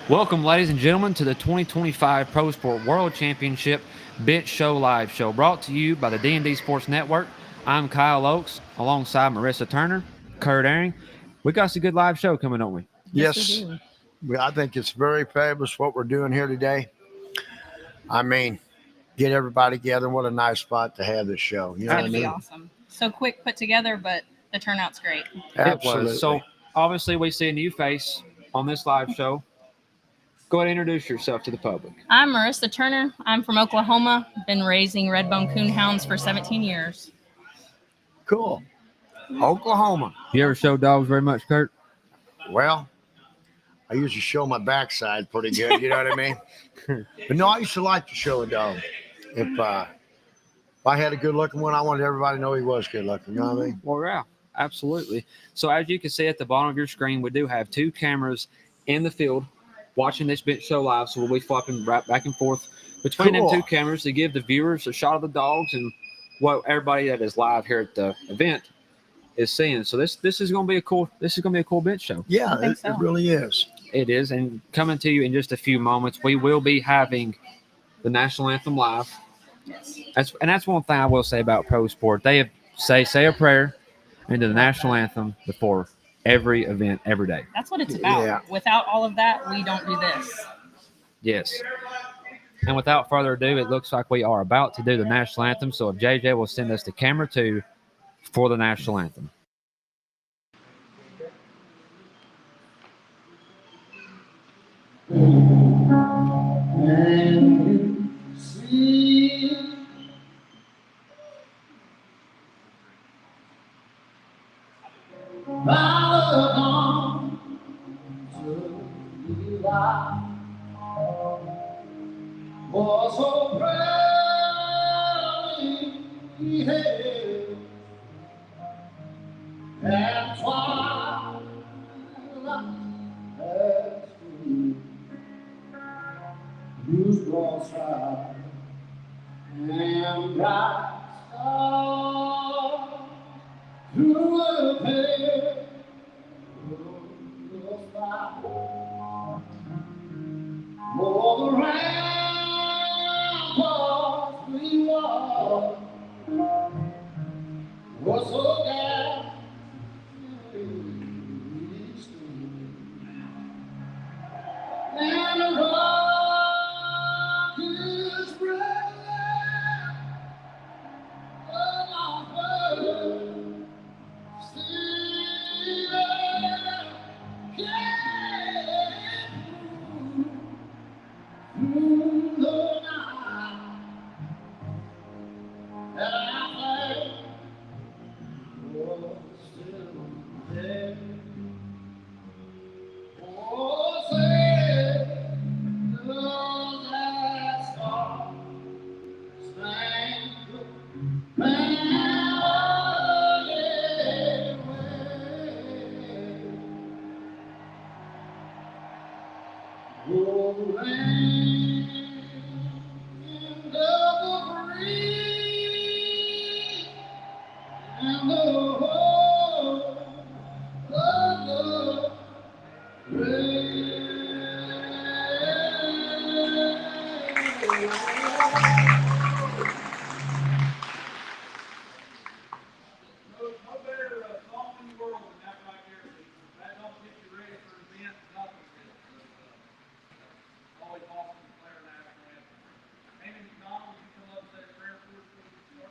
Welcome, ladies and gentlemen, to the 2025 Pro Sport World Championship Bench Show Live Show, brought to you by the D&D Sports Network. I'm Kyle Oakes, alongside Marissa Turner, Kurt Aaron. We got some good live show coming, don't we? Yes, I think it's very fabulous what we're doing here today. I mean, get everybody together. What a nice spot to have this show. You know what I It's going to mean? be awesome. So quick put together, but the turnout's great. Absolutely. It was. So, obviously, we see a new face on this live show. Go ahead and introduce yourself to the public. I'm Marissa Turner. I'm from Oklahoma. Been raising red-bone coonhounds for 17 years. Cool. Oklahoma. You ever show dogs very much, Kurt? Well, I usually show my backside pretty good. You know what I mean? But no, I used to like to show a dog. If I had a good looking one, I wanted everybody to know he was good looking. You know what I mean? Well, yeah, absolutely. So, as you can see at the bottom of your screen, we do have two cameras in the field watching this bench show live. So, we'll be flopping right back and forth between them two cameras to give the viewers a shot of the dogs and what everybody that is live here at the event is seeing. So, this is going to be a cool. This is going to be a cool bench show. Yeah, it really is. It is, and coming to you in just a few moments, we will be having the national anthem live. Yes. That's one thing I will say about pro sport. They have say a prayer into the national anthem before every event every day. That's what it's about. Yeah. Without all of that, we don't do this. Yes. And without further ado, it looks like we are about to do the national anthem. So if JJ will send us to camera 2 for the national anthem. Was so proudly held, and twilight has through whose broad side and bright stars through a pale sky. For the ramparts we walked were so gallantly stood, and the rock is spread along the sea. Through the night that I played was still there. Oh, say, does that star spangled banner yet wave? Oh, the land of the free and the home of the brave. No better song in the world than that right there. That don't get you ready for an event. Nothing will. Always awesome to play our national anthem. Amy McDonald, would you come up and say a prayer for us, please?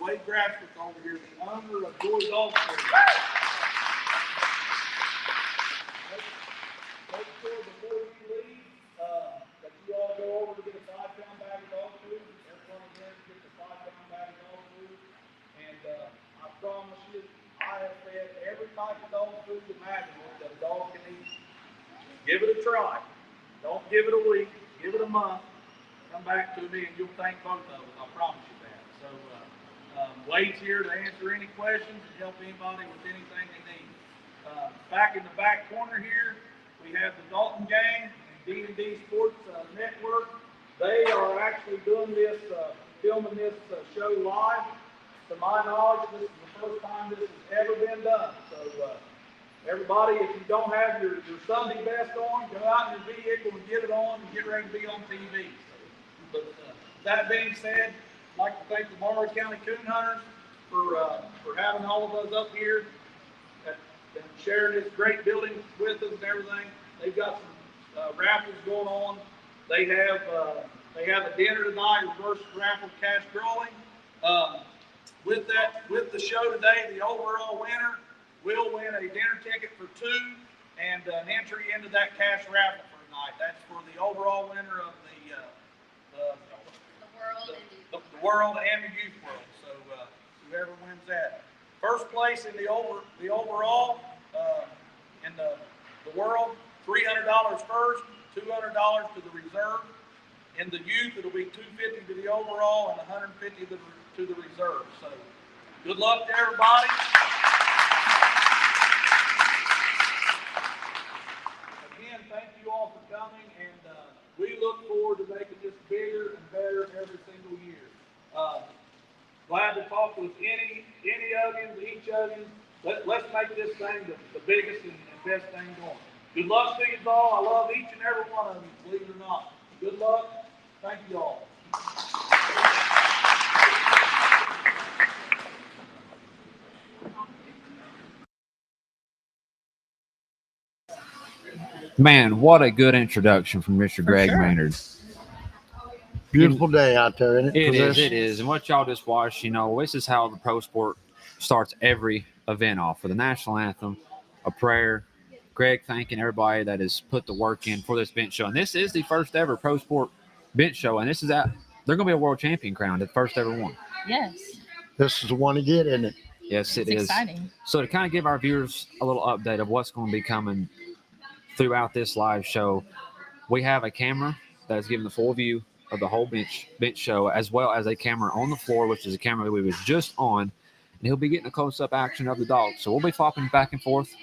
Wade Grassford over here, the owner of Joy Dog Food. Make sure before you leave that you all go over to get a 5-pound bag of dog food. Everyone again gets a 5-pound bag of dog food. And I promise you, I have fed every type of dog food imaginable that a dog can eat. Give it a try. Don't give it a week. Give it a month. Come back to me and you'll thank both of us. I promise you that. So Wade's here to answer any questions and help anybody with anything they need. Back in the back corner here, we have the Dalton gang and D&D Sports Network. They are actually doing this, filming this show live. To my knowledge, this is the first time this has ever been done. So everybody, if you don't have your Sunday best on, go out in your vehicle and get it on and get ready to be on TV. But that being said, I'd like to thank the Monroe County Coon Hunters for having all of us up here and sharing this great building with us and everything. They've got some raffles going on. They have a dinner tonight, reverse raffle cash drawing. With the show today, the overall winner will win a dinner ticket for 2 and an entry into that cash raffle for tonight. That's for the overall winner of the world and the youth world. So whoever wins that, first place in the overall in the world, $300 first, $200 to the reserve. In the youth, it'll be $250 to the overall and $150 to the reserve. So good luck to everybody. Again, thank you all for coming, and we look forward to making this bigger and better every single year. Glad to talk with any of you, each of you. Let's make this thing the biggest and best thing going. Good luck to you all. I love each and every one of you, believe it or not. Good luck. Thank you all. Man, what a good introduction from Mr. Greg sure. Maynard. Beautiful day out there, isn't it? It is. And what y'all just watched, this is how the pro sport starts every event off with a national anthem, a prayer, Greg thanking everybody that has put the work in for this bench show. And this is the first ever pro sport bench show. And this is they're going to be a world champion crowned, the first ever one. Yes. This is the one to get, isn't it? Yes, It's exciting. So to kind of give our viewers a little update of what's going to be coming throughout this live show, we have a camera that is giving the full view of the whole bench show, as well as a camera on the floor, which is a camera we was just on, and he'll be getting a close-up action of the dog. So we'll be flopping back and forth.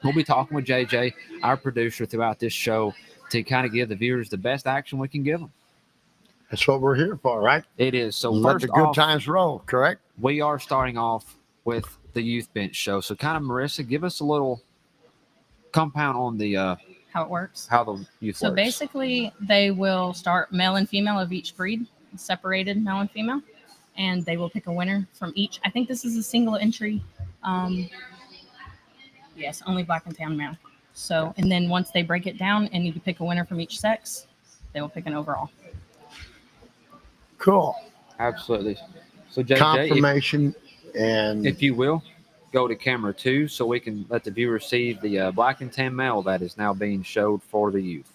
We'll be talking with JJ, our producer, throughout this show to kind of give the viewers the best action we can give them. That's what we're here for, right? It is. So let the good times roll, correct? We are starting off with the youth bench show. So kind of, Marissa, give us a little compound on the how it works. How the youth so works. Basically, they will start male and female of each breed, separated male and female, and they will pick a winner from each. I think this is a single entry. Yes, only black and tan male. So, and then once they break it down and you can pick a winner from each sex, they will pick an overall. Cool. Absolutely. So JJ, confirmation, and if you will, go to camera 2 so we can let the viewers see the black and tan male that is now being showed for the youth.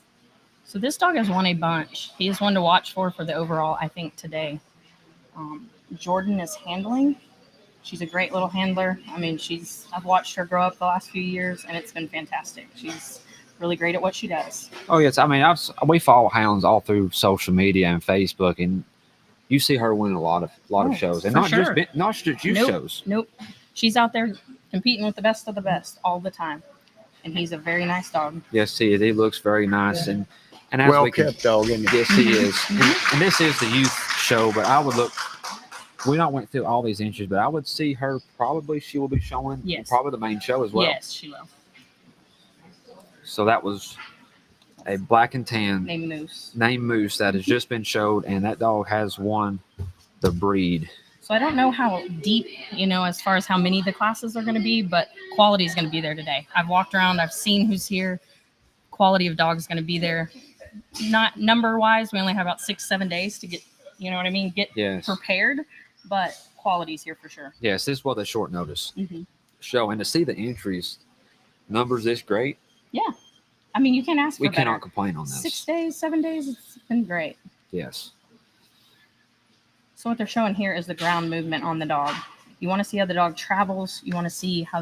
So this dog has won a bunch. He is one to watch for the overall, I think, today. Jordan is handling. She's a great little handler. I mean, I've watched her grow up the last few years, and it's been fantastic. She's really great at what she does. Oh, yes. I mean, we follow hounds all through social media and Facebook, and you see her win a lot of shows, and not just youth shows. Nope. She's out there competing with the best of the best all the time, and he's a very nice dog. Yes, he is. He looks very nice, and as well kept dog. Isn't he? Yes, he is. And this is the youth show, but I would look. We not went through all these entries, but I would see her probably. She will be showing probably the main show as well. Yes, she will. So that was a black and tan named Moose that has just been showed, and that dog has won the breed. So I don't know how deep, as far as how many the classes are going to be, but quality is going to be there today. I've walked around, I've seen who's here. Quality of dog is going to be there. Not number wise, we only have about 6-7 days to get, get prepared. But qualities here for sure. Yes, this was a short notice Hmm. show, and to see the entries numbers this great, Yeah, I mean, you can't ask for we better. cannot complain on this. 6 days, 7 days, it's been great. Yes. So what they're showing here is the ground movement on the dog. You want to see how the dog travels. You want to see how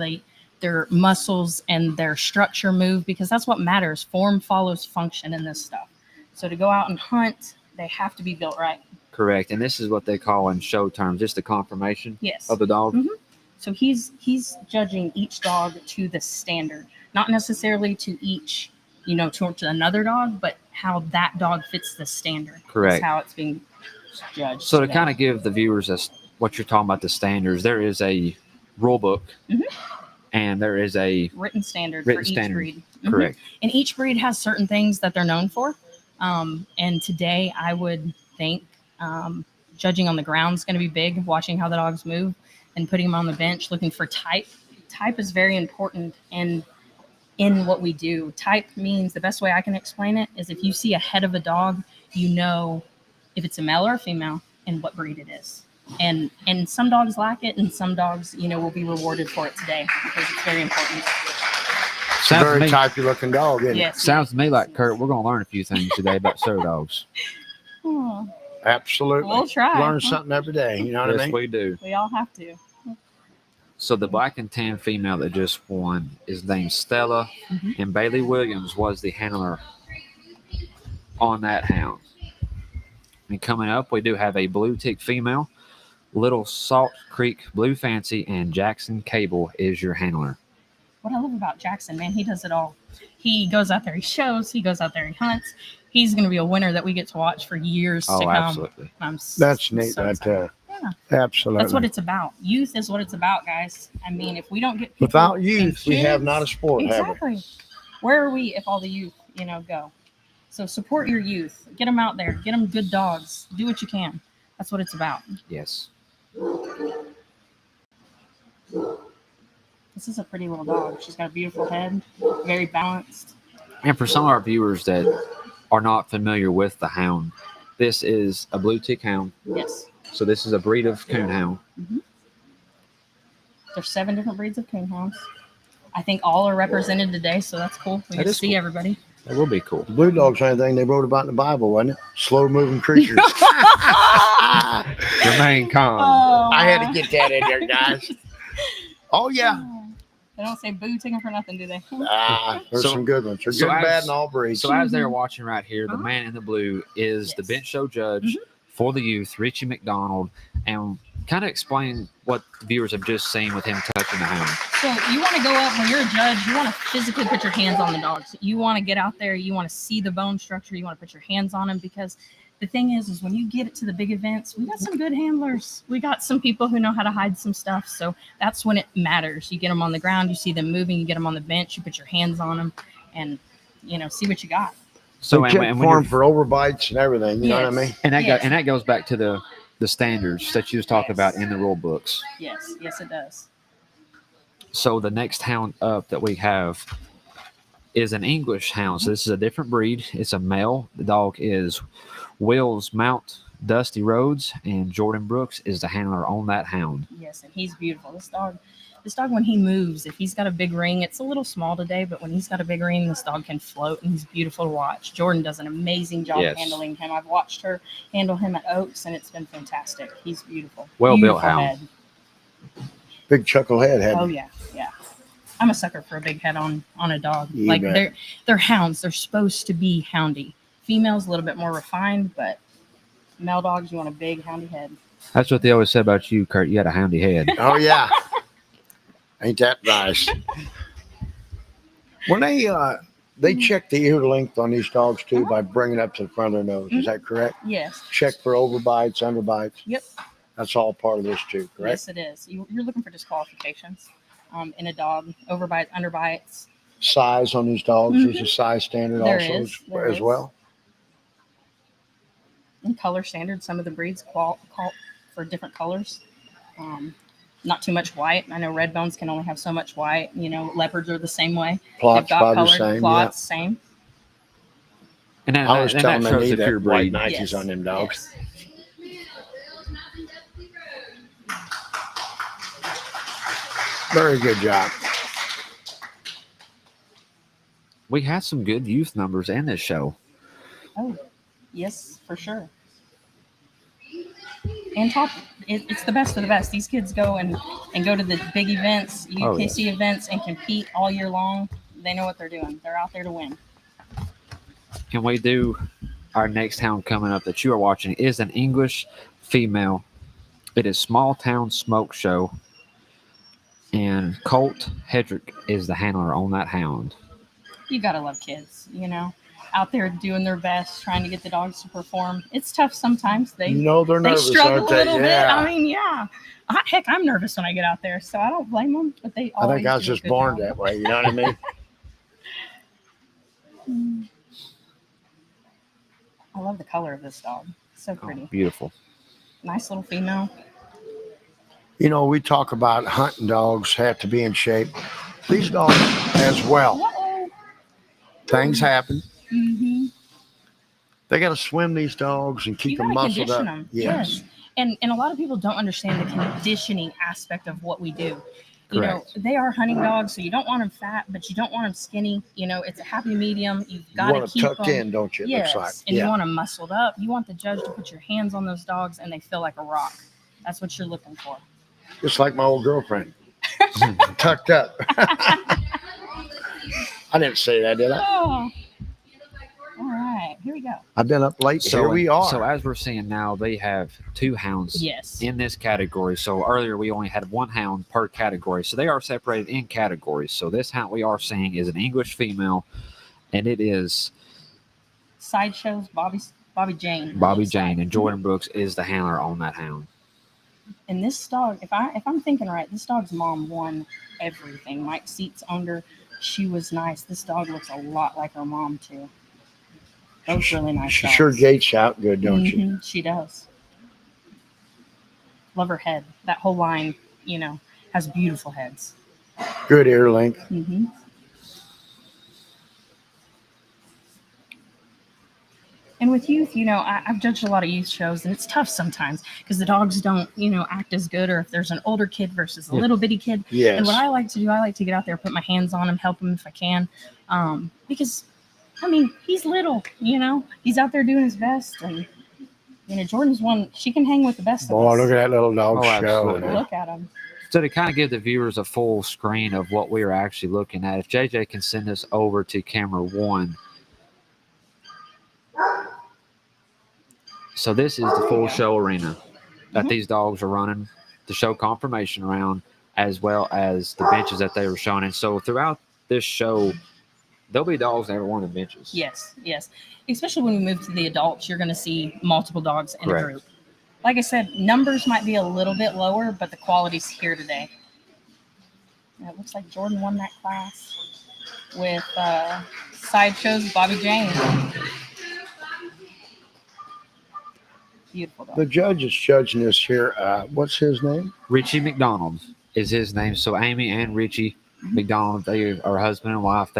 their muscles and their structure move, because that's what matters. Form follows function in this stuff. So to go out and hunt, they have to be built right. Correct. And this is what they call in show terms just the confirmation Yes. of the dog. Mhm. So he's judging each dog to the standard, not necessarily to each, to another dog, but how that dog fits the standard. Correct. Is how it's being judged. So to today. kind of give the viewers what you're talking about, the standards, there is a rule book Mhm. and there is a written standard written for each standard. breed. Mhm. Correct. And each breed has certain things that they're known for. And today I would think judging on the ground is going to be big, watching how the dogs move and putting them on the bench, looking for type. Type is very important in what we do. Type means, the best way I can explain it is, if you see a head of a dog, you know if it's a male or a female and what breed it is. And some dogs lack it, and some dogs, will be rewarded for it today because it's very important. It's a Sounds to very me, typey looking dog, isn't Yes. sounds to me like, Kurt, we're going to learn a few things today about show dogs. Oh, it? Absolutely. we'll try. Learn something every day. You know what I Yes, mean? we do. We all have to. So the black and tan female that just won is named Stella, Mhm. and Bailey Williams was the handler on that hound. And coming up, we do have a blue tick female, Little Salt Creek Blue Fancy, and Jackson Cable is your handler. What I love about Jackson, man, he does it all. He goes out there, he shows, he goes out there, he hunts. He's going to be a winner that we get to watch for years to Oh, come. absolutely. That's neat so right excited. there. Yeah, Absolutely. that's what it's about. Youth is what it's about, guys. I mean, if we don't get people Without and youth, we have kids- not a sport, have we? Exactly. Where are we if all the youth, go? So support your youth. Get them out there. Get them good dogs. Do what you can. That's what it's about. Yes. This is a pretty little dog. She's got a beautiful head, very balanced. And for some of our viewers that are not familiar with the hound, this is a blue tick hound. Yes. So this is a breed of coon hound. There's 7 different breeds of coonhounds. I think all are represented today, so that's cool. We That get to is see cool. everybody. That will be cool. The blue dog's the only thing they wrote about in the Bible, wasn't it? Slow moving creatures. Remain calm. Oh, I had to get that in there, guys. Oh, yeah. They don't say boo to them for nothing, do they? There's So- some good ones. They're so good and as- bad in all breeds. So as they're watching right here, the Uh-huh. man in the blue is the Yes. bench show judge for the youth, Richie McDonald, and kind of explain what the viewers have just seen with him touching the hound. So you want to go up when you're a judge. You want to physically put your hands on the dogs. You want to get out there. You want to see the bone structure. You want to put your hands on them, because the thing is when you get it to the big events, we got some good handlers. We got some people who know how to hide some stuff. So that's when it matters. You get them on the ground. You see them moving. You get them on the bench. You put your hands on them, and see what you got. So They and, check and for when 'em you're, for overbites and everything. You know what I Yes. mean? and that Yes. and that goes back to the standards that you was talking about in the rule books. Yes, yes, it does. So the next hound up that we have is an English hound. So this is a different breed. It's a male. The dog is Will's Mount Dusty Rhodes, and Jordan Brooks is the handler on that hound. Yes, and he's beautiful. This dog, when he moves, if he's got a big ring, it's a little small today, but when he's got a big ring, this dog can float, and he's beautiful to watch. Jordan does an amazing job Yes. handling him. I've watched her handle him at Oaks, and it's been fantastic. He's beautiful. Well-built Beautiful hound. head. Big chucklehead had Oh yeah, yeah. I'm a sucker for a big head on a dog. You Like bet. they're hounds. They're supposed to be houndy. Females a little bit more refined, but male dogs, you want a big houndy head. That's what they always said about you, Kurt. You had a houndy head. Oh, yeah. Ain't that nice? When they check the ear length on these dogs too by bringing it up to the front of their nose. Is that correct? Yes. Check for overbites, underbites. Yep. That's all part of this too, correct? Yes, it is. You're looking for disqualifications in a dog, overbites, underbites. Size on these dogs. Mhm. There's a size standard There also is, there as is. well. And color standard, some of the breeds call for different colors. Not too much white. I know red bones can only have so much white. Leopards are the same way. Plots They've got about the colored same. plots, same. And that, I was and telling that them they shows need the pure that white breed. Nikes Yes, on them dogs. yes. Very good job. We had some good youth numbers in this show. Oh, yes, for sure. And it's the best of the best. These kids go and go to the big events, UKC events, and compete all year long. They know what they're doing. They're out there to win. And we do, our next hound coming up that you are watching is an English female. It is Small Town Smoke Show. And Colt Hedrick is the handler on that hound. You gotta love kids, out there doing their best, trying to get the dogs to perform. It's tough sometimes. They're nervous, struggle aren't they? a little bit. Yeah. I mean, yeah. Heck, I'm nervous when I get out there, so I don't blame them. But they always I think I was do a just good born job. that way. You know what I mean? I love the color of this dog. So pretty. Beautiful. Nice little female. We talk about hunting dogs have to be in shape. These dogs as well. Uh-oh. Things happen. Mm-hmm. They got to swim these dogs and keep them muscled condition up. them. Yes. And a lot of people don't understand the conditioning aspect of what we do. Correct. They are hunting dogs, so you don't want them fat, but you don't want them skinny. It's a happy medium. You've got to want keep them tucked them in, don't you? It Yes, looks like. and you want them muscled up. You want the judge to put your hands on those dogs, and they feel like a rock. That's what you're looking for. Just like my old girlfriend. Tucked up. I didn't say that, did I? Oh. All right, here we go. I've been up late. So Here we are. So as we're seeing now, they have 2 hounds Yes. in this category. So earlier we only had 1 hound per category. So they are separated in categories. So this hound we are seeing is an English female, and it is Sideshows, Bobby Jane. Bobby Jane, and Jordan Brooks is the handler on that hound. And this dog, if I'm thinking right, this dog's mom won everything. Mike Seats owned her. She was nice. This dog looks a lot like her mom too. Those really nice She dogs. sure gates out good, don't she? Mhm, she does. Love her head. That whole line, has beautiful heads. Good ear length. Mm-hmm. And with youth, I've judged a lot of youth shows, and it's tough sometimes because the dogs don't, act as good, or if there's an older kid versus a little bitty kid. Yes. And what I like to do, I like to get out there, put my hands on him, help him if I can, because, he's little, he's out there doing his best, and Jordan's one. She can hang with the best Boy, of us. look at that little dog Oh, show. absolutely. Look at him. So to kind of give the viewers a full screen of what we are actually looking at, if JJ can send us over to camera 1. So this is the full show arena that these dogs are running the show confirmation around, as well as the benches that they were showing. And so throughout this show, there'll be dogs on every one of the benches. Yes. Especially when we move to the adults, you're going to see multiple dogs in Correct. a group. Like I said, numbers might be a little bit lower, but the quality's here today. And it looks like Jordan won that class with Sideshows Bobby Jane. Beautiful dog. The judge is judging this here. What's his name? Richie McDonald is his name. So Amy and Richie McDonald, they are husband and wife.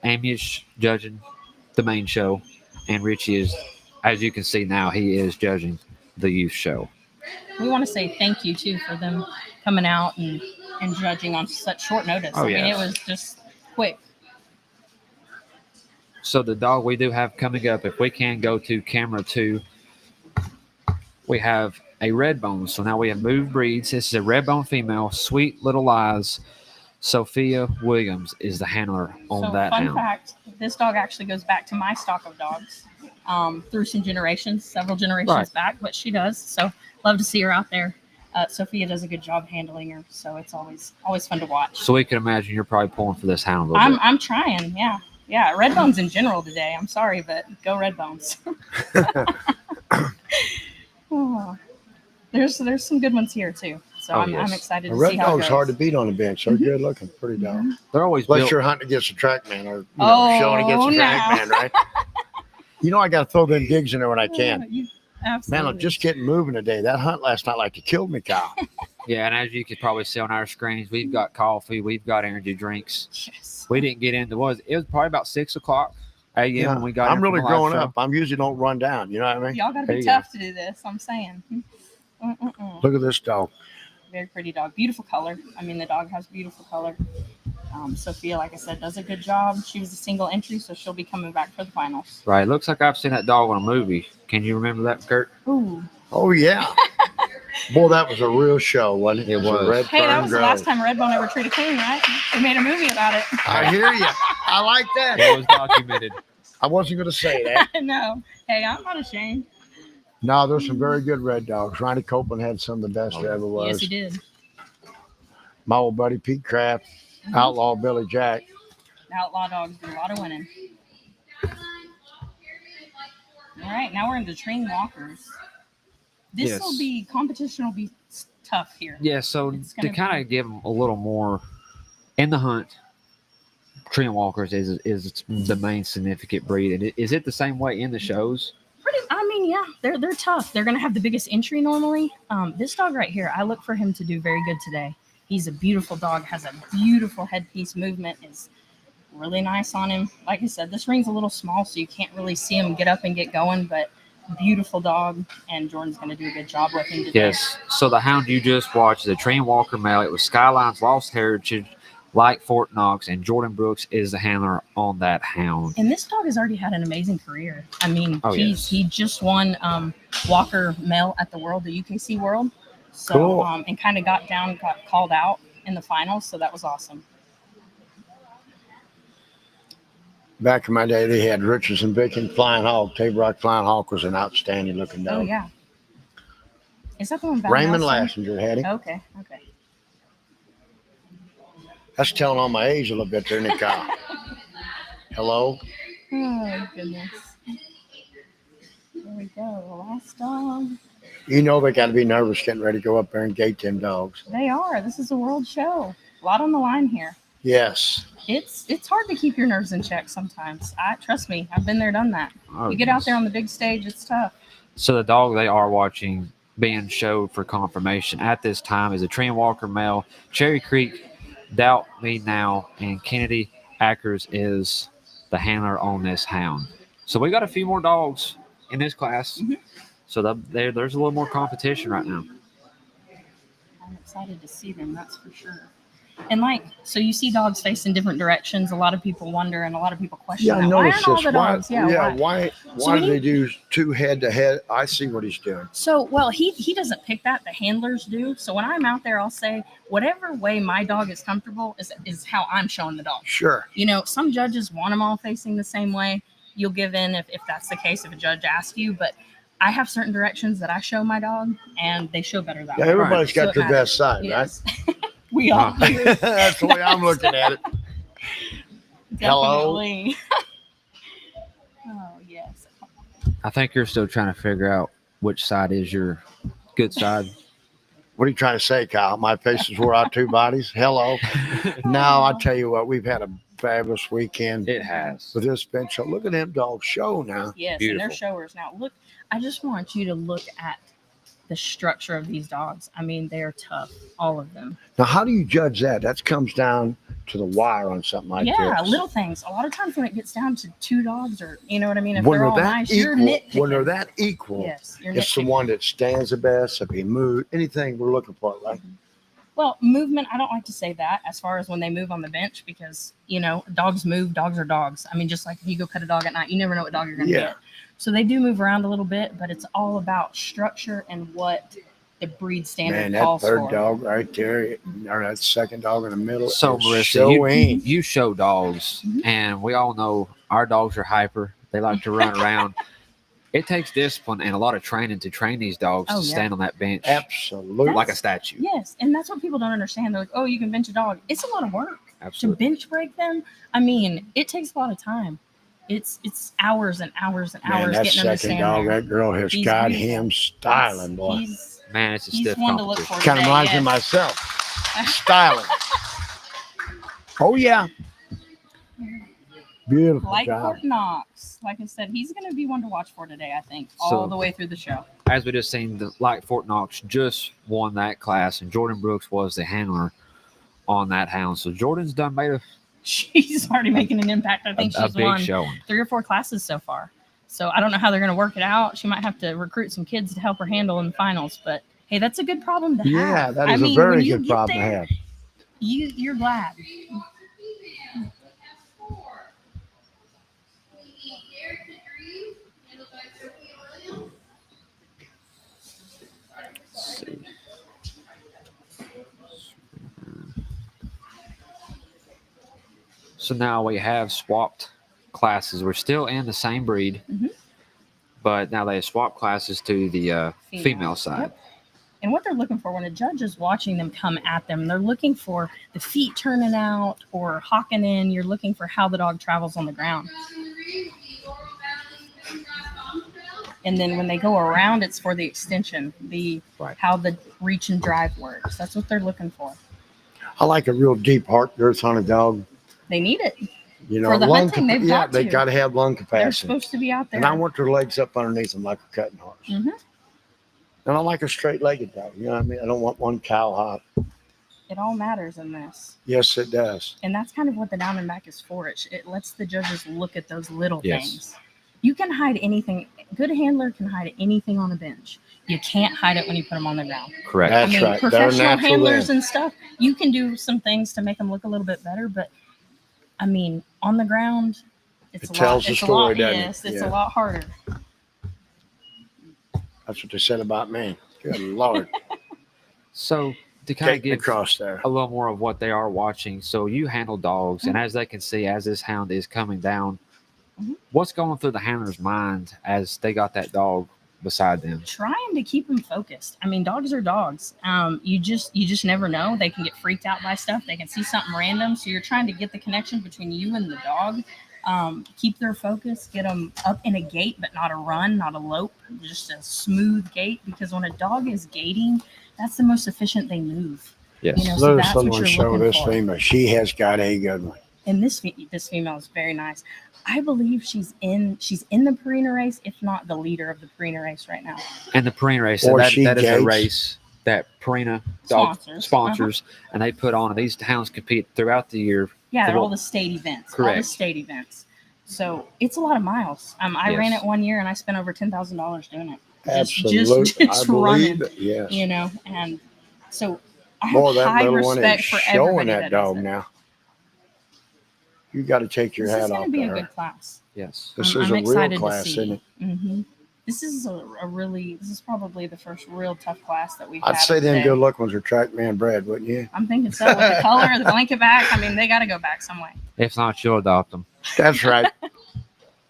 Amy is judging the main show, and Richie is, as you can see now, he is judging the youth show. We want to say thank you, too, for them coming out and judging on such short notice. Oh, it yes. was just quick. So the dog we do have coming up, if we can go to camera 2, we have a red bone. So now we have moved breeds. This is a red bone female, Sweet Little Lies. Sophia Williams is the handler on that fun hound. fact, this dog actually goes back to my stock of dogs through some generations, several generations back, but she does. So love to see her out there. Sophia does a good job handling her, so it's always fun to watch. So we can imagine you're probably pulling for this hound a little bit. I'm trying, yeah. Red bones in general today. I'm sorry, but go red bones. Oh, there's some good ones here too. So I'm excited A to red see how it dog's goes. hard to beat on the bench. They're good looking, pretty dog. They're always Unless built. you're hunting against a track man or Oh, showing against a track no. man, right? I got to throw them gigs in there when I can. Absolutely. Man, I'm just getting moving today. That hunt last night like it killed me, Kyle. Yeah, and as you could probably see on our screens, we've got coffee, we've got energy drinks. Yes. We didn't get into it was probably about 6 o'clock a.m. when we got I'm in from really the live growing show. up. I'm usually don't run down. You know what I mean? Y'all got to There be you go. tough to do this. I'm saying. Look at this dog. Very pretty dog. Beautiful color. I mean, the dog has beautiful color. Sophia, like I said, does a good job. She was a single entry, so she'll be coming back for the finals. Right. Looks like I've seen that dog on a movie. Can you remember that, Kurt? Ooh. Oh, yeah. Boy, that was a real show, wasn't it? It was. Red Hey, that Fern was the Grove. last time Redbone ever treated clean, right? We made a movie about it. I hear you. I like that. It was documented. I wasn't going to say that. No. Hey, I'm not ashamed. No, there's some very good red dogs. Ronnie Copeland had some of the best there ever was. Yes, he did. My old buddy Pete Kraft, Outlaw Billy Jack. The outlaw dogs do a lot of winning. All right, now we're into train walkers. This Yes. will be competition. Will be tough here. Yeah, so It's to gonna kind of give them a little more in the hunt, tree walkers is the main significant breed. And is it the same way in the shows? I mean, yeah, they're tough. They're gonna have the biggest entry normally. This dog right here, I look for him to do very good today. He's a beautiful dog. Has a beautiful headpiece movement. Is really nice on him. Like I said, this ring's a little small, so you can't really see him get up and get going. But beautiful dog, and Jordan's gonna do a good job with him today. Yes. So the hound you just watched, the train walker male, it was Skyline's Lost Heritage, like Fort Knox, and Jordan Brooks is the handler on that hound. And this dog has already had an amazing career. I mean, Oh, yes. he just won Walker Male at the the UKC World. So Cool. and kind of got called out in the finals. So that was awesome. Back in my day, they had Richardson, Vicken, Flying Hawk. Tabor Rock Flying Hawk was an outstanding looking dog. Oh yeah. Is that the one? Raymond Nelson? Lassinger had him. Okay. That's telling on my age a little bit there, Nick. Hello? Oh goodness. There we go. The last dog. You know they got to be nervous getting ready to go up there and gate them dogs. They are. This is a world show. A lot on the line here. Yes. It's hard to keep your nerves in check sometimes. Trust me, I've been there, done that. Oh, You get out yes. there on the big stage, it's tough. So the dog they are watching being showed for confirmation at this time is a train walker male. Cherry Creek, Doubt Me Now, and Kennedy Ackers is the handler on this hound. So we got a few more dogs in this class. Mhm. So there's a little more competition right now. I'm excited to see them, that's for sure. And so you see dogs facing different directions. A lot of people wonder, and a lot of people question. Yeah, I that. Why noticed aren't all this. the dogs? Why So do they do two head to head? I see what he's doing. So, well, he doesn't pick that. The handlers do. So when I'm out there, I'll say whatever way my dog is comfortable is how I'm showing the dog. Sure. You know, some judges want them all facing the same way. You'll give in if that's the case, if a judge asks you. But I have certain directions that I show my dog, and they show better that Yeah, way. everybody's So got it their matters. best side, Yes. We all Wow. do. right? That's the way I'm looking at it. Hello? Definitely. Oh, yes. I think you're still trying to figure out which side is your good side. What are you trying to say, Kyle? My face is where our two bodies. Hello. No, I tell you what, we've had a fabulous weekend It has. with this bench show. Look at them dogs show now. Yes, Beautiful. and they're showers. Now, look, I just want you to look at the structure of these dogs. I mean, they are tough, all of them. Now, how do you judge that? That comes down to the wire on something like Yeah, this. little things. A lot of times when it gets down to two dogs, or you know what I mean, if When they're they're all that nice, you're equal, nitpicking. when they're that equal, Yes, you're it's the nitpicking. one that stands the best. If he moves, anything we're looking for, right? Well, movement, I don't like to say that as far as when they move on the bench, because, you know, dogs move, dogs are dogs. I mean, just like if you go pet a dog at night, you never know what dog you're going to Yeah. get. So they do move around a little bit, but it's all about structure and what the breed standard Man, that calls third for. dog right there, or that second dog in the middle, So, is Marissa, showing. you show dogs, Mhm. and we all know our dogs are hyper. They like to run around. It takes discipline and a lot of training to train these dogs Oh, to yeah. stand on that bench Absolutely. like a statue. Yes, and that's what people don't understand. They're like, oh, you can bench a dog. It's a lot of work. To Absolutely. bench break them, I mean, it takes a lot of time. It's hours and hours and Man, hours that getting them to second stand dog, there. that girl has He's got beautiful. him styling, boy. Man, it's a He's stiff one to look competition. for. Kind of today, reminds me yes. of myself. Styling. Oh, yeah. Beautiful Like job. Fort Knox. Like I said, he's going to be one to watch for today, I think, all So- the way through the show. As we just seen, the Light Fort Knox just won that class, and Jordan Brooks was the handler on that hound. So Jordan's done made a She's already making an impact. I think a she's big won showing. 3 or 4 classes so far. So I don't know how they're going to work it out. She might have to recruit some kids to help her handle in the finals, but Hey, that's a good problem to have. Yeah, that I is mean, a when very you good get problem there, to have. You're glad. Let's see. So now we have swapped classes. We're still in the same breed, Mhm. but now they have swapped classes to the female side. Yep. And what they're looking for when a judge is watching them come at them, they're looking for the feet turning out or hocking in. You're looking for how the dog travels on the ground. And then when they go around, it's for the extension, Right. how the reach and drive works. That's what they're looking for. I like a real deep heart girth on a dog. They need it. You know, For the hunting, they've yeah, got they to. got to have lung They're capacity. supposed to be out there. And I want their legs up underneath them like a cutting horse. Mhm. And I like a straight-legged dog. You know what I mean? I don't want one cow hop. It all matters in this. Yes, it does. And that's kind of what the down and back is for. It lets the judges look at those little Yes. things. You can hide anything. Good handler can hide anything on a bench. You can't hide it when you put them on the ground. Correct. That's I mean, right. They're professional natural handlers then. and stuff, you can do some things to make them look a little bit better. But I mean, on the ground, it's It a tells lot. the It's a story, lot. doesn't it? Yes, it's Yeah. a lot harder. That's what they said about me. Good Lord. So to kind of Taking give across there. a little more of what they are watching. So you handle dogs, and as they can see, as this hound is coming down, Mhm. what's going through the handler's mind as they got that dog beside them? Trying to keep them focused. I mean, dogs are dogs. You just never know. They can get freaked out by stuff. They can see something random. So you're trying to get the connection between you and the dog. Keep their focus. Get them up in a gait, but not a run, not a lope. Just a smooth gait. Because when a dog is gaiting, that's the most efficient they move. Yes. You know, so Let that's what someone you're show looking this for. female. She has got a good one. And this female is very nice. I believe she's in the Purina race, if not the leader of the Purina race right now. And the Purina race, Or that she is a gates. race that Purina dog Sponsors. sponsors, and they put on. And these hounds compete throughout the year. Yeah, for they're all what- the state events. All the Correct. state events. So it's a lot of miles. I Yes. ran it one year and I spent over $10,000 doing it. Absolutely. Just I running, believe it. Yes. you know. And so I have Boy, that high little one is respect for showing everybody that that does dog it. now. You got to take your This is hat going off to be to a her. good class. Yes. This I'm is a real excited class, to isn't see. it? Mm-hmm. This is this is probably the first real tough class that we've I'd had. say them today. good looking ones are track man bred, wouldn't you? I'm thinking so with the color, the blanket back. I mean, they got to go back some way. If not, you'll adopt them. That's right.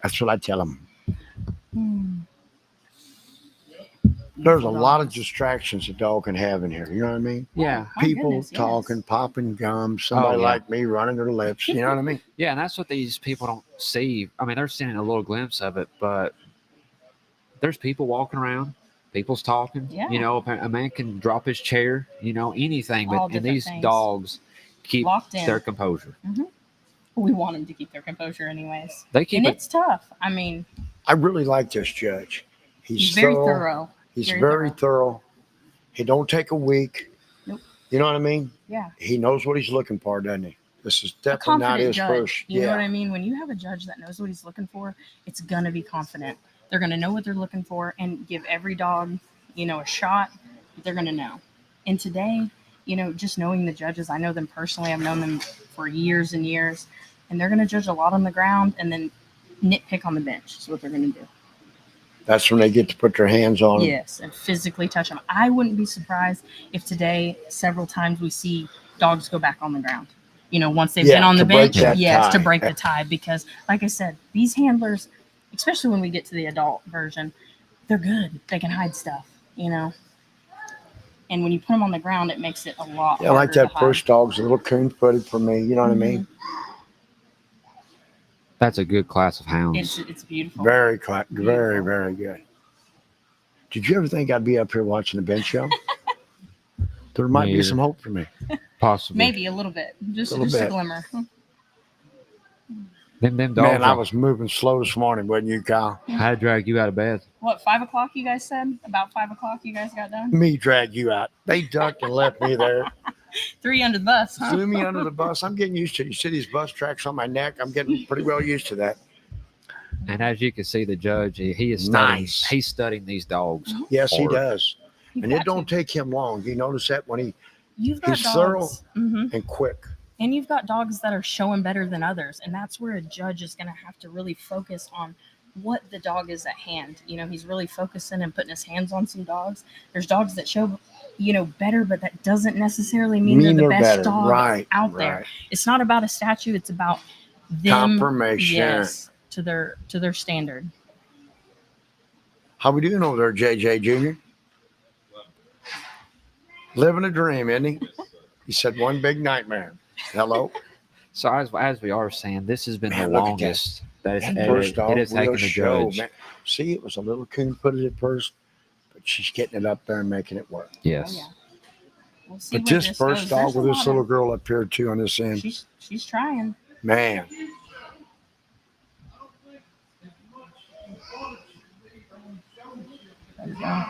That's what I tell them. There's a lot of distractions a dog can have in here. You know what I mean? Yeah. My People goodness, yes. talking, popping gums, somebody Oh, yeah. like me running their lips. You know what I mean? Yeah, and that's what these people don't see. I mean, they're seeing a little glimpse of it, but there's people walking around, people's talking. Yeah. You know, a man can drop his chair, you know, anything. All But and different these things. dogs keep Locked in. their composure. We want them to keep their composure, anyways. They keep And it. it's tough. I mean, I really like this judge. he's very thorough. He's Very very thorough. He don't take a week. Nope. You know what I mean? Yeah. He knows what he's looking for, doesn't he? This is A definitely not confident his judge. first. You know what Yeah. I mean? When you have a judge that knows what he's looking for, it's gonna be confident. They're gonna know what they're looking for and give every dog, a shot. They're gonna know. And today, just knowing the judges, I know them personally. I've known them for years and years, and they're gonna judge a lot on the ground and then nitpick on the bench. Is what they're gonna do. That's when they get to put their hands on him. Yes, and physically touch them. I wouldn't be surprised if today several times we see dogs go back on the ground. Once they've been on the to break bench, that yes, to tie. break the tie. Because, like I said, these handlers, especially when we get to the adult version, they're good. They can hide stuff, And when you put them on the ground, it makes it a lot Yeah, like harder that to hide. first dog's a little coon-footed for me. You know what I mean? That's a good class of hounds. It's beautiful. Very, Beautiful. very good. Did you ever think I'd be up here watching the bench show? There might Me be either. some hope for me. Possibly. Maybe a little bit, just Little a bit. glimmer. Them dogs. Man, I was moving slow this morning, wasn't you, Kyle? I had to drag you out of bed. What, 5 o'clock? You guys said about 5 o'clock. You guys got done. Me drag you out. They ducked and left me there. 3 under the bus, huh? Threw me under the bus. I'm getting used to it. You see these bus tracks on my neck? I'm getting pretty well used to that. And as you can see, the judge, he is studying. Nice. He's studying these dogs. Yes, he hard. does. You've And it got don't to. take him long. You notice that when You've got he's dogs. thorough Mhm. and quick. And you've got dogs that are showing better than others. And that's where a judge is going to have to really focus on what the dog is at hand. You know, he's really focusing and putting his hands on some dogs. There's dogs that show, better, but that doesn't necessarily mean they're the best dog Right, out right. there. It's not about a statue. It's about them. Confirmation. Yes, to their standard. How we doing over there, JJ Jr.? Living a dream, isn't he? He said one big nightmare. Hello. So as we are saying, this has been Man, the look at longest that And First dog, it has taken real the show, judge. man. See, it was a little coon put it at first, but she's getting it up there and making it work. Yes. Oh, yeah. We'll see But where this this first goes. dog There's with a this lot little of- girl up here too on this end, She's trying. man. There you go.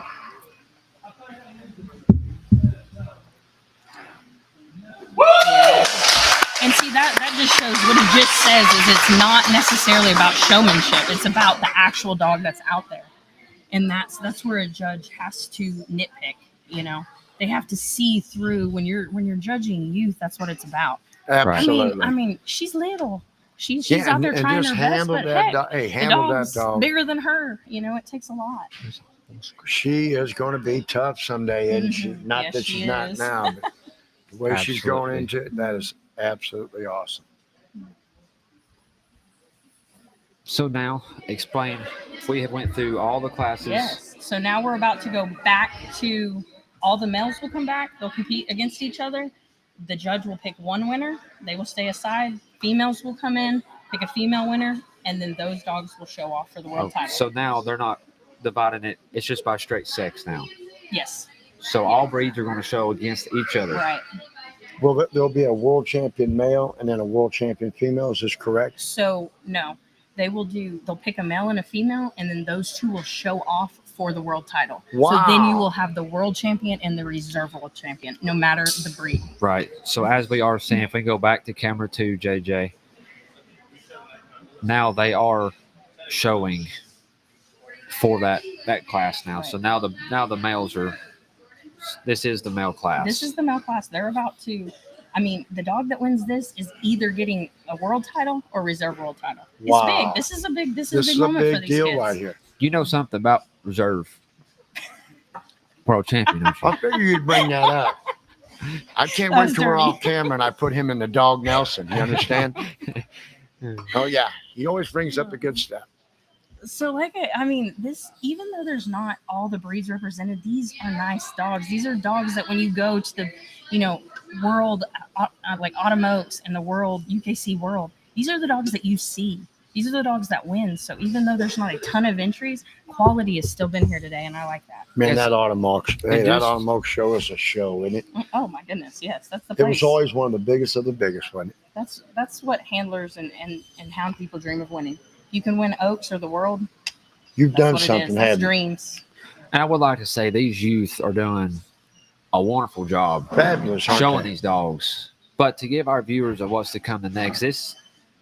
And see that just shows what it just says is it's not necessarily about showmanship. It's about the actual dog that's out there, and that's where a judge has to nitpick. They have to see through when you're judging youth. That's what it's about. Absolutely. I mean, she's little. She's Yeah, out there and trying just her best, handle but that heck, dog. Hey, the handle that dog's dog. bigger than her. It takes a lot. She is going to be tough someday, isn't she? Mhm. Not Yes, that she she's not is. now, but the way she's going Absolutely. into it, that is absolutely awesome. So now explain. We have went through all the classes. Yes. So now we're about to go back to all the males will come back. They'll compete against each other. The judge will pick one winner. They will stay aside. Females will come in, pick a female winner, and then those dogs will show off for the world title. So now they're not dividing it. It's just by straight sex now. Yes. So all breeds are going to show against each other. Right. Well, there'll be a world champion male and then a world champion female. Is this correct? So no, they'll pick a male and a female, and then those two will show off for the world title. Wow. So then you will have the world champion and the reserve world champion, no matter the breed. Right. So as we are saying, if we go back to camera 2, JJ, now they are showing for that class now. Right. So now the males are. This is the male class. This is the male class. They're about to. I mean, the dog that wins this is either getting a world title or reserve world title. It's Wow. big. This is a big. This is This a is big a moment for big these deal kids. right here. You know something about reserve world champion, don't you? I figured you'd bring that up. I can't That wait was till we're dirty. off camera and I put him in the dog Nelson. You understand? Oh, yeah. He always brings up the good stuff. So, I mean, this, even though there's not all the breeds represented, these are nice dogs. These are dogs that when you go to the, world, like Automotes and the world, UKC world, these are the dogs that you see. These are the dogs that win. So even though there's not a ton of entries, quality has still been here today, and I like that. Man, Yes. that Automox, And that just- Automox show is a show, isn't it? Oh my goodness, yes, that's the It place. was always one of the biggest of the biggest, wasn't it? That's what handlers and hound people dream of winning. You can win Oaks or the world. You've That's done what it something, is. That's haven't you? dreams. And I would like to say these youth are doing a wonderful job Fabulous, aren't showing they? these dogs. But to give our viewers of what's to come the next,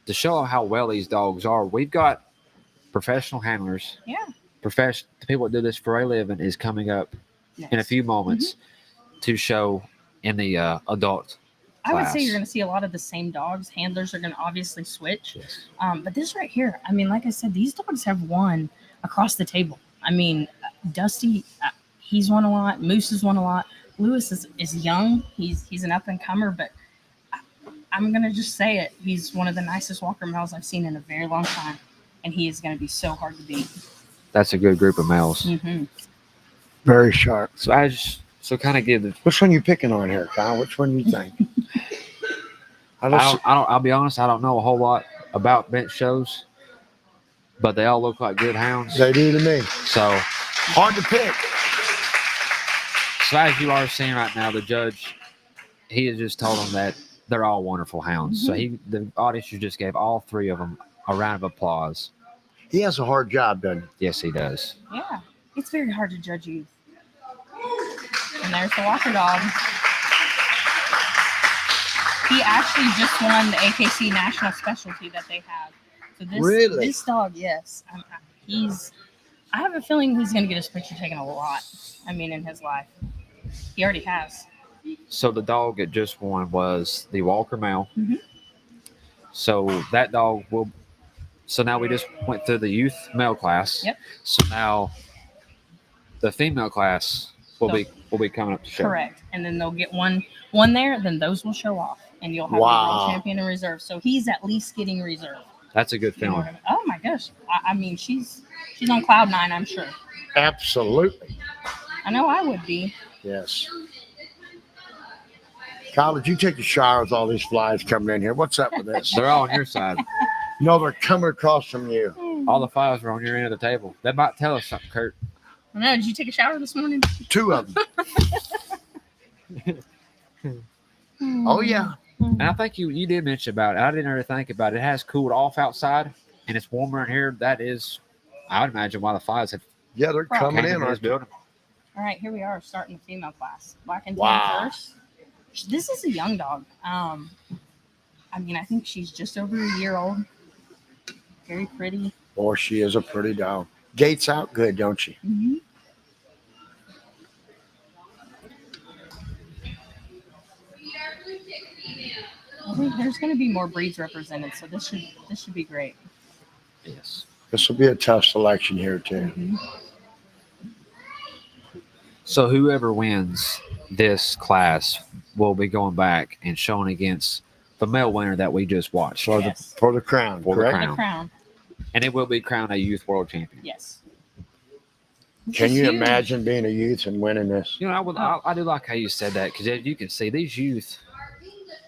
to show how well these dogs are, we've got professional handlers. Yeah. The people that do this for a living is coming up in a few moments to show in the adult I would say class. you're going to see a lot of the same dogs. Handlers are going to obviously switch. Yes. But this right here, I mean, like I said, these dogs have won across the table. I mean, Dusty, he's won a lot. Moose has won a lot. Lewis is young. He's an up and comer, but I'm going to just say it. He's one of the nicest walker males I've seen in a very long time, and he is going to be so hard to beat. That's a good group of males. Mm-hmm. Very sharp. So kind of give the. Which one you picking on here, Kyle? Which one you think? I'll be honest. I don't know a whole lot about bench shows, but they all look like good hounds. They do to me. So Hard to pick. So as you are seeing right now, the judge, he has just told them that they're all wonderful hounds. So the audience just gave all three of them a round of applause. He has a hard job, doesn't he? Yes, he does. Yeah, it's very hard to judge youth. And there's the Walker dog. He actually just won the AKC national specialty that they have. So this Really? this dog, yes, I have a feeling he's going to get his picture taken a lot. I mean, in his life. He already has. So the dog that just won was the Walker male. Mhm. So that dog will. So now we just went through the youth male class. Yep. So now the female class will be coming up to show. Correct. And then they'll get one there, then those will show off. And you'll have the Wow. world champion in reserve. So he's at least getting reserve. That's a good You know feeling. what I mean? Oh my gosh. I mean, she's on cloud 9, I'm sure. Absolutely. I know I would be. Yes. Kyle, did you take a shower with all these flies coming in here? What's up with this? They're all on your side. No, they're coming across from you. All the files are on your end of the table. That might tell us something, Kurt. I know. Did you take a shower this morning? 2 of them. Oh, yeah. And I think you did mention about it. I didn't really think about it. It has cooled off outside, and it's warmer in here. That is, I would imagine, why the flies have Yeah, they're coming came in. into this Aren't they? All building. right, here we are starting the female class. Black and tan Wow. first. This is a young dog. I mean, I think she's just over a year old. Very pretty. Boy, she is a pretty dog. Gates out good, don't she? Mm-hmm. I think there's going to be more breeds represented, so this should be great. Yes. This will be a tough selection here, too. Mhm. So whoever wins this class will be going back and showing against the male winner that we just watched, For, Yes. the, for the crown, For the correct? crown. The crown. and it will be crowned a youth world champion. Yes. Can It's you huge. imagine being a youth and winning this? You know, I do like how you said that because as you can see, these youth,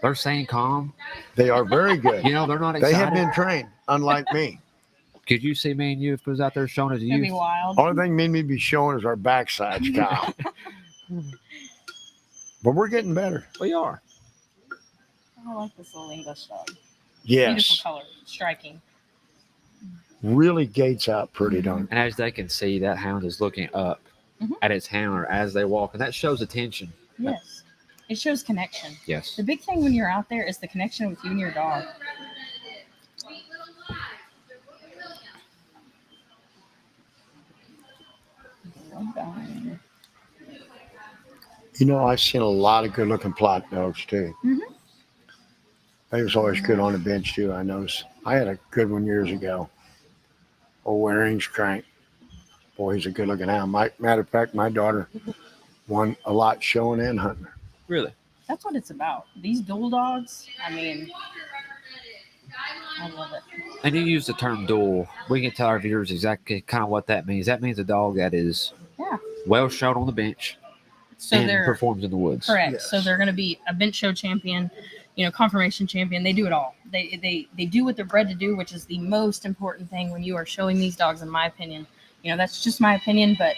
they're staying calm. They are very good. You know, they're not They excited. have been trained, unlike me. Could you see me and you if it was out there showing as a It'd be youth? wild. Only thing me and me be showing is our backsides, Kyle. But we're getting better. We are. I like this little English dog. Yes. Beautiful color. Striking. Really gates out pretty, don't it? And as they can see, that hound is looking up Mhm. at its handler as they walk, and that shows attention. Yes. It shows connection. Yes. The big thing when you're out there is the connection with you and your dog. You know, I've seen a lot of good looking plot dogs too. Mhm. They was always good on the bench too, I noticed. I had a good one years ago. Old Waring's Crank. Boy, he's a good looking hound. Matter of fact, my daughter won a lot showing and hunting. Really? That's what it's about. These dual dogs, I mean, I love it. And you use the term dual. We can tell our viewers exactly kind of what that means. That means a dog that is Yeah. well showed on the bench So and they're performs in the woods. correct. Yes. So they're going to be a bench show champion, confirmation champion. They do it all. They do what they're bred to do, which is the most important thing when you are showing these dogs, in my opinion. That's just my opinion, but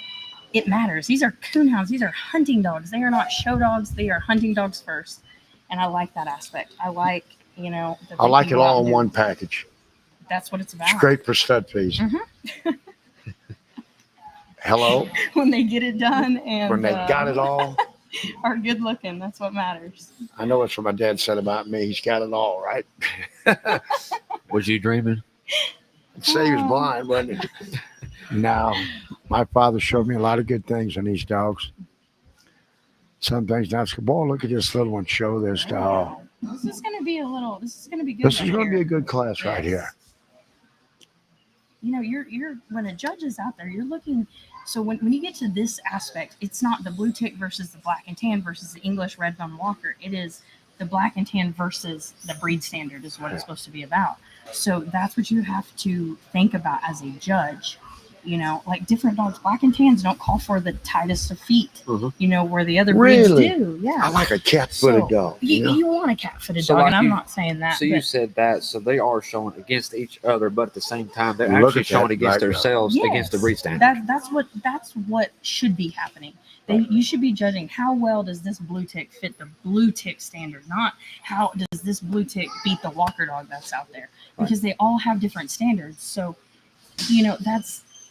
it matters. These are coonhounds. These are hunting dogs. They are not show dogs. They are hunting dogs first. And I like that aspect. I like, that I they like can it go out all and in do- one package. That's what it's It's about. great for stud fees. Mhm. Hello? When they get it done and When they got it all. are good looking. That's what matters. I know that's what my dad said about me. He's got it all, right? Was you dreaming? I'd say he was blind, wasn't he? No. My father showed me a lot of good things on these dogs. Some things not so. Boy, look at this little one. Show this dog. This is going to be good. This is right going to be here. a good class right here. You're when a judge is out there, you're looking. So when you get to this aspect, it's not the blue tick versus the black and tan versus the English red bone walker. It is the black and tan versus the breed standard is what it's supposed to be about. So that's what you have to think about as a judge. Like different dogs, black and tans don't call for the tightest of feet. Mhm. Where the other breeds Really? do. Yeah. I like a cat-footed So, dog. You want a cat-footed So dog, like and I'm you- not saying that. So you but said that. So they are showing against each other, but at the same time, they're Look actually at that showing against black dog. themselves against the Yes, breed standard. That's what should be happening. You should be judging how well does this blue tick fit the blue tick standard, not how does this blue tick beat the walker dog that's out there, because they all have different standards. So,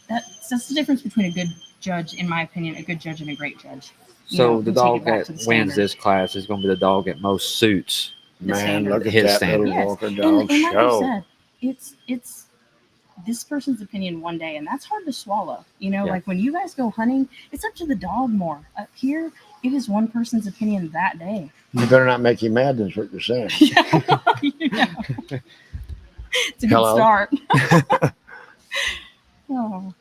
that's the difference between a good judge, in my opinion, a good judge and a great judge. So the who take dog it back that to the wins standard. this class is going to be the dog that most suits. The Man, standard. look at His that standard. little Yes. walker And dog. like I Show. said, it's this person's opinion one day, and that's hard to swallow. Yeah. Like when you guys go hunting, it's up to the dog more. Up here, it is one person's opinion that day. You better not make him mad. That's what you're saying. It's a good Hello? start. Oh,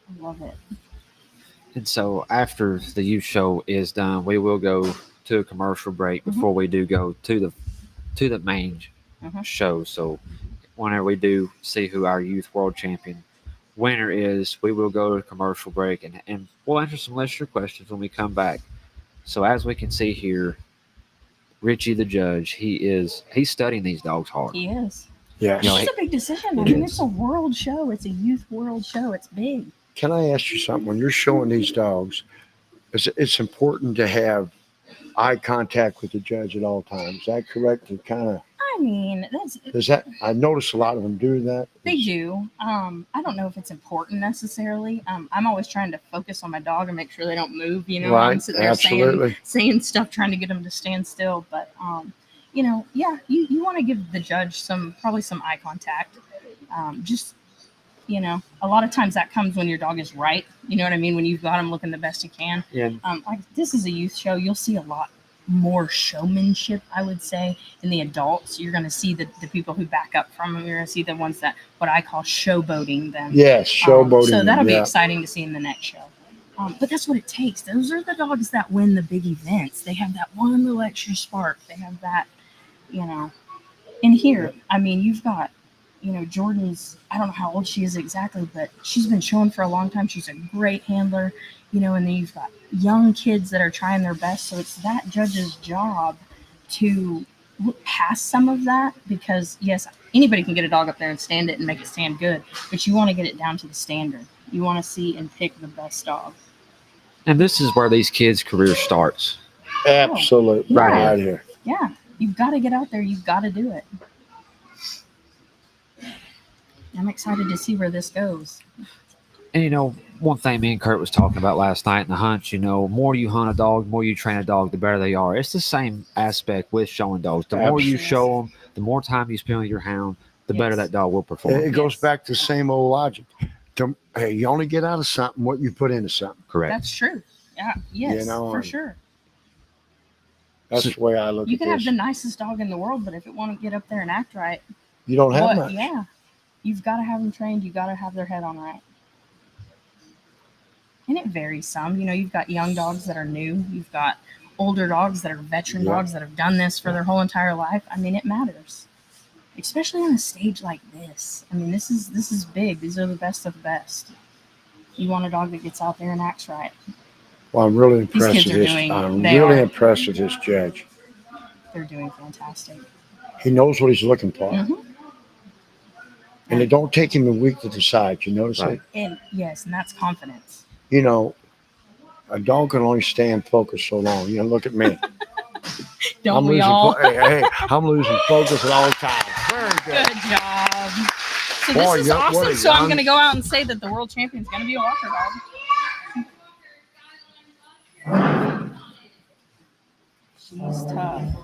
I love it. And so after the youth show is done, we will go to a commercial break before we do go to the main show. So whenever we do see who our youth world champion winner is, we will go to a commercial break and we'll answer some listener questions when we come back. So as we can see here, Richie the judge, he's studying these dogs hard. He is. Yes. It's a big decision. I mean, it's a world show. It's a youth world show. It's big. Can I ask you something? When you're showing these dogs, it's important to have eye contact with the judge at all times. Is that correct? To kind of. I mean, I notice a lot of them do that. they do. I don't know if it's important necessarily. I'm always trying to focus on my dog and make sure they don't move. Right. I'm sitting there Absolutely. saying stuff, trying to get them to stand still. But you want to give the judge probably some eye contact. A lot of times that comes when your dog is right. You know what I mean? When you've got him looking the best you can. Yeah. Like this is a youth show. You'll see a lot more showmanship, I would say, in the adults. You're going to see the people who back up from them. You're going to see the ones that what I call showboating them. Yes, showboating. So that'll be yeah. exciting to see in the next show. But that's what it takes. Those are the dogs that win the big events. They have that one little extra spark. They have that, And here, I mean, you've got, Jordan's, I don't know how old she is exactly, but she's been showing for a long time. She's a great handler, and then you've got young kids that are trying their best. So it's that judge's job to look past some of that because, yes, anybody can get a dog up there and stand it and make it stand good, but you want to get it down to the standard. You want to see and pick the best dog. And this is where these kids' career starts. Absolutely. Yeah. Right here. Yeah, you've got to get out there. You've got to do it. I'm excited to see where this goes. And one thing me and Kurt was talking about last night in the hunt, more you hunt a dog, more you train a dog, the better they are. It's the same aspect with showing dogs. The more you show them, the more time you spend with your hound, the better that dog will perform. It goes back to the same old logic. Hey, you only get out of something what you put into something. Correct. That's true. Yeah. Yes, for sure. That's the way I look at this. You can have the nicest dog in the world, but if it won't get up there and act right, you don't have much. Yeah. You've got to have them trained. You've got to have their head on right. And it varies some. You've got young dogs that are new. You've got older dogs that are veteran dogs that have done this for their whole entire life. I mean, it matters. Especially on a stage like this. I mean, this is big. These are the best of the best. You want a dog that gets out there and acts right. Well, I'm really impressed These with kids this. are I'm really impressed with this judge. They're doing fantastic. He knows what he's looking for. Mm-hmm. And it don't take him a week to decide. You notice that? And yes, and that's confidence. A dog can only stay in focus so long. Look at me. Don't we all? Hey, I'm losing focus at all times. Very good. Good job. So Boy, this is what awesome. a So I'm young- going to go out and say that the world champion is going to be a walker dog. She's tough.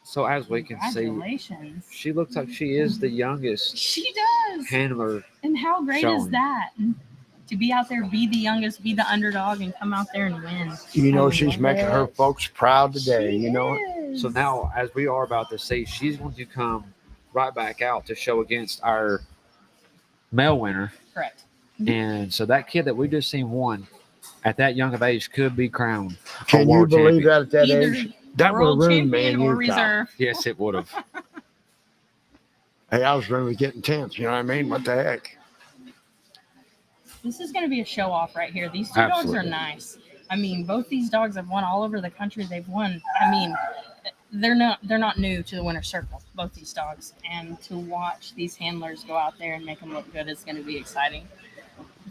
So as we can see, Congratulations. she looks like she is the youngest She does. handler. And how great is showing. that? To be out there, be the youngest, be the underdog, and come out there and win. She's making her folks proud today. Is. So now, as we are about to see, she's going to come right back out to show against our male winner. Correct. And so that kid that we just seen won at that young of age could be crowned. a Can you world believe champion. that at that Either age? That would have world ruined me champion and or you. reserve. Yes, it would have. Hey, I was really getting tense. You know what I mean? What the heck? This is going to be a show off right here. These two dogs Absolutely. are nice. I mean, both these dogs have won all over the country. They've won. I mean, they're not new to the winner's circle, both these dogs. And to watch these handlers go out there and make them look good is going to be exciting.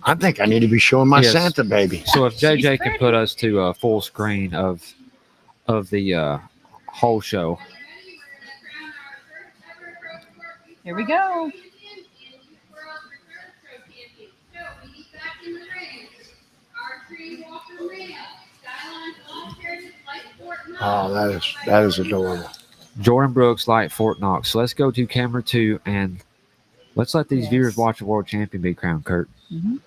I think I need to be showing my Yes. Santa baby. So if JJ She's could pretty. put us to a full screen of the whole show. Here we go. Oh, that is adorable. Jordan Brooks, like Fort Knox. So let's go to camera 2 and let's let these viewers Yes. watch a world champion be crowned, Kurt. Hmm.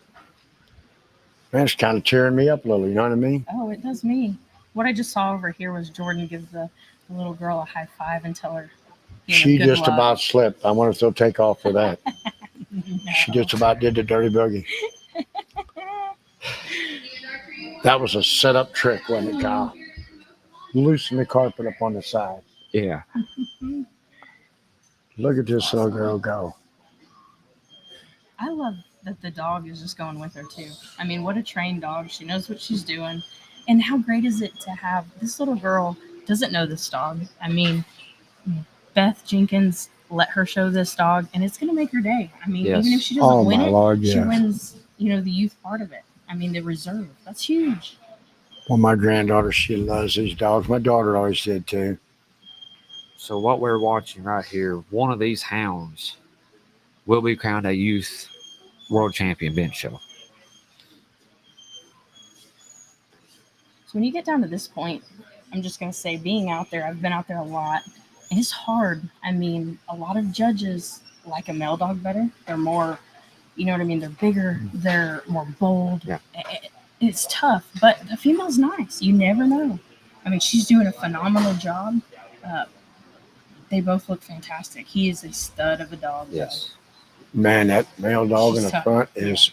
Man, it's kind of cheering me up a little. You know what I mean? Oh, it does me. What I just saw over here was Jordan give the little girl a high five and tell her, She good just luck. about slipped. I wonder if they'll take off for that. No. She just about did the dirty boogie. That was a setup trick, wasn't it, Kyle? Loosen the carpet up on the side. Yeah. Look at this little girl go. I love that the dog is just going with her too. I mean, what a trained dog. She knows what she's doing. And how great is it to have this little girl doesn't know this dog. I mean, Beth Jenkins let her show this dog and it's going to make her day. I mean, Yes. even if she doesn't Oh, win my it, Lord, she yes. wins, the youth part of it. I mean, the reserve. That's huge. Well, my granddaughter, she loves these dogs. My daughter always did too. So what we're watching right here, one of these hounds will be crowned a youth world champion bench show. So when you get down to this point, I'm just going to say being out there, I've been out there a lot. And it's hard. I mean, a lot of judges like a male dog better. They're more, you know what I mean? They're bigger. They're more bold. Yeah. It's tough, but the female's nice. You never know. I mean, she's doing a phenomenal job. They both look fantastic. He is a stud of a dog. Yes. Man, that male dog in She's the tough. front is,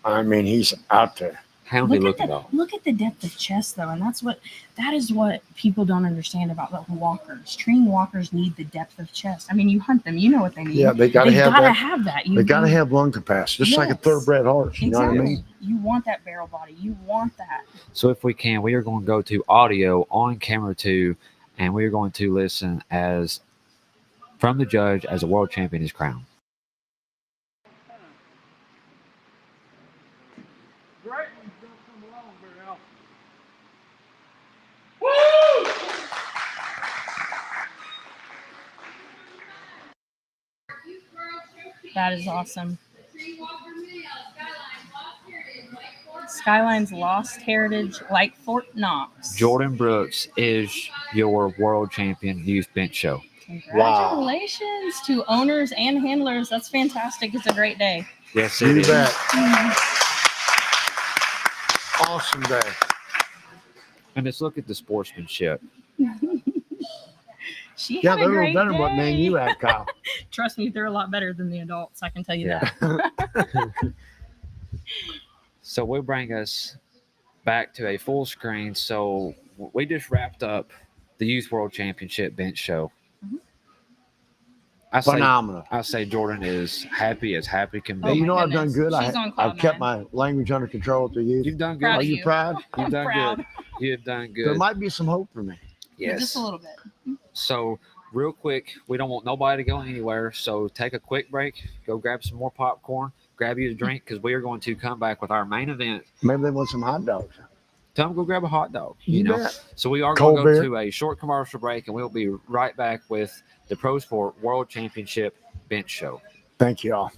I mean, he's out there. Houndy looking dog. Look at the depth of chest though, and that is what people don't understand about the walkers. Trained walkers need the depth of chest. I mean, you hunt them, you know what they need. Yeah, they got to They have gotta that. have that. They got to have lung capacity, just like a Yes. thoroughbred horse. You know what I Exactly. mean? You want that barrel body. You want that. So if we can, we are going to go to audio on camera 2 and we are going to listen as from the judge as a world champion is crowned. Great ones don't come along very often. Woo! That is awesome. Skyline's Lost Heritage, like Fort Knox. Jordan Brooks is your world champion youth bench show. Congratulations to owners and handlers. That's fantastic. It's a great day. Yes, You it is. bet. Awesome day. And let's look at the sportsmanship. She Yeah, had they're a a great little better than what me and day. you had, Kyle. Trust me, they're a lot better than the adults. I can tell you Yeah. that. So we'll bring us back to a full screen. So we just wrapped up the Youth World Championship bench show. Mhm. Phenomenal. I say Jordan is happy as happy can be. Oh Hey, you my know I've done goodness. good. She's on I've cloud kept nine. my language under control with the youth. You've done good. Proud Are of you you. proud? You've done Proud. good. You have done There good. might be some hope for me. Yes. Just a little bit. So real quick, we don't want nobody to go anywhere. So take a quick break. Go grab some more popcorn. Grab you a drink because we are going to come back with our main event. Maybe they want some hot dogs. Tell them to go grab a hot dog. You know. bet. So we are Cold going to go beer. to a short commercial break, and we'll be right back with the Pro Sport World Championship bench show. Thank you all.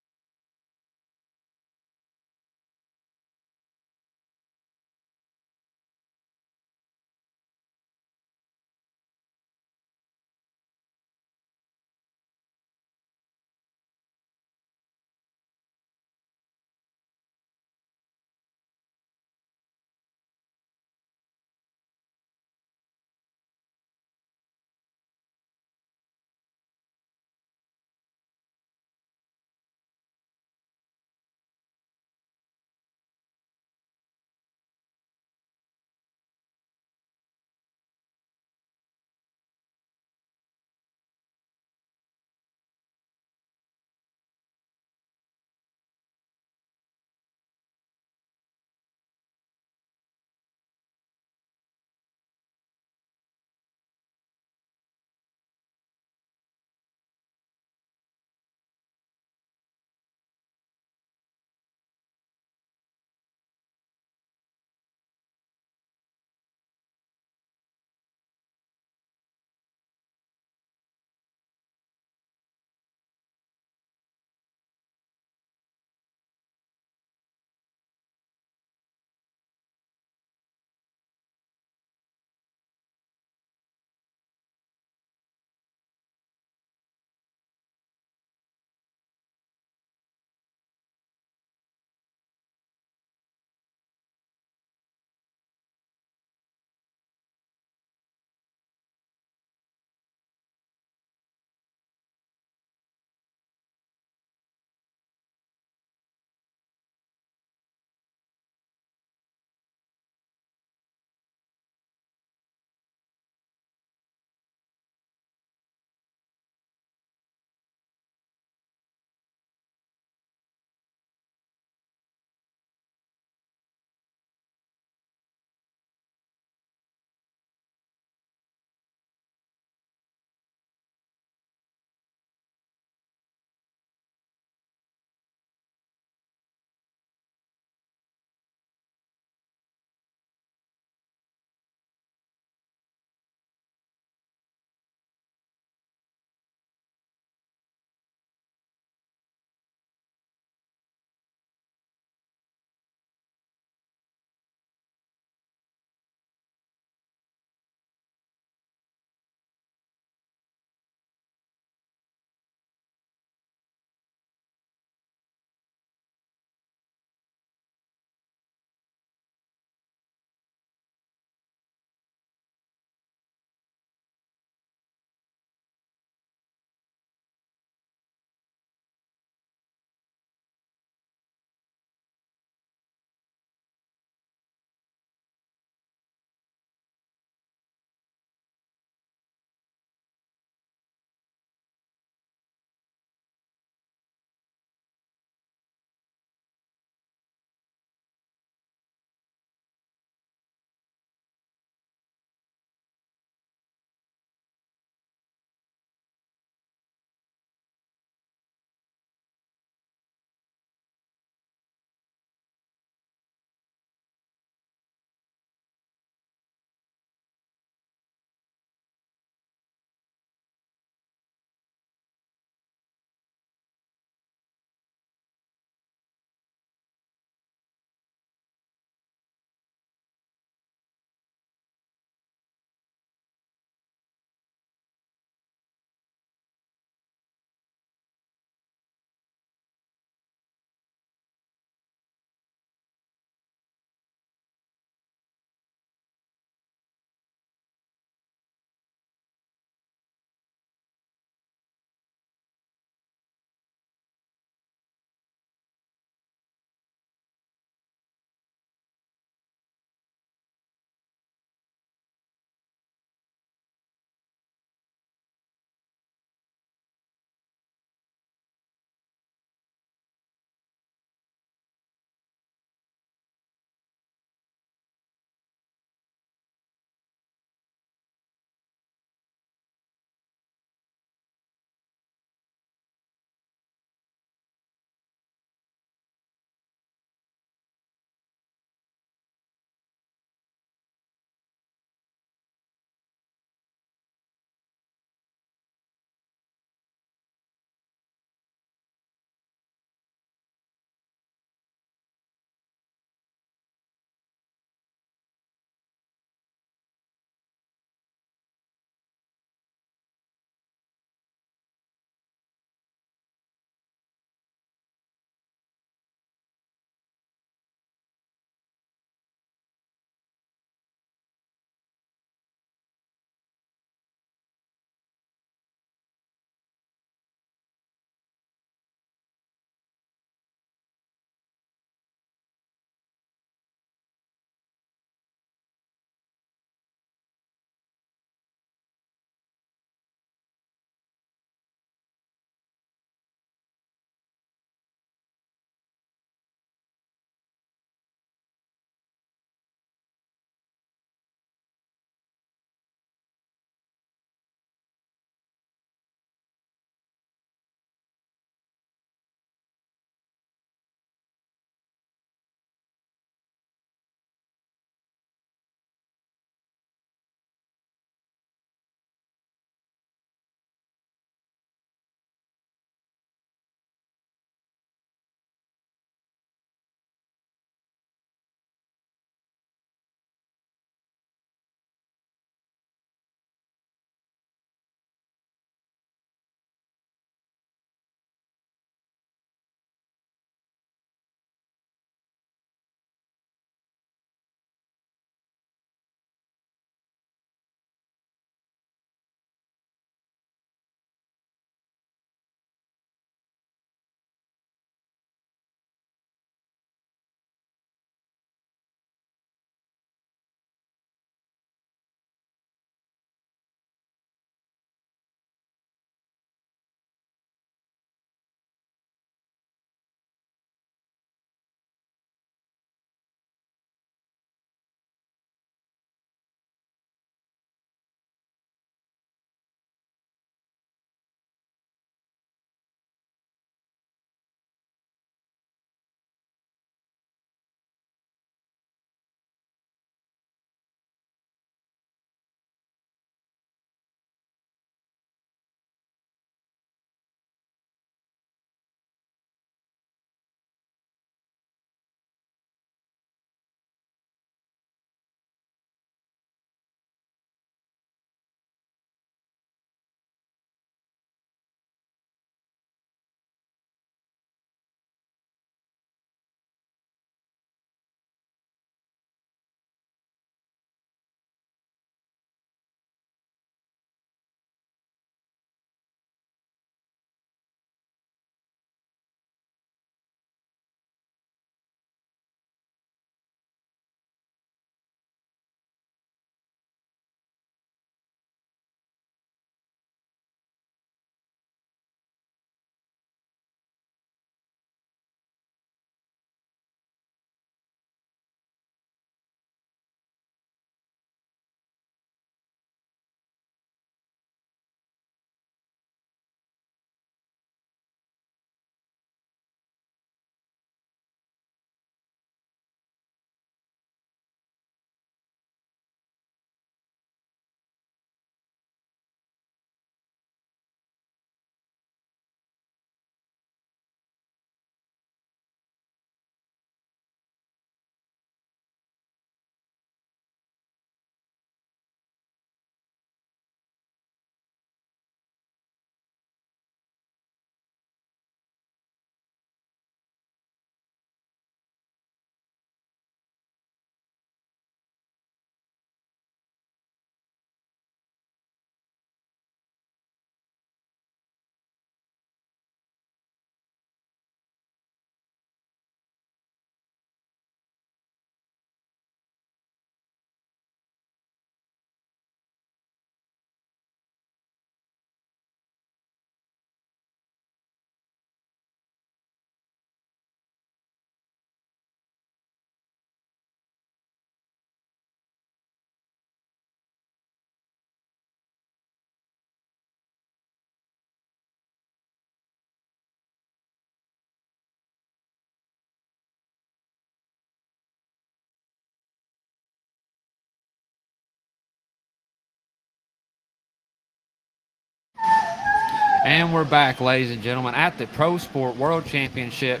And we're back, ladies and gentlemen, at the Pro Sport World Championship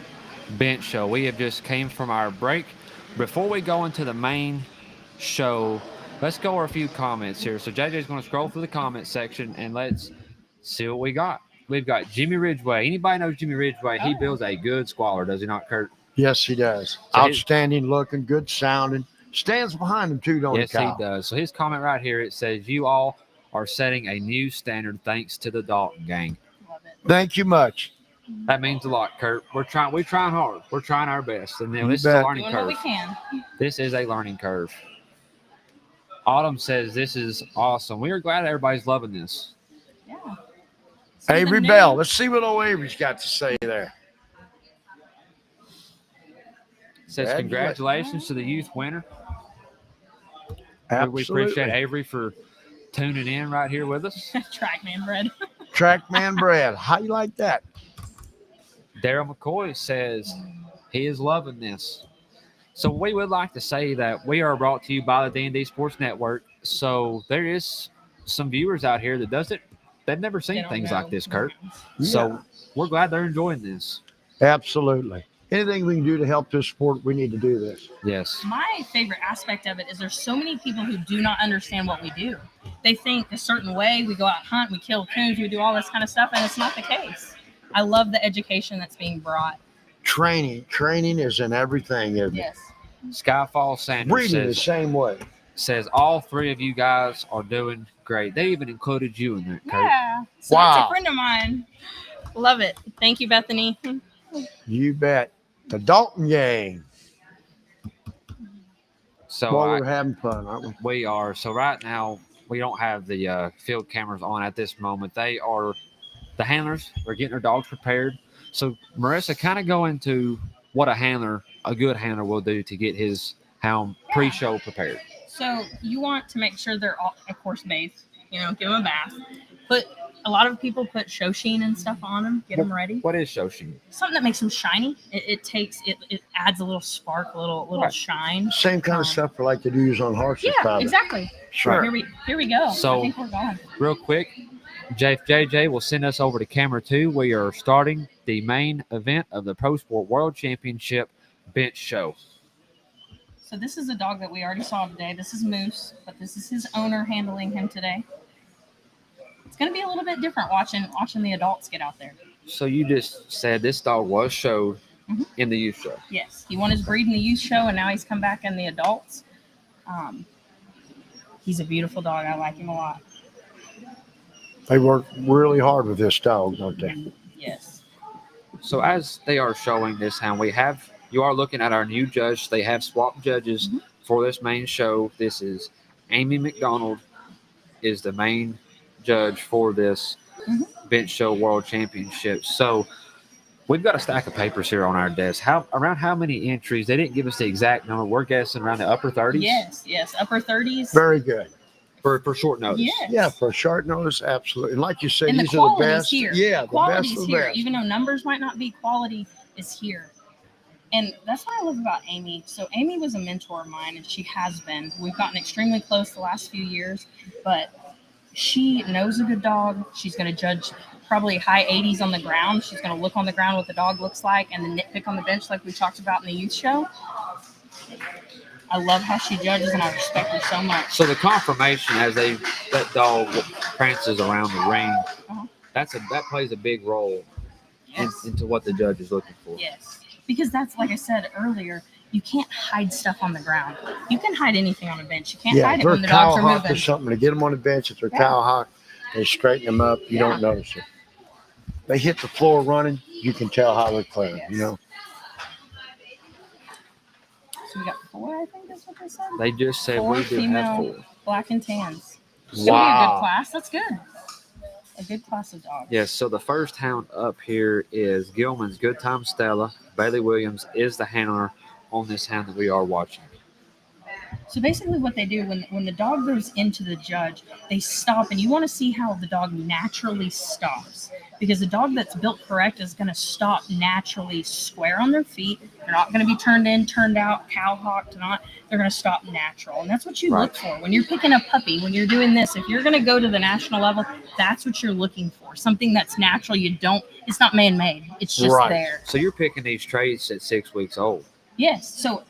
bench show. We have just came from our break. Before we go into the main show, let's go over a few comments here. So JJ's going to scroll through the comment section and let's see what we got. We've got Jimmy Ridgway. Anybody knows Jimmy Ridgway? He builds a good squaller, does he not, Kurt? Yes, he does. So Outstanding looking, good sounding. Stands behind him too, don't yes, he, Kyle? he does. So his comment right here, it says, "You all are setting a new standard thanks to the Dalton gang." Love it. Thank you much. That means a lot, Kurt. We're trying hard. We're trying our best. And You this is a bet. learning Doing what we curve. can. This is a learning curve. Autumn says this is awesome. We are glad everybody's loving this. Yeah. Avery Something new. Bell. Let's see what old Avery's got to say there. Says Congratulations. congratulations to the youth winner. Absolutely. We appreciate Avery for tuning in right here with us. Trackman bread. Trackman Brad. How you like that? Daryl McCoy says he is loving this. So we would like to say that we are brought to you by the D&D Sports Network. So there is some viewers out here they've never They seen don't things know. like this, Kurt. Yeah. So we're glad they're enjoying this. Absolutely. Anything we can do to help this sport, we need to do this. Yes. My favorite aspect of it is there's so many people who do not understand what we do. They think a certain way, we go out hunt, we kill coons, we do all this kind of stuff, and it's not the case. I love the education that's being brought. Training is in everything, isn't it? Yes. Skyfall Sanders Breeding the says, same way. all three of you guys are doing great. They even included you in that, Kurt. Yeah. So Wow. that's a friend of mine. Love it. Thank you, Bethany. You bet. The Dalton gang. So Well, we're having fun, aren't we? we are. So right now, we don't have the field cameras on at this moment. They are the handlers. They're getting their dogs prepared. So Marissa, kind of go into what a good handler will do to get his hound pre-show prepared. So you want to make sure they're all, of course, bathed. You know, give them a bath. A lot of people put show sheen and stuff on them, get them ready. What is Shoshin? Something that makes them shiny. It adds a little spark, a little Right. shine. Same kind of stuff for like they do use on horses, Yeah, probably. exactly. Sure. Here we go. So- I think we're going. Real quick, JJ will send us over to camera 2. We are starting the main event of the Pro Sport World Championship bench show. So this is a dog that we already saw today. This is Moose, but this is his owner handling him today. It's going to be a little bit different watching the adults get out there. So you just said this dog was showed Mhm. in the youth show. Yes, he won his breed in the youth show, and now he's come back in the adults. He's a beautiful dog. I like him a lot. They work really hard with this dog, don't they? Yes. So as they are showing this hound, you are looking at our new judge. They have swapped judges Mhm. for this main show. This is Amy McDonald is the main judge for this Mhm. bench show world championship. So we've got a stack of papers here on our desk. Around how many entries? They didn't give us the exact number. We're guessing around the upper 30s. Yes. Upper 30s. Very good. For short notice. Yes. Yeah, for a short notice, absolutely. And like you said, And the these are the quality's best. here. Yeah, the best Quality's of the here. best. Even though numbers might not be, quality is here. And that's what I love about Amy. So Amy was a mentor of mine, and she has been. We've gotten extremely close the last few years, but she knows a good dog. She's going to judge probably high 80s on the ground. She's going to look on the ground what the dog looks like and then nitpick on the bench like we talked about in the youth show. I love how she judges, and I respect her so much. So the confirmation as that dog prances around the ring, Uh-huh. that plays a big role Yes. into what the judge is looking for. Yes. Because that's, like I said earlier, you can't hide stuff on the ground. You can hide anything on a bench. You can't Yeah, hide if it they're when the dogs are cowhawk or moving. something, to get them on the bench, if they're Yeah. cowhawk, they straighten them up. You don't notice it. They hit the floor running, you can tell how they're clearing, Yes. you know. So we got 4, I think is what they said. They just said 4 we do female have 4. black and tans. Should be a Wow. good class. That's good. A good class of dogs. Yes, so the first hound up here is Gilman's Good Time Stella. Bailey Williams is the handler on this hound that we are watching. So basically, what they do when the dog goes into the judge, they stop, and you want to see how the dog naturally stops, because the dog that's built correct is going to stop naturally, square on their feet. They're not going to be turned in, turned out, cowhocked, not. They're going to stop natural, and that's what you look for when you're picking a puppy. When you're doing this, if you're going to go to the national level, that's what you're looking for. Something that's natural. It's not man-made. It's just there. So you're picking these traits at 6 weeks old. Yes. So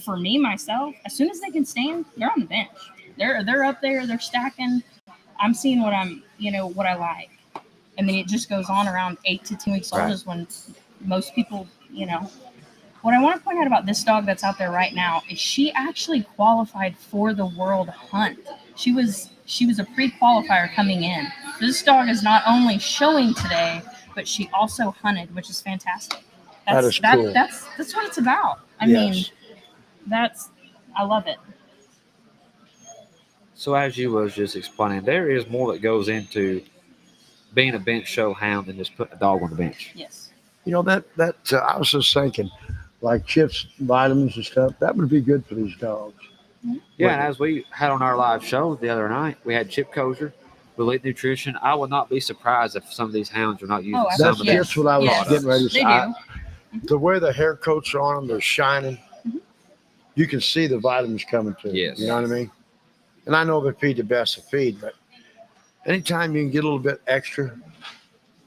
for me, myself, as soon as they can stand, they're on the bench. They're up there. They're stacking. I'm seeing what I like, and then it just goes on around 8 to 10 weeks old is when most people, What I want to point out about this dog that's out there right now is she actually qualified for the World Hunt. She was a pre-qualifier coming in. This dog is not only showing today, but she also hunted, which is fantastic. That is cool. That's what it's about. I mean, I love it. So as you was just explaining, there is more that goes into being a bench show hound than just putting a dog on the bench. Yes. I was just thinking, like chips, vitamins and stuff, that would be good for these dogs. Yeah, and as we had on our live show the other night, we had chip kosher, elite nutrition. I would not be surprised if some of these hounds are not using some of That's just what I was getting ready to say. They do. The way the hair coats are on them, they're shining. Mm-hmm. You can see the vitamins coming through. Yes. You know what I mean? And I know they feed the best of feed, but anytime you can get a little bit extra,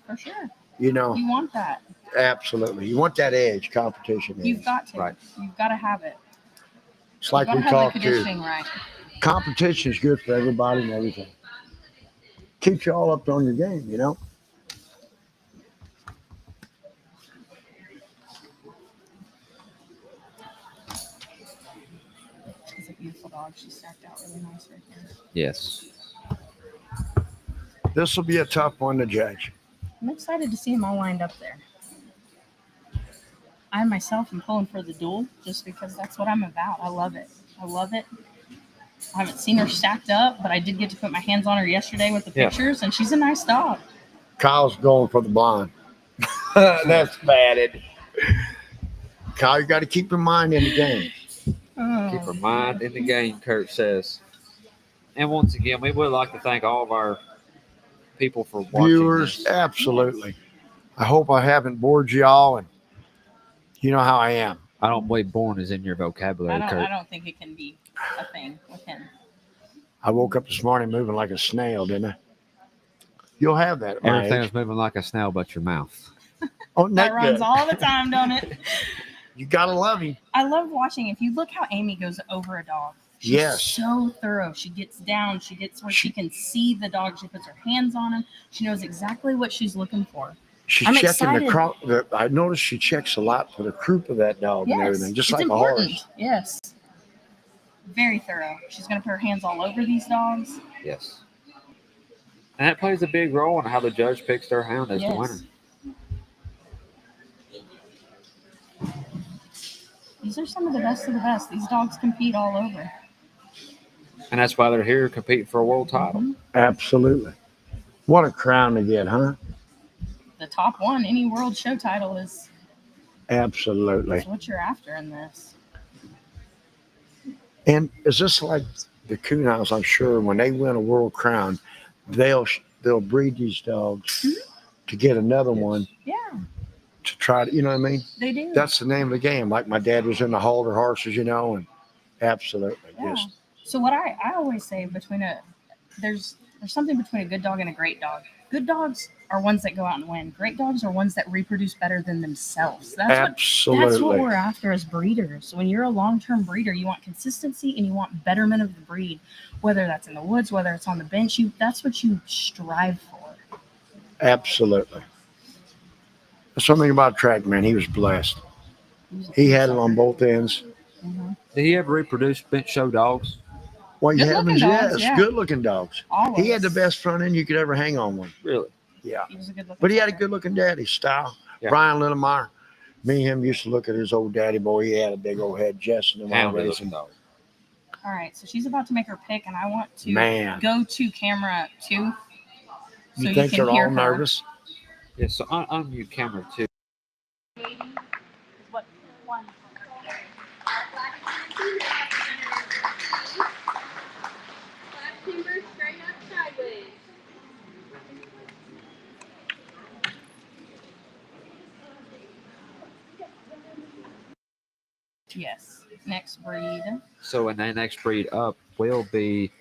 For sure. you want that. absolutely. You want that edge, competition edge. You've got to. Right. You've got to have it. It's like we have the talked to. conditioning right. Competition is good for everybody and everything. Keeps you all up on your game, She's a beautiful dog. She's stacked out really nice right here. Yes. This will be a tough one to judge. I'm excited to see them all lined up there. I myself am pulling for the duel just because that's what I'm about. I love it. I haven't seen her stacked up, but I did get to put my hands on her yesterday with the pictures, and she's a nice dog. Kyle's going for the blonde. That's bad. Kyle, you got to keep your mind in the game. Keep her mind in the game, Kurt says. And once again, we would like to thank all of our people for watching. Viewers, this. absolutely. I hope I haven't bored you all, and you know how I am. I don't believe born is in your vocabulary, Kurt. I don't think it can be a thing with him. I woke up this morning moving like a snail, didn't I? You'll have that at my Everything age. is moving like a snail but your mouth. Oh, That runs all the time, don't it? You got to love him. I love watching. If you look how Amy goes over a dog. She's Yes. so thorough. She gets down. She gets where she can see the dog. She puts her hands on him. She knows exactly what she's looking for. She's I'm checking excited. the crop. I noticed she checks a lot for the croup of that dog and everything, just it's like important. a horse. Yes. Very thorough. She's going to put her hands all over these dogs. Yes. And that plays a big role in how the judge picks their hound as the Yes. winner. These are some of the best. These dogs compete all over. And that's why they're here competing for a world title. Mm-hmm. Absolutely. What a crown to get, huh? The top one, any world show title is Absolutely. what you're after in this. And is this like the coon house? I'm sure when they win a world crown, they'll breed these dogs to get another one Yeah, to try to, you know what I mean? they do. That's the name of the game. Like my dad was in the halter horses, and absolutely. Yeah. Just So what I always say there's something between a good dog and a great dog. Good dogs are ones that go out and win. Great dogs are ones that reproduce better than themselves. That's what absolutely. we're after as breeders. When you're a long-term breeder, you want consistency and you want betterment of the breed, whether that's in the woods, whether it's on the bench. That's what you strive for. Absolutely. There's something about Trackman. He was blessed. He had it on both ends. Mm-hmm. Did he ever reproduce bench show dogs? Well, you Good-looking have dogs, yes, yeah. good-looking dogs. Always. He had the best front end you could ever hang on one. Really? Yeah. He was a good-looking But he had a dog. good-looking daddy style. Yeah. Brian Littlemeyer. Me and him used to look at his old daddy boy. He had a big old head. Justin and I Hound raised looking him. dog. All right, so she's about to make her pick, and I want to Man. go to camera 2. So You think can they're hear all her. nervous? Yeah, so on mute camera too. What one? Yes. Next breed. So, and the next breed up will be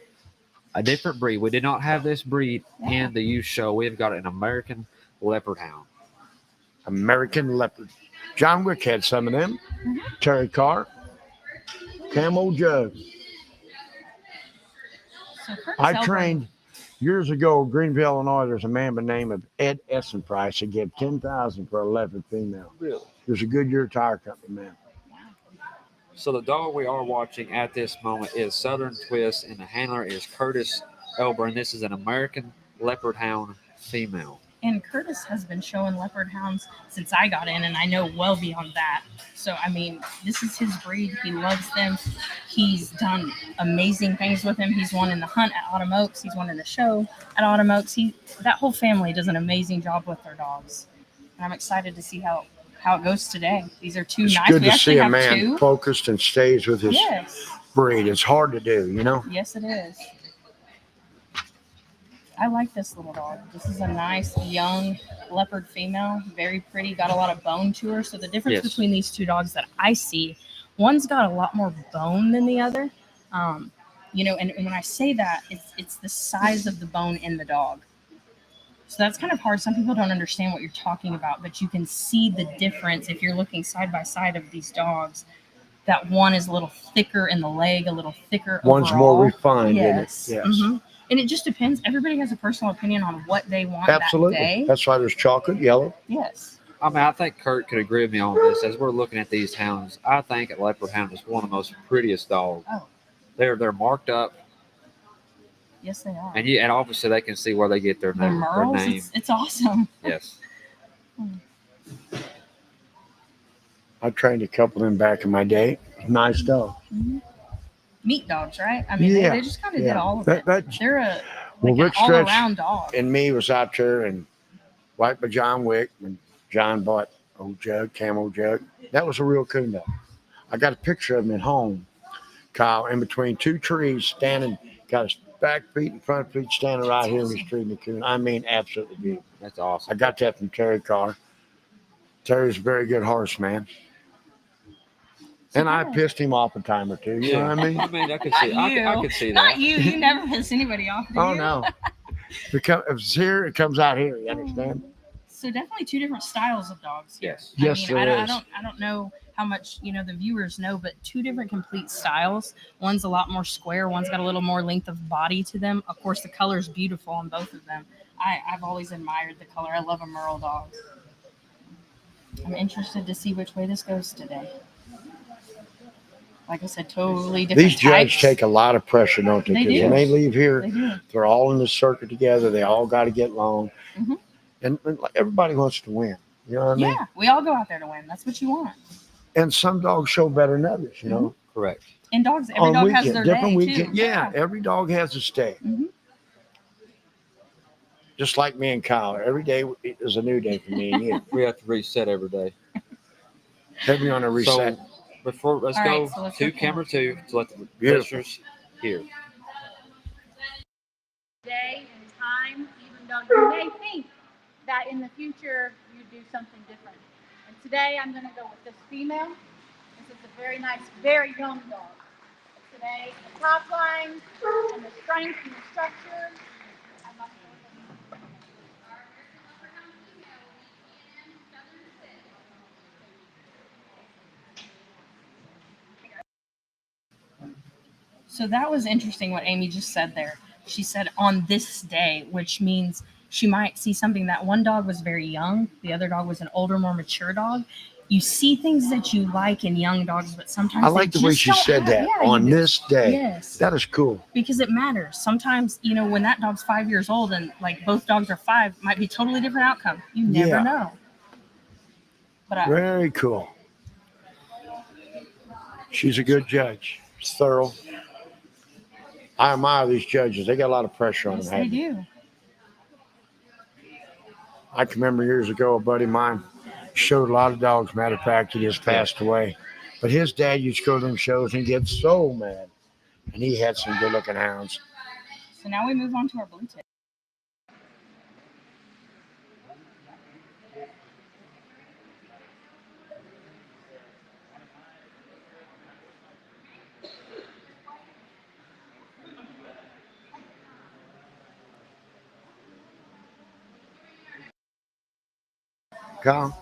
a different breed. We did not have this breed Yeah. in the youth show. We've got an American Leopard Hound. American Leopard. John Wick had some of them. Mhm. Terry Carr. Camel Jug. So Curtis I Elburn- trained years ago in Greenville, Illinois. There's a man by the name of Ed Essenprice that gave 10,000 for a leopard female. Really? He was a Goodyear tire company man. So the dog we are watching at this moment is Southern Twist, and the handler is Curtis Elburn. This is an American Leopard Hound female. And Curtis has been showing leopard hounds since I got in, and I know well beyond that. So, I mean, this is his breed. He loves them. He's done amazing things with them. He's won in the hunt at Autumn Oaks. He's won in the show at Autumn Oaks. That whole family does an amazing job with their dogs. And I'm excited to see how it goes today. These are two It's nice. good We to actually see a have man two. focused and stays with his Yes. breed. It's hard to do, you know? Yes, it is. I like this little dog. This is a nice young leopard female, very pretty, got a lot of bone to her. So the difference Yes. between these two dogs that I see, one's got a lot more bone than the other. You know, and when I say that, it's the size of the bone in the dog. So that's kind of hard. Some people don't understand what you're talking about, but you can see the difference if you're looking side by side of these dogs. That one is a little thicker in the leg, a little thicker One's overall. more refined Yes. in it. Yes. Mhm. And it just depends. Everybody has a personal opinion on what they want Absolutely. that day. That's why there's chocolate, yellow. Yes. I mean, I think Kurt could agree with me on this. As we're looking at these hounds, I think a Leopard Hound is one of the most prettiest dogs. Oh. They're marked up, Yes, they are. and obviously they can see where they get their The name. Their merles, name. it's awesome. Yes. I trained a couple of them back in my day. Nice dog. Mhm. Meat dogs, right? I mean, Yeah, they just kind of yeah. did all of That- it. that- They're a Well, like Rick an Stretch all-around dog. and me was out there and right by John Wick when John bought old Jug, Camel Jug. That was a real coon dog. I got a picture of him at home, Kyle, in between two trees, standing, got his back feet and front feet standing right here, and he's treating the coon. I mean, absolutely beautiful. That's I awesome. got that from Terry Carr. Terry's a very good horse, man. And I pissed him off a time or two. You know what I mean? I mean, I could see. I could see Not that. you. You never piss anybody off, do Oh, you? no. If it's here, it comes out here. You understand? So definitely two different styles of dogs here. Yes. Yes, there I is. don't know how much the viewers know, but two different complete styles. One's a lot more square. One's got a little more length of body to them. Of course, the color is beautiful on both of them. I've always admired the color. I love a merle dog. I'm interested to see which way this goes today. Like I said, totally different These judges types. take a lot of pressure, don't they? They 'Cause do. when they leave here, They do. they're all in the circuit together. They all got to get along. Mhm. And like, everybody wants to win. You know what I mean? Yeah, we all go out there to win. That's what you want. And some dogs show better than others, you know? Correct. And dogs, every dog has their different day weekend. too. Yeah, every dog has its day. Mhm. Just like me and Kyle. Every day is a new day for me and you. We have to reset every day. Let me on a reset. So let's All go right, so let's to go camera 2 to let the Beautiful. listeners hear. Day and time, even though you may think that in the future you do something different. And today I'm going to go with this female. This is a very nice, very young dog. Today, the top line and the strength and the structure. I must So that was interesting what Amy just said there. She said on this day, which means she might see something. That one dog was very young. The other dog was an older, more mature dog. You see things that you like in young dogs, but sometimes I like they the way just she don't said have- that. yeah, On you do. this day. Yes. That is cool. Because it matters. Sometimes, when that dog's 5 years old and like both dogs are 5, might be a totally different outcome. You never Yeah. know. But Very cool. She's a good judge. She's thorough. I admire these judges. They got a lot of pressure on yes, them. they do. I can remember years ago, a buddy of mine showed a lot of dogs. Matter of fact, he just passed away. But his dad used to go to them shows and get so mad. And he had some good looking hounds. So now we move on to our blue tip. Come.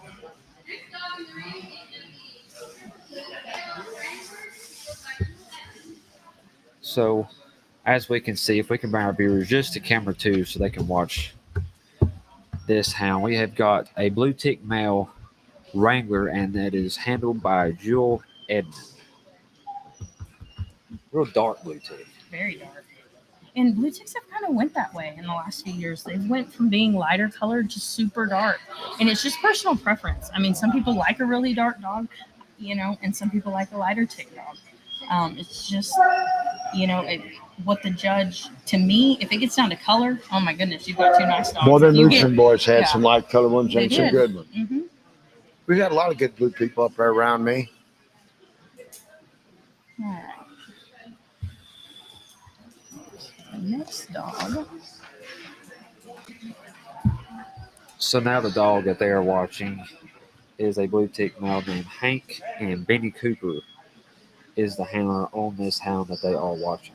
So, as we can see, if we can bring our viewers just to camera 2 so they can watch this hound, we have got a blue tick male Wrangler, and that is handled by Jewel Edmond. Real dark blue tick. Very dark. And blue ticks have kind of went that way in the last few years. They've went from being lighter colored to super dark, and it's just personal preference. I mean, some people like a really dark dog, and some people like a lighter tick dog. It's just, what the judge. To me, if it gets down to color, oh my goodness, you've got two nice dogs. More than You Lucian boys had yeah. some light colored ones They and some did. good ones. Mm-hmm. We got a lot of good blue people up there around me. All right. The next dog. So now the dog that they are watching is a blue tick male named Hank, and Benny Cooper is the handler on this hound that they are watching.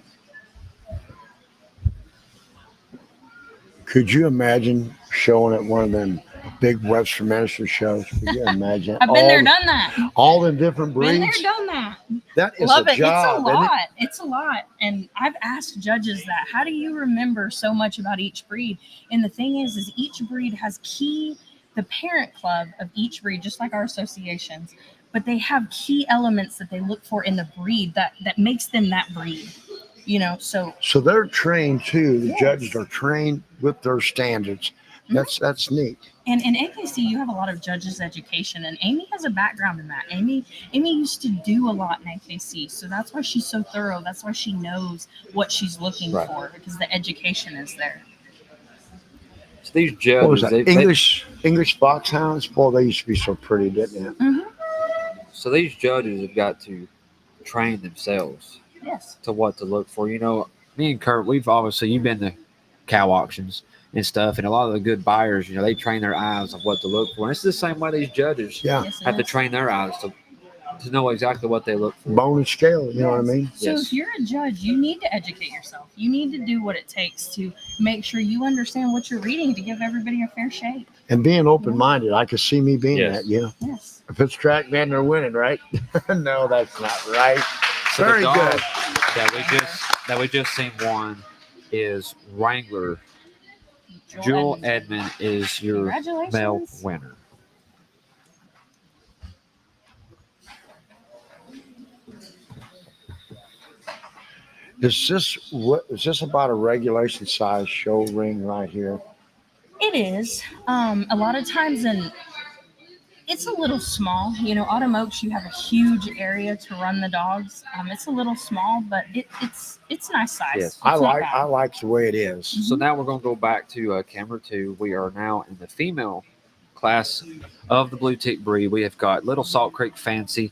Could you imagine showing at one of them big Webster shows? Could you imagine? I've been there, done that. All the different breeds. Been there, done that. That is Love a it. job. It's a isn't it? lot. It's a lot. And I've asked judges that. How do you remember so much about each breed? And the thing is each breed has the parent club of each breed, just like our associations, but they have key elements that they look for in the breed that makes them that breed. So they're trained too. The Yes. judges are trained with their standards. That's neat. And in AKC, you have a lot of judges' education, and Amy has a background in that. Amy used to do a lot in AKC, so that's why she's so thorough. That's why she knows what she's looking Right. for, because the education is there. So these What was judges, that? English foxhounds? Boy, they used to be so pretty, didn't they? so these judges have got to train themselves Yes. to what to look for. Me and Kurt, you've been to cow auctions and stuff, and a lot of the good buyers, they train their eyes on what to look for. And it's the same way these judges Yeah. Yes, it have to is. train their eyes to know exactly what they look for. Bone and scale, you know what I mean? So Yes. if you're a judge, you need to educate yourself. You need to do what it takes to make sure you understand what you're reading to give everybody a fair shake. And being open minded, I could see me being Yes. that, yeah. Yes. If it's track, man, they're winning, right? No, that's not right. So Very the dog good. that we just seen one is Wrangler. Jewel Edmond is your Congratulations. male winner. Is this about a regulation size show ring right here? It is. A lot of times it's a little small. Autumn Oaks, you have a huge area to run the dogs. It's a little small, but it's nice size. Yes. It's not bad. I like the way it is. So now we're going to go back to camera 2. We are now in the female class of the blue tick breed. We have got Little Salt Creek Fancy.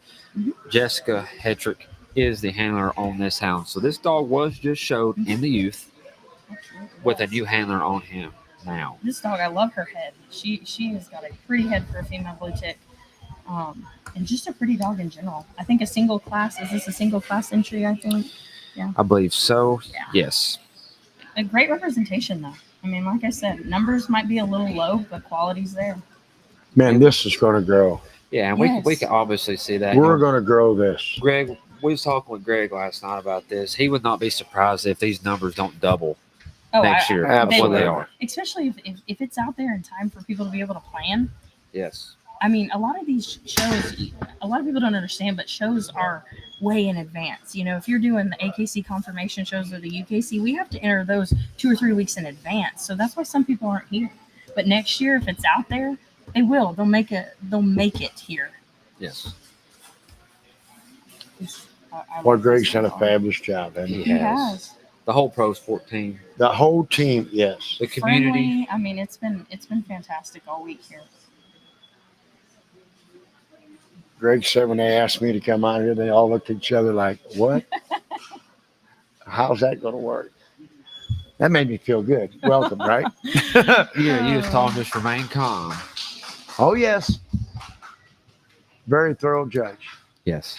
Jessica Hetrick is the handler on this hound. So this dog was just showed in the youth with a new handler on him now. This dog, I love her head. She has got a pretty head for a female blue tick, and just a pretty dog in general. I think is this a single class entry? I think. I believe so. Yeah. Yes. A great representation, though. I mean, like I said, numbers might be a little low, but quality's there. Man, this is going to grow. Yeah, and Yes. we can obviously see that. We're going to grow this. Greg, we was talking with Greg last night about this. He would not be surprised if these numbers don't double next year. absolutely. What they are. Especially if it's out there in time for people to be able to plan. Yes. I mean, a lot of these shows, a lot of people don't understand, but shows are way in advance. If you're doing the AKC confirmation shows or the UKC, we have to enter those 2 or 3 weeks in advance. So that's why some people aren't here. But next year, if it's out there, they will. They'll make it here. Yes. Well, Greg's done a fabulous job. And He He has. The whole pro sport team, the whole team, yes. the community. Friendly. I mean, it's been fantastic all week here. Greg said when they asked me to come out here, they all looked at each other like, what? How's that going to work? That made me feel good. Welcome, right? You just told them just remain calm. Oh, yes. Very thorough judge. Yes.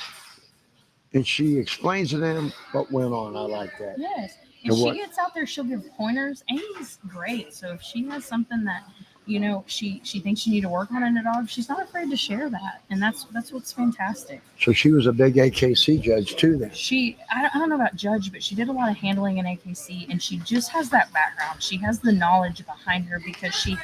And she explains to them what went on. I like that. Yes. And If she what- gets out there, she'll give pointers. Amy's great. So if she has something that she thinks you need to work on it in a dog. She's not afraid to share that, and that's what's fantastic. So she was a big AKC judge too then. I don't know about judge, but she did a lot of handling in AKC, and she just has that background. She has the knowledge behind her because she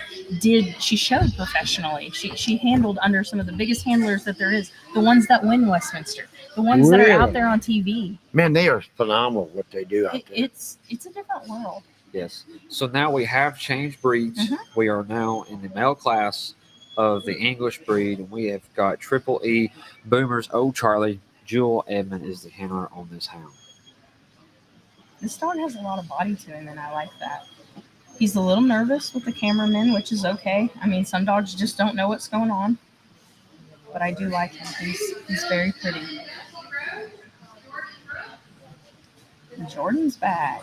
showed professionally. She handled under some of the biggest handlers that there is, the ones that win Westminster, the ones that are out Really? there on TV. Man, they are phenomenal what they do out there. It's a different world. Yes. So now we have changed breeds. Mhm. We are now in the male class of the English breed, and we have got Triple E Boomers Old Charlie. Jewel Edmond is the handler on this hound. This dog has a lot of body to him, and I like that. He's a little nervous with the cameramen, which is okay. I mean, some dogs just don't know what's going on. But I do like him. He's very pretty. And Jordan's back.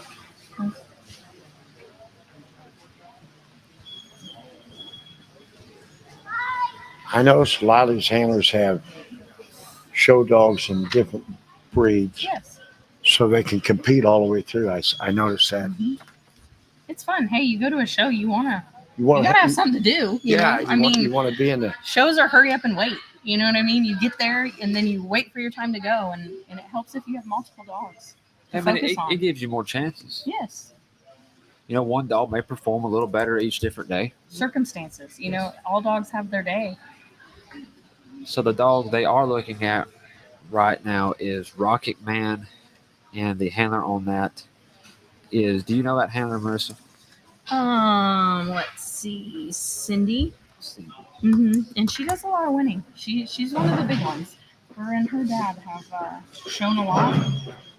I noticed a lot of these handlers have show dogs in different breeds Yes. so they can compete all the way through. I noticed that. Mhm. It's fun. Hey, you go to a show, you You want gotta have something to do. You know? you want to be in the. Shows are hurry up and wait. You know what I mean? You get there and then you wait for your time to go, and it helps if you have multiple dogs to I mean, focus on. it gives you more chances. Yes. One dog may perform a little better each different day. Circumstances. All dogs have their day. So the dog they are looking at right now is Rocket Man, and the handler on that is. Do you know that handler, Marissa? Let's see, Cindy. And she does a lot of winning. She's one of the big ones. Her and her dad have shown a lot.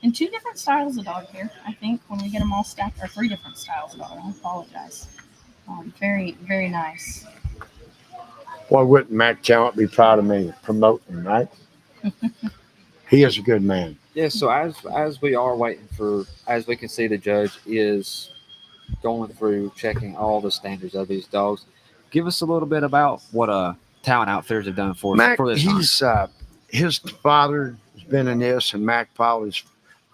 And 2 different styles of dog here, I think, when we get them all stacked, or 3 different styles of dog. I apologize. Very, very nice. Boy, wouldn't Mac Talent be proud of me promoting, right? He is a good man. Yeah. So as we are waiting for, as we can see, the judge is going through checking all the standards of these dogs. Give us a little bit about what Talent Outfitters have done for Mac, for this. his father has been in this, and Mac followed his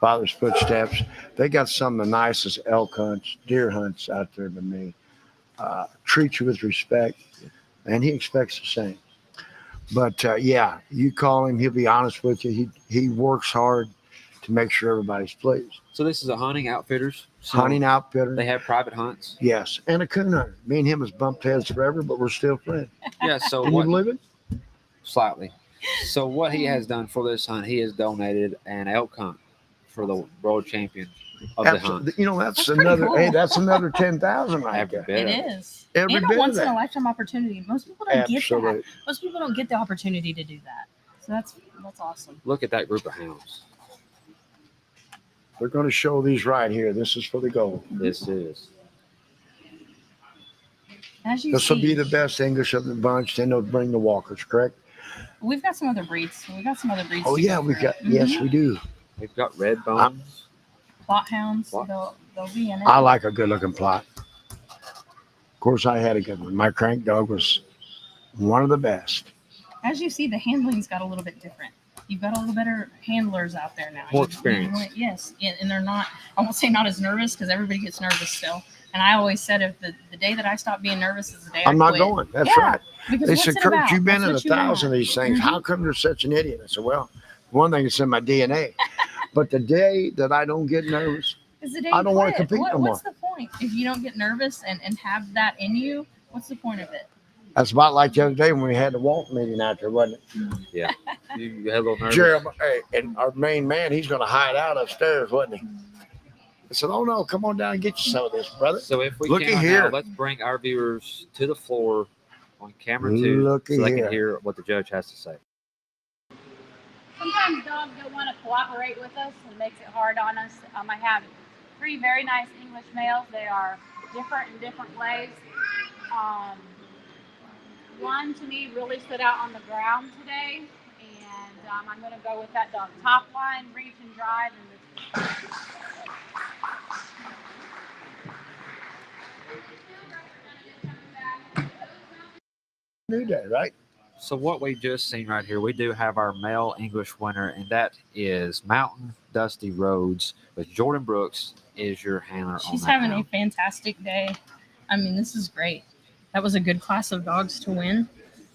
father's footsteps. They got some of the nicest elk hunts, deer hunts out there to me. Treat you with respect, and he expects the same. But yeah, you call him, he'll be honest with you. He works hard to make sure everybody's pleased. So this is a hunting outfitters. So Hunting outfitter. They have private hunts. Yes, and a coon hunter. Me and him has bumped heads forever, but we're still friends. Yeah. So Can you what? believe it? Slightly. So what he has done for this hunt, he has donated an elk hunt for the world champion of the hunt. Absolutely. That's That's pretty another. cool. Hey, that's another 10,000 right Every there. bit It of it. is. Every And bit a of once in that. a lifetime opportunity. Most people don't get Absolutely. that. Most people don't get the opportunity to do that. So that's awesome. Look at that group of hounds. They're going to show these right here. This is for the gold. This is. As you This will see, be the best English of the bunch. Then they'll bring the walkers, correct? we've got some other breeds. We got some other breeds. Oh to yeah, go we through. got. Yes, we do. We've got red bones. Plot hounds. Plot. They'll be in it. I like a good-looking plot. Of course, I had a good one. My crank dog was one of the best. As you see, the handling's got a little bit different. You've got a little better handlers out there now. More experience. Yes, and they're not. I won't say not as nervous because everybody gets nervous still. And I always said if the day that I stop being nervous is the day I'm I not quit. going. That's Yeah, right. Because They what's said, it Kurt, about? you've been That's in what you 1,000 of want. these things. Mhm. How come you're such an idiot? I said, well, one thing is in my DNA. But the day that I don't get nervous, Is the day I you don't wanna quit. compete no more. What's the point if you don't get nervous and have that in you? What's the point of it? that's about like the other day when we had the Walt meeting out there, wasn't it? Yeah. You had a little nervous. Jeremiah, hey, and our main man, he's going to hide out upstairs, wasn't he? I said, oh no, come on down and get you some of this, brother. So if we Looky can here. now, let's bring our viewers to the floor on camera 2 Looky so they here. can hear what the judge has to say. Sometimes dogs don't want to cooperate with us and makes it hard on us. I have 3 very nice English males. They are different in different ways. One to me really stood out on the ground today, and I'm going to go with that dog. Top line, reach and drive, and New day, right? So what we just seen right here, we do have our male English winner, and that is Mountain Dusty Roads with Jordan Brooks is your handler. She's on that having a hound. fantastic day. I mean, this is great. That was a good class of dogs to win.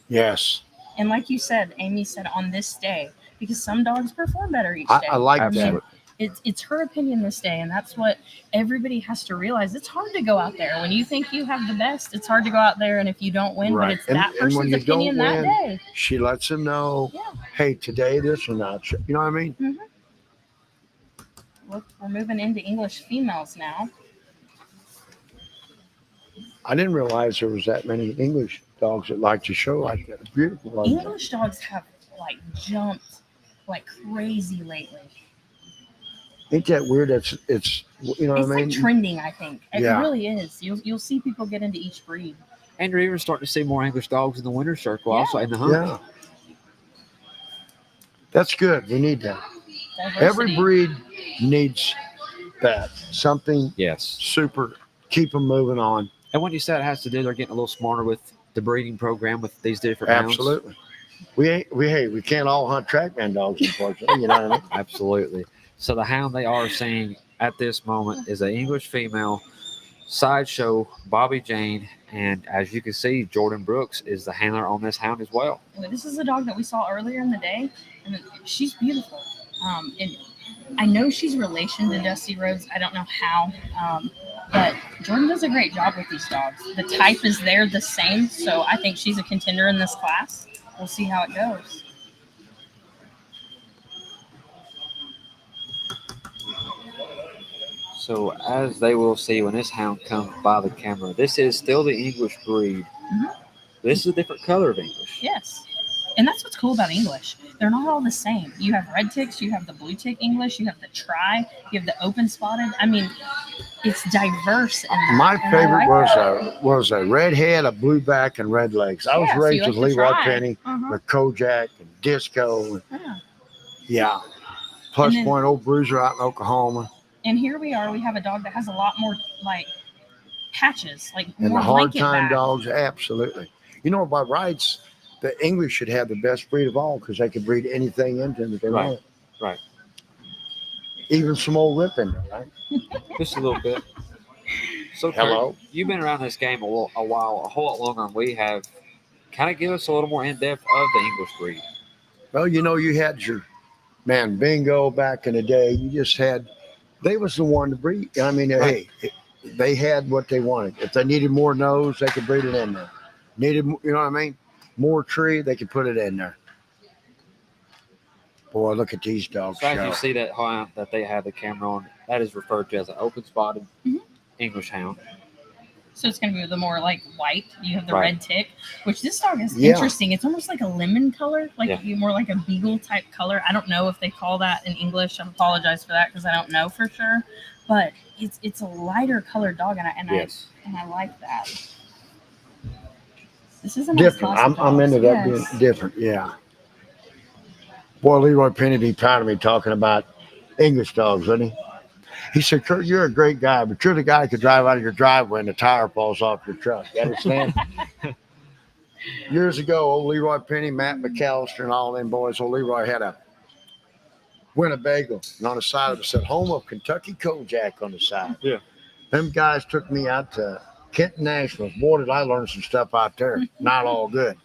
Yes. And like you said, Amy said on this day, because some dogs perform better each day. I like Absolutely. that. It's her opinion this day, and that's what everybody has to realize. It's hard to go out there when you think you have the best. It's hard to go out there, and if you don't win, but Right. it's that And when person's you opinion don't that win, day. she lets them know, Yeah. hey, today this or not. You know what I mean? Look, we're moving into English females now. I didn't realize there was that many English dogs that like to show like that. It's beautiful. Like that. English dogs have like jumped like crazy lately. Ain't that weird? It's you know It's what I mean? like trending, I think. It Yeah. really is. You'll see people get into each breed. And you're even starting to see more English dogs in the winter circle, Yeah. also in the hunt. Yeah. That's good. We need that. Diversity. Every breed needs that. Something Yes. super. Keep them moving on. And what you said it has to do, they're getting a little smarter with the breeding program with these different hounds. Absolutely. We can't all hunt trackman dogs, unfortunately. You know what I mean? Absolutely. So the hound they are seeing at this moment is an English female sideshow Bobby Jane, and as you can see, Jordan Brooks is the handler on this hound as well. This is a dog that we saw earlier in the day, and she's beautiful. And I know she's relation to Dusty Rhodes. I don't know how, but Jordan does a great job with these dogs. The type is there the same, so I think she's a contender in this class. We'll see how it goes. So as they will see when this hound comes by the camera, this is still the English breed. Mhm. This is a different color of English. Yes. And that's what's cool about English. They're not all the same. You have red ticks, you have the blue tick English, you have the tri, you have the open spotted. I mean, it's diverse. In that, My and I favorite like was a red head, a blue back, and red legs. I was Yeah, so you raised like with the Leroy tri. Penny, Uh-huh. with Kojak and Disco. Yeah. Yeah. Plus And then- point old Bruiser out in Oklahoma. And here we are. We have a dog that has a lot more like patches, like And more the hard blanket time back. dogs, absolutely. You know, by rights, the English should have the best breed of all because they can breed anything into them that they Right. want. Right. Even some old ripping, right? Just a little bit. So Kurt, Hello. you've been around this game a while, a whole lot longer than we have. Kind of give us a little more in depth of the English breed. Well, you know, you had your man bingo back in the day. You just had, they was the one to breed. I mean, Right. hey, they had what they wanted. If they needed more nose, they could breed it in there. Needed, you know what I mean? More tree, they could put it in there. Boy, look at these dogs. So as show. you see that hound that they have the camera on, that is referred to as an open spotted Mhm. English hound. So it's going to be the more like white. You have the Right. red tick, which this dog is Yeah. interesting. It's almost like a lemon color, like Yeah. more like a beagle type color. I don't know if they call that in English. I apologize for that because I don't know for sure. But it's a lighter colored dog, and Yes. I like that. This is a nice Different. class of I'm into dogs. that Yes. being different. Yeah. Boy, Leroy Penny be proud of me talking about English dogs, wouldn't he? He said, Kurt, you're a great guy, but you're the guy that could drive out of your driveway and the tire falls off your truck. You understand? Years ago, old Leroy Penny, Matt McAllister, and all them boys, old Leroy had a Winnebago, and on the side of it said, home of Kentucky Kojak on the side. Yeah. Them guys took me out to Kenton Nationals. Boy, did I learn some stuff out there. Not all good.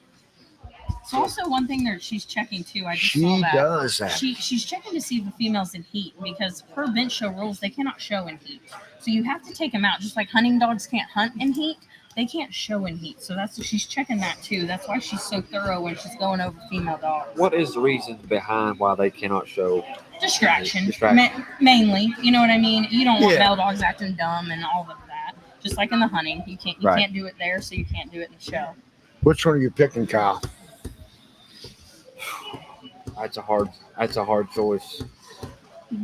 It's also one thing that she's checking too. I just saw She that. does that. She's checking to see if the female's in heat because per bench show rules they cannot show in heat. So you have to take them out. Just like hunting dogs can't hunt in heat, they can't show in heat. So she's checking that too. That's why she's so thorough when she's going over female dogs. What is the reason behind why they cannot show? Distraction. Distraction. Mainly. You know what I mean? You don't want Yeah. male dogs acting dumb and all of that. Just like in the hunting, you Right. can't do it there, so you can't do it in the show. Which one are you picking, Kyle? That's a hard choice.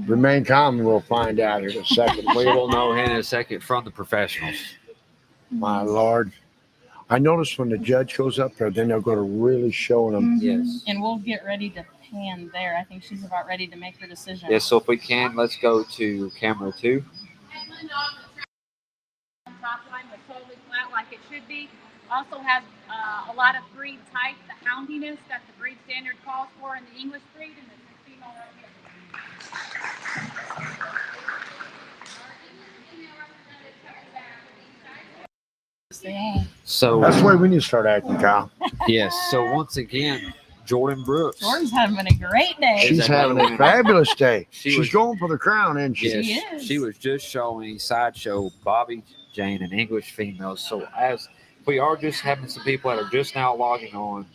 Remain calm and we'll find out here in a second. We will know in a second from the professionals. My Lord. I noticed when the judge goes up there, then they're going to really show them. Mhm. Yes. And we'll get ready to pan there. I think she's about ready to make her decision. Yes. So if we can, let's go to camera 2. Top line was totally flat like it should be. Also has a lot of breed type, the houndiness that the breed standard calls for in the English breed, and the female right here. Yes, they are. So That's the way we need to start acting, Kyle. yes. So once again, Jordan Brooks. Jordan's having a great day. She's She's having a fabulous day. She She's was- going for the crown, isn't she? Yes, She is. she was just showing Sideshow Bobby Jane and English females. So as we are just having some people that are just now logging on,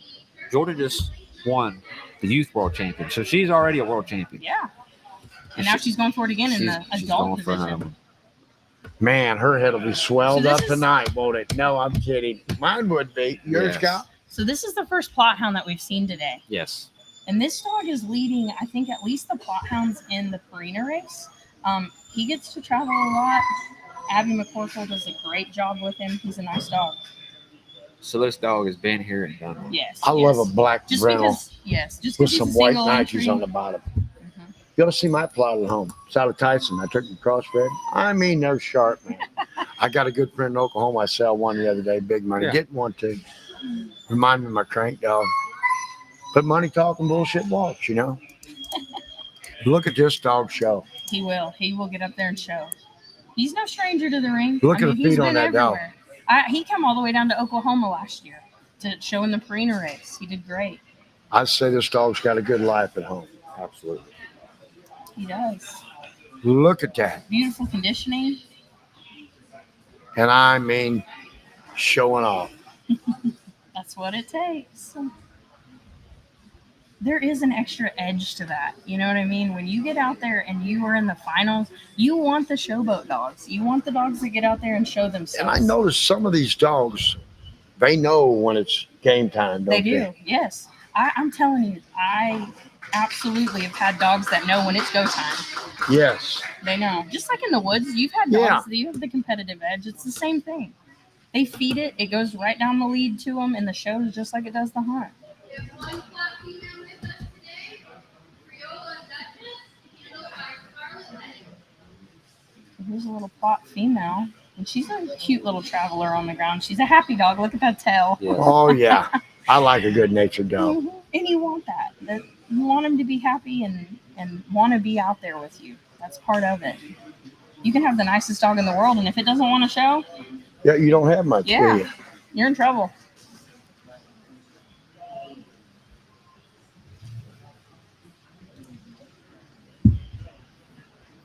Jordan just won the youth world champion. So she's already a world champion. Yeah. And now she's going for it again in the she's adult going for another division. one. Man, her head will be swelled So this up is- tonight, won't it? No, I'm kidding. Mine would be. Yours, Yes. Kyle? So this is the first plot hound that we've seen today. Yes. And this dog is leading, I think, at least the plot hounds in the Purina race. He gets to travel a lot. Abby McCorkle does a great job with him. He's a nice dog. So this dog has been here and done it. Yes. I yes. love a black Just Brennel because, yes, just with because some he's a white single Nikes entry. on the bottom. Mhm. You ought to see my plot at home. It's out of Tyson. I took them crossbred. I mean, they're sharp, man. I got a good friend in Oklahoma. I saw one the other day, big money. Yeah. Getting one too. Remind me of my crank dog. But money talking bullshit walks, you know. Look at this dog show. He will. He will get up there and show. He's no stranger to the ring. Look at the he's feet on been that dog. everywhere. He came all the way down to Oklahoma last year to show in the Purina race. He did great. I'd say this dog's got a good life at home. Absolutely. He does. Look at that. Beautiful conditioning. And I mean, showing off. That's what it takes. There is an extra edge to that. You know what I mean? When you get out there and you are in the finals, you want the showboat dogs. You want the dogs that get out there and show themselves. And I noticed some of these dogs, they know when it's game time, don't They do, yes. I'm telling you, I absolutely have had dogs that know when it's go time. Yes. They know. Just like in the woods, you've had dogs that you have the competitive edge. It's the same thing. They feed it. It goes right down the lead to them in the shows just like it does the hunt. Here's a little plot female. And she's a cute little traveler on the ground. She's a happy dog. Look at that tail. Yes. Oh, yeah. I like a good natured dog. Mhm. And you want that. You want them to be happy and want to be out there with you. That's part of it. You can have the nicest dog in the world, and if it doesn't want to show, Yeah, you don't have much, Yeah. do you? you're in trouble.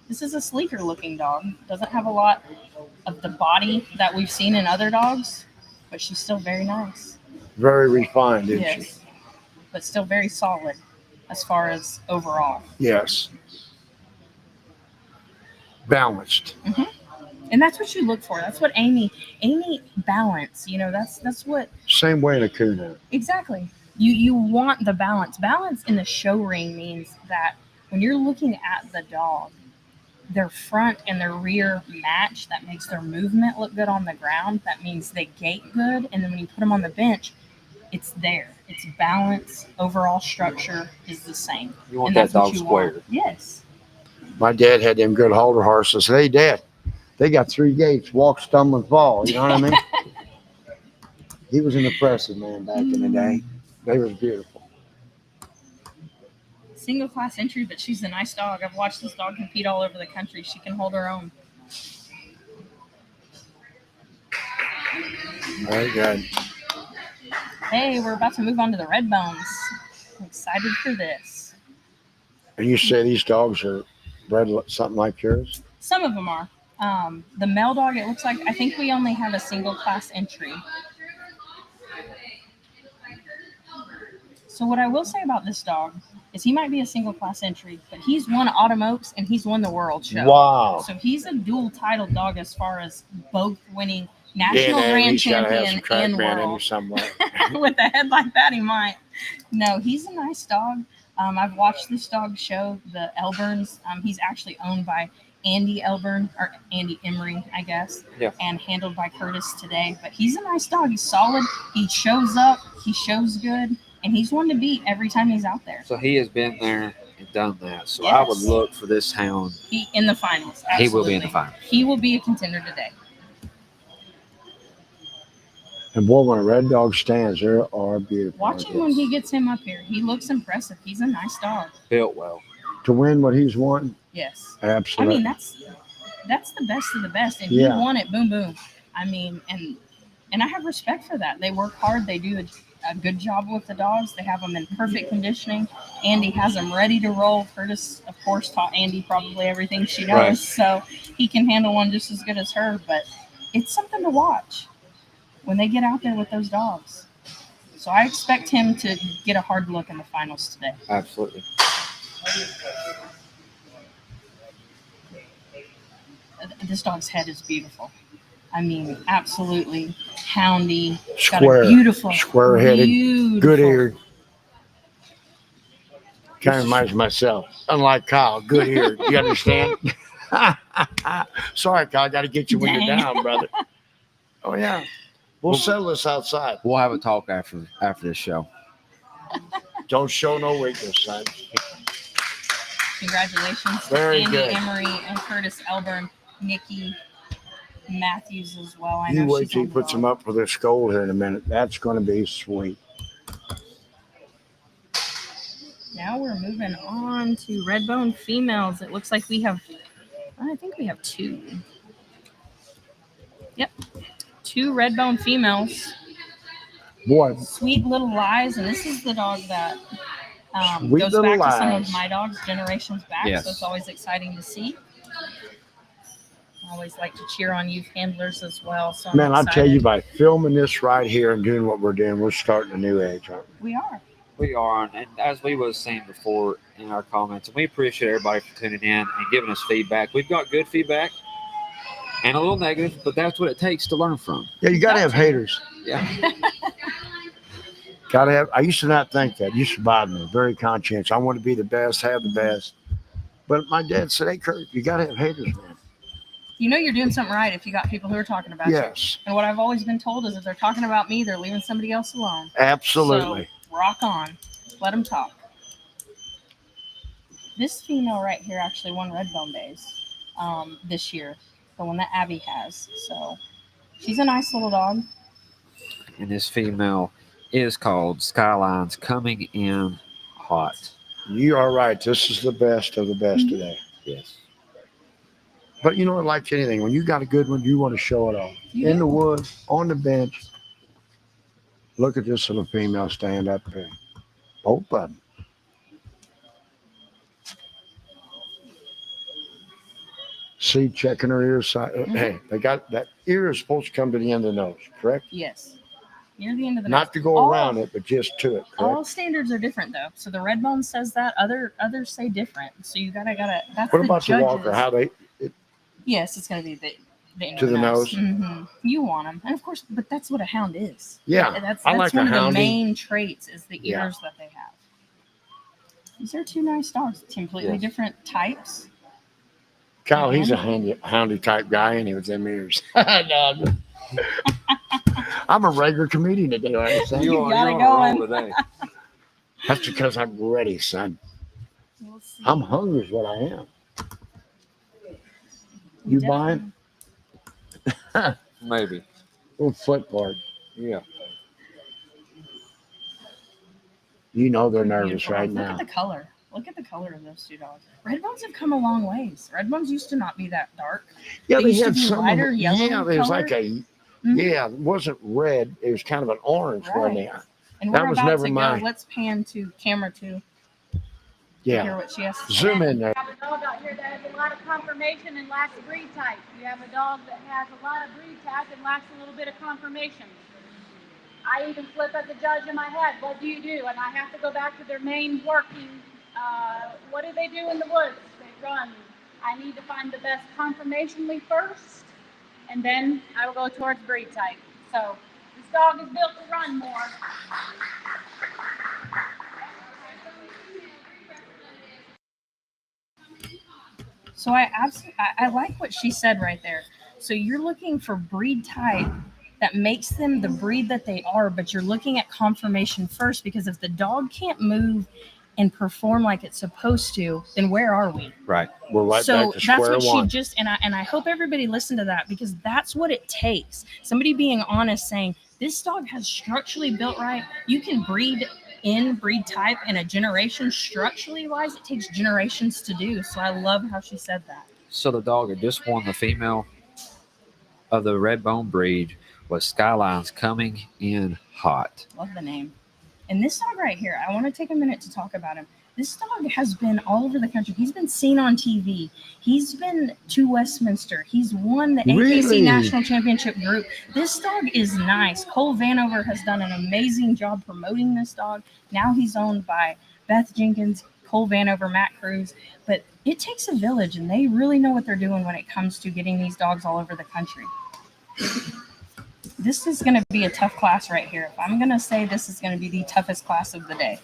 This is a sleeker looking dog. Doesn't have a lot of the body that we've seen in other dogs, but she's still very nice. Very refined, isn't she? Yes. But still very solid as far as overall. Yes. Balanced. And that's what you look for. That's what Amy balance, that's what Same way in a coon now. exactly. You want the balance. Balance in the show ring means that when you're looking at the dog, their front and their rear match. That makes their movement look good on the ground. That means they gait good. And then when you put them on the bench, it's there. It's balance. Overall structure is the same. You want And that that's what dog you square. want. Yes. My dad had them good halter horses. Hey, Dad, they got 3 gates, walk, stumble, and fall. You know what I mean? He was an impressive man back in the day. They were beautiful. Single class entry, but she's a nice dog. I've watched this dog compete all over the country. She can hold her own. Very good. Hey, we're about to move on to the red bones. I'm excited for this. And you say these dogs are bred something like yours? Some of them are. The male dog, it looks like, I think we only have a single class entry. So what I will say about this dog is he might be a single class entry, but he's won Autumn Oaks and he's won the World Show. Wow. So he's a dual title dog as far as both winning national DNA, grand he's got to have some champion crack and man in you world. somewhere. With a head like that, he might. No, he's a nice dog. I've watched this dog show, the Elburns. He's actually owned by Andy Elburn, or Andy Emery, I guess, Yeah. and handled by Curtis today. But he's a nice dog. He's solid. He shows up. He shows good. And he's one to beat every time he's out there. So he has been there and done that. So I would Yes. look for this hound. He in the finals. He will be in the Absolutely. final. He will be a contender today. And boy, when a red dog stands, there are beautiful. Watch him when he gets him up here. He looks impressive. He's a nice dog. Built well. To win what he's won, Yes. absolutely. I mean, that's the best of the best. And Yeah. he won it. Boom, boom. I mean, and And I have respect for that. They work hard. They do a good job with the dogs. They have them in perfect conditioning. Andy has them ready to roll. Curtis, of course, taught Andy probably everything she knows, Right. so he can handle one just as good as her. But it's something to watch when they get out there with those dogs. So I expect him to get a hard look in the finals today. Absolutely. This dog's head is beautiful. I mean, absolutely houndy. Square, got a beautiful, square-headed, beautiful, good-eared. Kind of reminds me of myself. Unlike Kyle, good-eared. You understand? Sorry, Kyle. I got to get you when you're Dang. down, brother. Oh yeah, we'll settle this outside. We'll have a talk after this show. Don't show no weakness, son. Congratulations to Very Andy good. Emery and Curtis Elburn, Nikki Matthews as well. I You know wait she's till on he the puts them dog. up for their skull here in a minute. That's going to be sweet. Now we're moving on to Redbone females. It looks like we have, I think we have two. Yep, two Redbone females. Boy, Sweet Little Lies, and this is the dog that Sweet goes Little back to some of Lies. my dogs generations back, Yes. so it's always exciting to see. I always like to cheer on youth handlers as well. So I'm man, I'll tell excited. you, by filming this right here and doing what we're doing, we're starting a new age, aren't we? We are. We are, and as we was saying before in our comments, and we appreciate everybody for tuning in and giving us feedback. We've got good feedback and a little negative, but that's what it takes to learn from. Yeah, you got to have haters. Yeah. Got to have. I used to not think that. It used to bother me. Very conscientious. I want to be the best, have the best. But my dad said, "Hey, Kurt, you got to have haters, man." You know you're doing something right if you got people who are talking about you. Yes, And what I've always been told is if they're talking about me, they're leaving somebody else alone. absolutely. So rock on. Let them talk. This female right here actually won Redbone Days this year, the one that Abby has. So she's a nice little dog. And this female is called Skylines Coming In Hot. You are right. This is the best of the best Mhm. today. Yes. But you know, like anything, when you got a good one, you want to show it off. You In do. the woods, on the bench. Look at this little female stand up there. Both of them. See, checking her ear side. Hey, they got that ear is supposed to come to the end of the nose, correct? Yes. Near the end of the Not nose. to go All- around it, but just to it, correct? All standards are different though. So the Redbone says that. Others say different. So you gotta that's What the about the judges. walker? How they? Yes, it's gonna be the end To of the nose? Mm-hmm. You want them, and of course, but that's what a hound is. Yeah, That's I like a one of the houndie. main traits is the ears Yeah. that they have. These are two nice dogs, completely Yes. different types. Kyle, he's a Mhm. houndy type guy, and he was them ears. No, I'm a regular comedian today. Like I said. You got it on a roll going. today. That's because I'm ready, son. We'll see. I'm hungry, is what I am. You buying? Maybe. Little foot part. Yeah. You know they're nervous Beautiful right dogs. now. Look at the color. Look at the color of those two dogs. Redbones have come a long ways. Redbones used to not be that dark. Yeah, They they used to had be some. lighter yellow Yeah, there was like color. a. Mhm. Yeah, it wasn't red. It was kind of an orange one. Right. There. And That we're was about never to mine. go. Let's pan to camera 2 to Yeah. hear what she has to say. Zoom in there. You have a dog out here that has a lot of conformation and lacks breed type. You have a dog that has a lot of breed type and lacks a little bit of conformation. I even flip as a judge in my head, what do you do? And I have to go back to their main working. What do they do in the woods? They run. I need to find the best conformationally first, and then I will go towards breed type. So this dog is built to run more. So I like what she said right there. So you're looking for breed type that makes them the breed that they are, but you're looking at conformation first, because if the dog can't move and perform like it's supposed to, then where are we? Right. We're right So back to that's square what one. she just and I hope everybody listened to that, because that's what it takes. Somebody being honest, saying this dog has structurally built right. You can breed type in a generation structurally wise. It takes generations to do. So I love how she said that. So the dog had just won the female of the red bone breed was Skyline's coming in hot. Love the name. And this dog right here, I want to take a minute to talk about him. This dog has been all over the country. He's been seen on TV. He's been to Westminster. He's won the Really? AKC National Championship group. This dog is nice. Cole Vanover has done an amazing job promoting this dog. Now he's owned by Beth Jenkins, Cole Vanover, Matt Cruz. But it takes a village, and they really know what they're doing when it comes to getting these dogs all over the country. This is going to be a tough class right here. If I'm going to say this is going to be the toughest class of the day.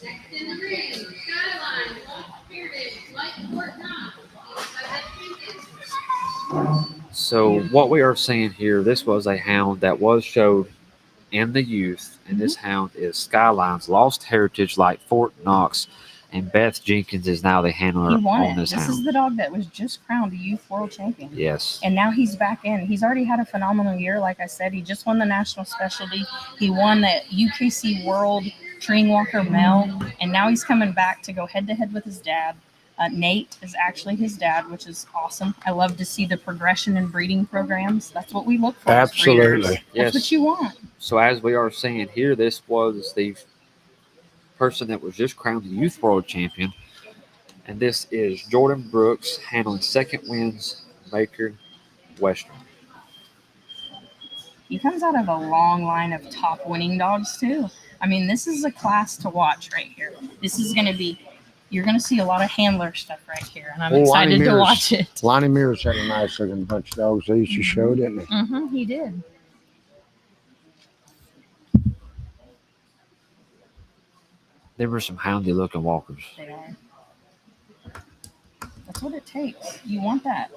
Next in the ring, Skyline, Walt Bearded, Light Fort Knox, So what we are seeing here, this was a hound that was showed in the youth, and this hound is Skyline's Lost Heritage, like Fort Knox, and Beth Jenkins is now the handler He won on it. this This hound. is the dog that was just crowned a youth world champion. Yes. And now he's back in. He's already had a phenomenal year. Like I said, he just won the national specialty. He won the UKC World Treeing Walker Male. And now he's coming back to go head-to-head with his dad. Nate is actually his dad, which is awesome. I love to see the progression in breeding programs. That's what we look for as breeders. Absolutely. That's Yes. what you want. So as we are seeing here, this was the person that was just crowned the youth world champion. And this is Jordan Brooks handling Second Winds Maker Western. He comes out of a long line of top winning dogs too. I mean, this is a class to watch right here. This is going to be, you're going to see a lot of handler stuff right here, and I'm Well, Lonnie excited to Mears- watch it. Lonnie Mears had a nice looking bunch of dogs. They used to show, didn't he? He did. There were some houndy looking walkers. They are. That's what it takes. You want that.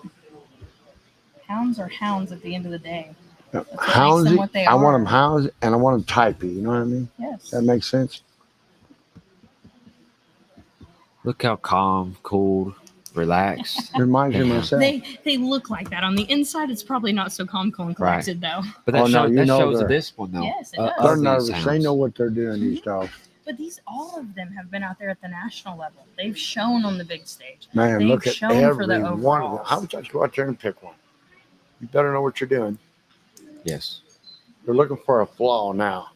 Hounds are hounds at the end of the day. That's what makes them Houndsy. what they I want are. them hounds and I want them typey. You know what I mean? Yes. That makes sense. Look how calm, cool, relaxed. Reminds me of myself. They look like that. On the inside, it's probably not so calm, cool, and collected, though. But that, Oh, no, you that know shows they're- this one though. Yes, it Uh, does. They're of these nervous. They hounds. know what they're doing, these dogs. But all of them have been out there at the national level. They've shown on the big stage. Man, They've look at shown every for the one of them. overalls. How would you go out there and pick one? You better know what you're doing. Yes. They're looking for a flaw now.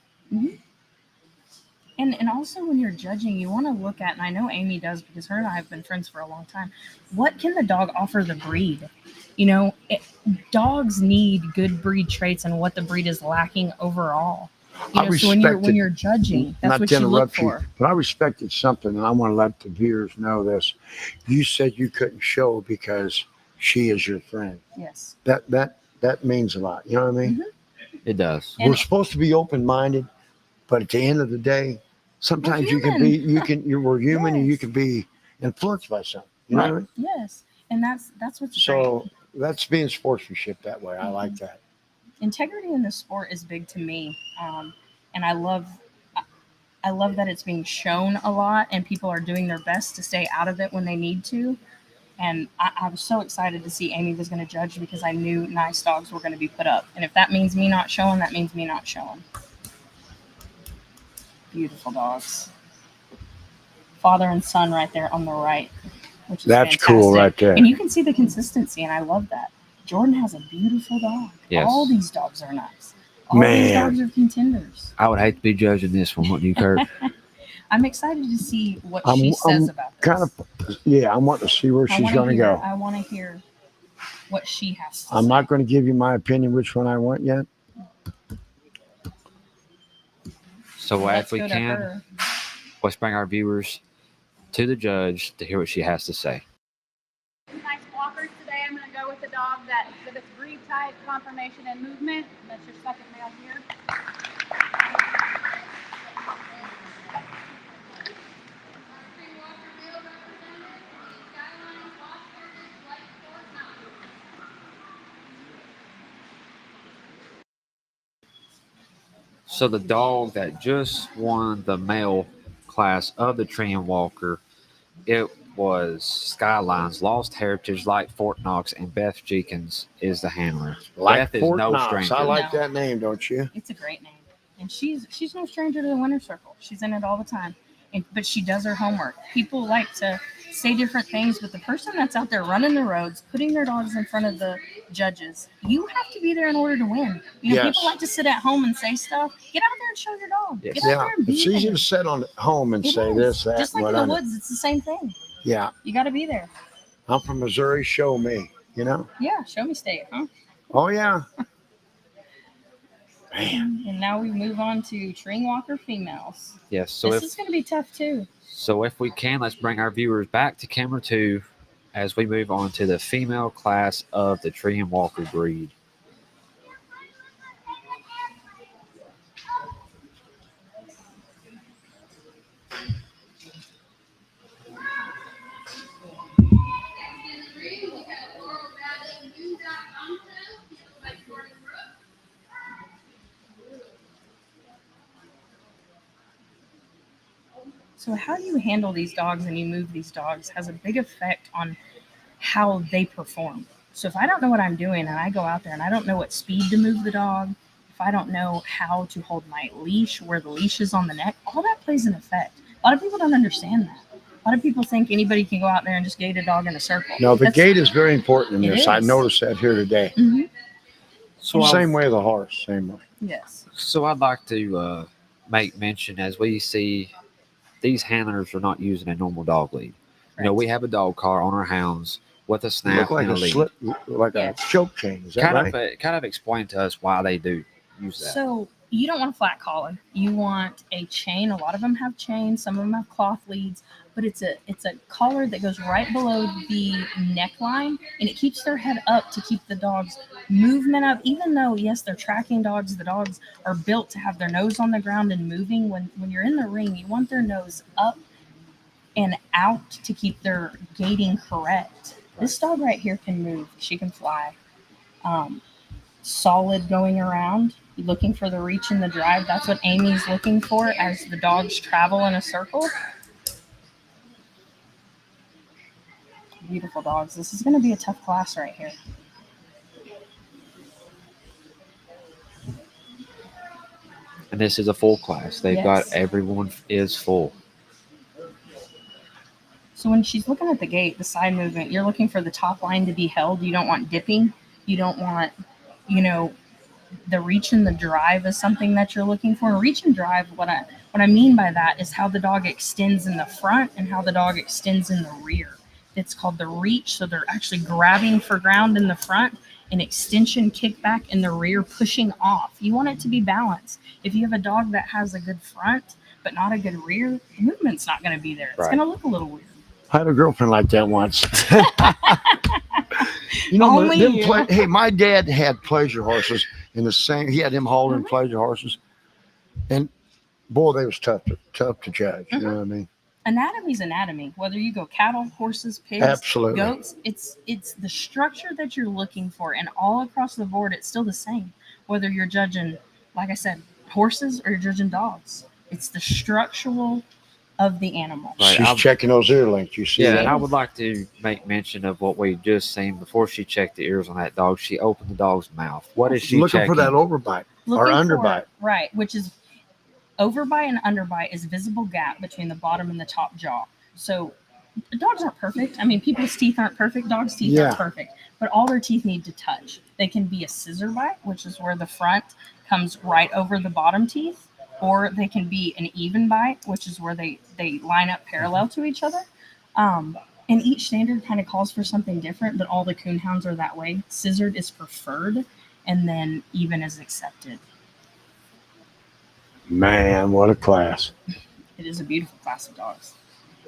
And also when you're judging, you want to look at, and I know Amy does because her and I have been friends for a long time, what can the dog offer the breed? You know, dogs need good breed traits and what the breed is lacking overall. You I know, so when respected- you're judging, that's Not what to you look interrupt you, for. but I respected something, and I want to let the viewers know this. You said you couldn't show because she is your friend. Yes. That means a lot. You know what I mean? It does. And- We're supposed to be open-minded, but at the end of the day, sometimes you can be, we're human, and you Yes. can be influenced by something. You know what I mean? Yes. And that's what's great. So that's being sportsmanship that way. I like that. Integrity in the sport is big to me, and I love that it's being shown a lot, and people are doing their best to stay out of it when they need to. And I was so excited to see Amy was going to judge because I knew nice dogs were going to be put up, and if that means me not showing, that means me not showing. Beautiful dogs, father and son right there on the right, which is That's fantastic. cool right there. And you can see the consistency, and I love that. Jordan has a beautiful dog. Yes. All these dogs are nice. All these Man. dogs are contenders. I would hate to be judging this one, wouldn't you, Kurt? I'm excited to see what I'm- she says I'm about this. kind of, yeah, I want to see where I she's wanna going to hear- go. I want to hear what she has to I'm say. not going to give you my opinion which one I want yet. So Let's if we go to can, her. let's bring our viewers to the judge to hear what she has to say. Nice walkers today. I'm going to go with the dog that exhibits breed type, conformation, and movement. That's your second male here. So the dog that just won the male class of the Treeing Walker, it was Skyline's Lost Heritage, like Fort Knox, and Beth Jenkins is the handler. Like Beth is Fort no Knox. stranger. I like No. that name, don't you? It's a great name, and she's no stranger to the winner's circle. She's in it all the time, but she does her homework. People like to say different things, but the person that's out there running the roads, putting their dogs in front of the judges, you have to be there in order to win. You know, Yes. people like to sit at home and say stuff. Get out there and show your dog. Yes. Get out Yeah, there and be it's easy there. to sit on at home and It say is. this, that, Just and like in what the I know. woods, it's the same thing. Yeah, You got to be there. I'm from Missouri. Show me, you know. Yeah, show me state, huh? Oh yeah. Man, And now we move on to Treeing Walker females. Yes. So This if is going to be tough too. we can, let's bring our viewers back to camera 2 as we move on to the female class of the Tree and Walker breed. So how you handle these dogs and you move these dogs has a big effect on how they perform. So if I don't know what I'm doing and I go out there and I don't know what speed to move the dog, if I don't know how to hold my leash, where the leash is on the neck, all that plays an effect. A lot of people don't understand that. A lot of people think anybody can go out there and just gate a dog in a circle. no, the That's- gait is very important in It this. I is. noticed that here today. Mhm. So Same way the horse, same way. Yes. So I'd like to make mention, as we see, these handlers are not using a normal dog lead. You know, Right. we have a dog car on our hounds with a They snap look like and a a lead. slip, like Yeah. a choke chain. Is that right? Kind of explain to us why they do use that. So you don't want a flat collar. You want a chain. A lot of them have chains. Some of them have cloth leads, but it's a collar that goes right below the neckline, and it keeps their head up to keep the dog's movement up. Even though yes, they're tracking dogs, the dogs are built to have their nose on the ground and moving. When you're in the ring, you want their nose up and out to keep their gating correct. This dog right here can move. She can fly. Solid going around, looking for the reach and the drive. That's what Amy's looking for as the dogs travel in a circle. Beautiful dogs. This is going to be a tough class right here. And this is a full class. They've Yes. got everyone is full. So when she's looking at the gate, the side movement, you're looking for the top line to be held. You don't want dipping. You don't want, the reach and the drive is something that you're looking for. Reach and drive, what I mean by that is how the dog extends in the front and how the dog extends in the rear. It's called the reach. So they're actually grabbing for ground in the front, and extension kickback in the rear, pushing off. You want it to be balanced. If you have a dog that has a good front but not a good rear, the movement's not going to be there. It's Right. going to look a little weird. I had a girlfriend like that once. You know, Only them you. hey, my dad had pleasure horses in the same. He had him holding pleasure horses, and boy, they was tough to judge. You know what I mean? Anatomy's anatomy. Whether you go cattle, horses, pigs, Absolutely. goats, it's the structure that you're looking for, and all across the board, it's still the same. Whether you're judging, like I said, horses or you're judging dogs, it's the structural of the animal. Right. She's checking those ear links. You see Yeah, that? and I would like to make mention of what we just seen before she checked the ears on that dog. She opened the dog's mouth. What is she Looking checking? for that overbite or Looking underbite. for- right, which is overbite and underbite is visible gap between the bottom and the top jaw. So dogs aren't perfect. I mean, people's teeth aren't perfect. Dogs' teeth Yeah. aren't perfect, but all their teeth need to touch. They can be a scissor bite, which is where the front comes right over the bottom teeth, or they can be an even bite, which is where they line up parallel to each other. And each standard kind of calls for something different, but all the coonhounds are that way. Scissored is preferred, and then even is accepted. Man, what a class! It is a beautiful class of dogs.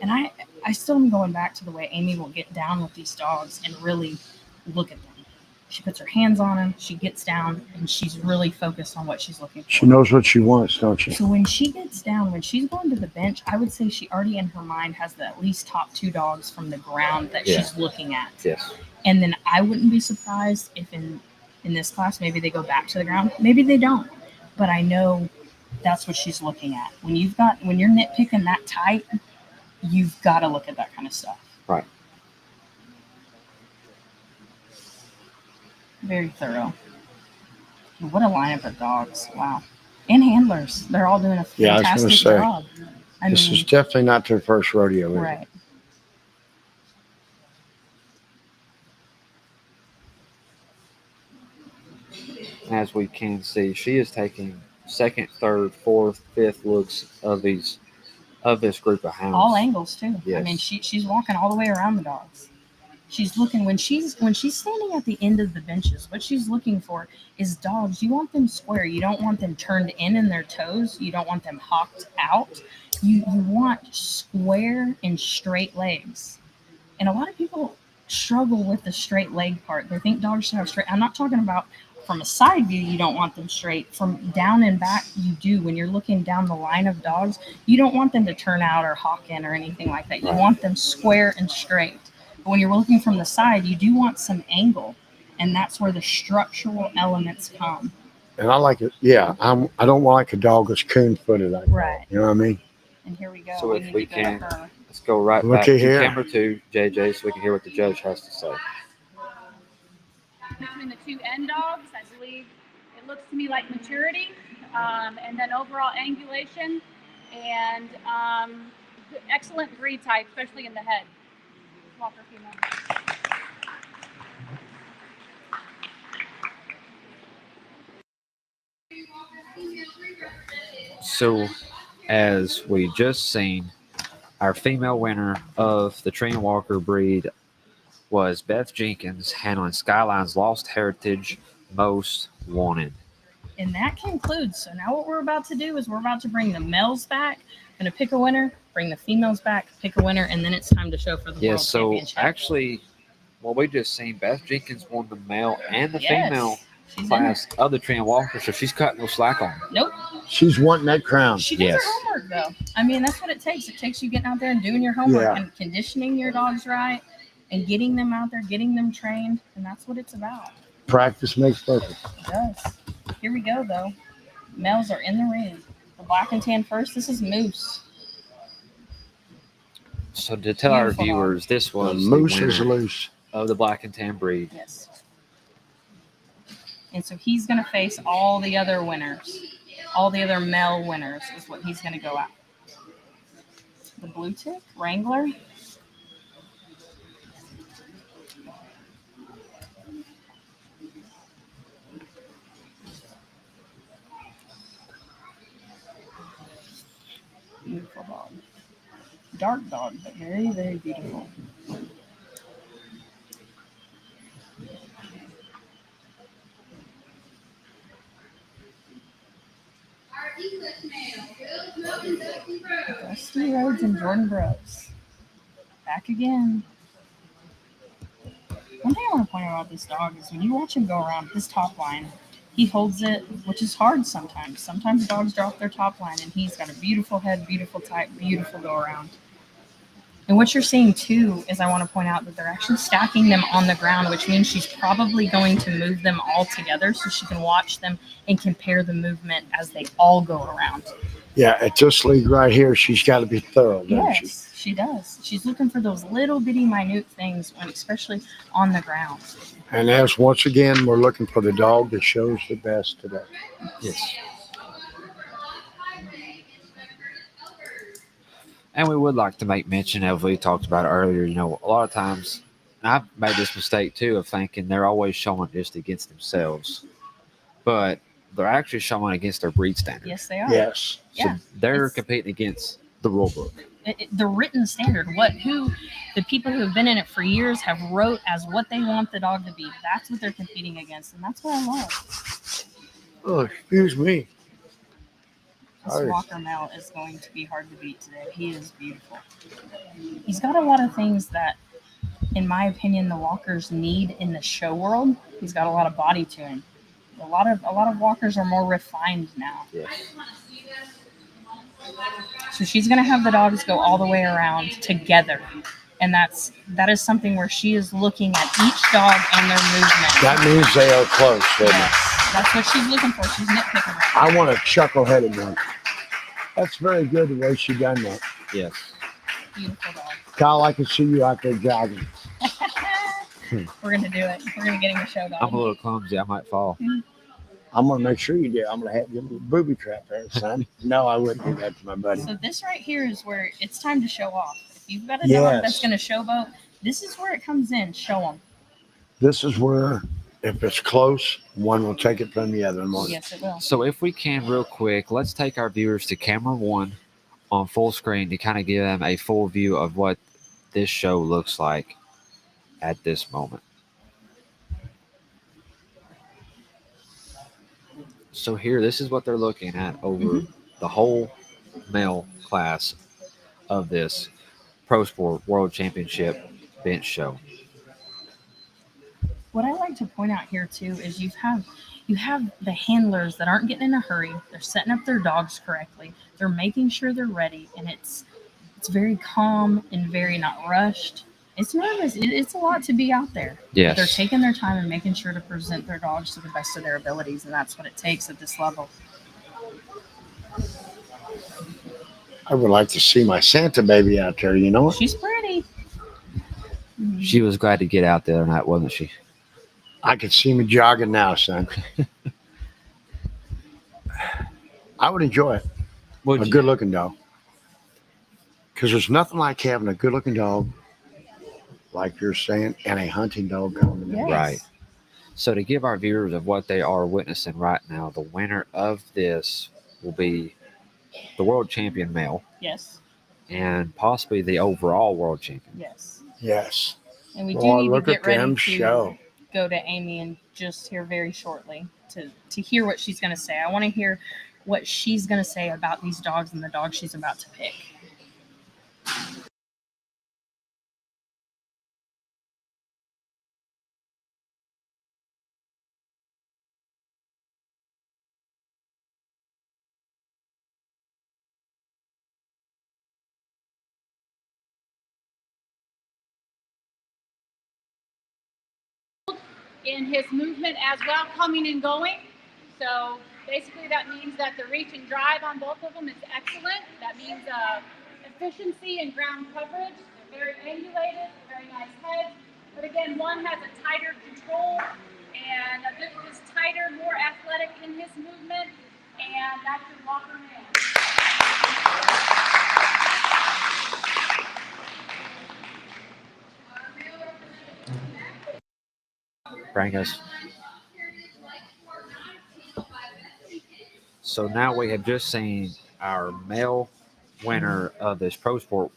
And I still am going back to the way Amy will get down with these dogs and really look at them. She puts her hands on them, she gets down, and she's really focused on what she's looking for. She knows what she wants, don't she? So when she gets down, when she's going to the bench, I would say she already in her mind has the at least top 2 dogs from the ground that Yeah. she's looking at. Yes. And then I wouldn't be surprised if in this class, maybe they go back to the ground. Maybe they don't. But I know that's what she's looking at. When you're nitpicking that tight, you've got to look at that kind of stuff. Right. Very thorough. What a lineup of dogs. Wow. And handlers. They're all doing a Yeah, I was gonna fantastic say, job. I This mean, is definitely not their first rodeo. Is it? right. As we can see, she is taking second, third, fourth, fifth looks of this group of hounds. All angles too. I mean, Yes. she's walking all the way around the dogs. She's looking when she's standing at the end of the benches. What she's looking for is dogs. You want them square. You don't want them turned in their toes. You don't want them hocked out. You want square and straight legs. And a lot of people struggle with the straight leg part. They think dogs should have straight. I'm not talking about from a side view, you don't want them straight. From down and back, you do. When you're looking down the line of dogs, you don't want them to turn out or hawk in or anything like that. You Right. want them square and straight. But when you're looking from the side, you do want some angle. And that's where the structural elements come. And I like it. Yeah, I don't like a dog that's coon-footed. Like that. Right. You know what I mean? And here we go. So if need we to go to can- her. Let's go right Look back at to here. camera 2, JJ, so we can hear what the judge has to say. Between the two end dogs, I believe it looks to me like maturity, and then overall angulation, and excellent breed type, especially in the head. Walker female. So, as we just seen, our female winner of the Tree and Walker breed was Beth Jenkins, handling Skyline's Lost Heritage Most Wanted. And that concludes. So now what we're about to do is we're about to bring the males back. I'm going to pick a winner, bring the females back, pick a winner, and then it's time to show for the Yes, World so Championship. actually, what we just seen, Beth Jenkins won the male and the Yes, female she's in class of the Tree and Walker, so she's cutting no slack on. Nope. She's wanting that crown. She does Yes. her homework, though. I mean, that's what it takes. It takes you getting out there and doing your homework Yeah. and conditioning your dogs right and getting them out there, getting them trained. And that's what it's about. Practice makes perfect. It does. Here we go, though. Males are in the ring. The black and tan first. This is Moose. So to tell our Beautiful dog. viewers, this The was the moose is winner loose. of the black and tan breed. Yes. And so he's going to face all the other winners. All the other male winners is what he's going to go at. The blue tick, Wrangler. Beautiful dog. Dark dog, but very, very beautiful. Our English male, Will Smoke and Dusty Rose. Dusty Rhodes and Jordan Brooks. Back again. One thing I want to point out about this dog is when you watch him go around his top line, he holds it, which is hard sometimes. Sometimes dogs drop their top line, and he's got a beautiful head, beautiful type, beautiful go around. And what you're seeing too is I want to point out that they're actually stacking them on the ground, which means she's probably going to move them all together so she can watch them and compare the movement as they all go around. Yeah, at this league right here, she's got to be thorough, doesn't she? Yes, she does. She's looking for those little bitty minute things, when, especially on the ground. And as once again, we're looking for the dog that shows the best today. Yes. And we would like to make mention, as we talked about earlier, a lot of times, and I've made this mistake too, of thinking they're always showing just against themselves. But they're actually showing against their breed standard. Yes, they are. Yes. So Yeah, they're it's- competing against the rule book. The written standard, the people who have been in it for years have wrote as what they want the dog to be. That's what they're competing against, and that's what I love. Oh, excuse me. This Sorry. Walker male is going to be hard to beat today. He is beautiful. He's got a lot of things that, in my opinion, the Walkers need in the show world. He's got a lot of body to him. A lot of Walkers are more refined now. Yes. So she's going to have the dogs go all the way around together. And that is something where she is looking at each dog and their movement. That means they are close, doesn't it? Yes, that's what she's looking for. She's nitpicking. I want a chuckle-headed one. That's very good the way she done that. Yes. Beautiful dog. Kyle, I can see you out there jogging. We're going to do it. We're going to get him a show I'm a dog. little clumsy. I might fall. I'm going to make sure you do. I'm going to have your little booby trap there, son. No, I wouldn't do that to my buddy. So this right here is where it's time to show off. If you've got a dog that's Yes. going to showboat, this is where it comes in. Show them. This is where if it's close, one will take it from the other. One. Yes, it will. So if we can, real quick, let's take our viewers to camera 1 on full screen to kind of give them a full view of what this show looks like at this moment. So here, this is what they're looking at over the whole male class of this Pro Sport World Championship bench show. What I like to point out here too is you have the handlers that aren't getting in a hurry. They're setting up their dogs correctly. They're making sure they're ready, and it's very calm and very not rushed. It's nervous. It's a lot to be out there. Yes. They're taking their time and making sure to present their dogs to the best of their abilities, and that's what it takes at this level. I would like to see my Santa baby out there. You know, She's pretty. She was glad to get out there tonight, wasn't she? I could see me jogging now, son. I would enjoy it. Would A you? good-looking dog. Because there's nothing like having a good-looking dog, like you're saying, and a hunting dog coming in. Yes. Right. So to give our viewers of what they are witnessing right now, the winner of this will be the world champion male Yes. and possibly the overall world champion. Yes. Yes. And we do Boy, need to look get at ready them to show. go to Amy and just here very shortly to hear what she's going to say. I want to hear what she's going to say about these dogs and the dog she's about to pick. In his movement as well, coming and going. So basically that means that the reach and drive on both of them is excellent. That means efficiency and ground coverage. They're very angulated, very nice heads. But again, one has a tighter control and this is tighter, more athletic in his movement. And that's your Walker man. Bring us. So now we have just seen our male winner of this Pro Sport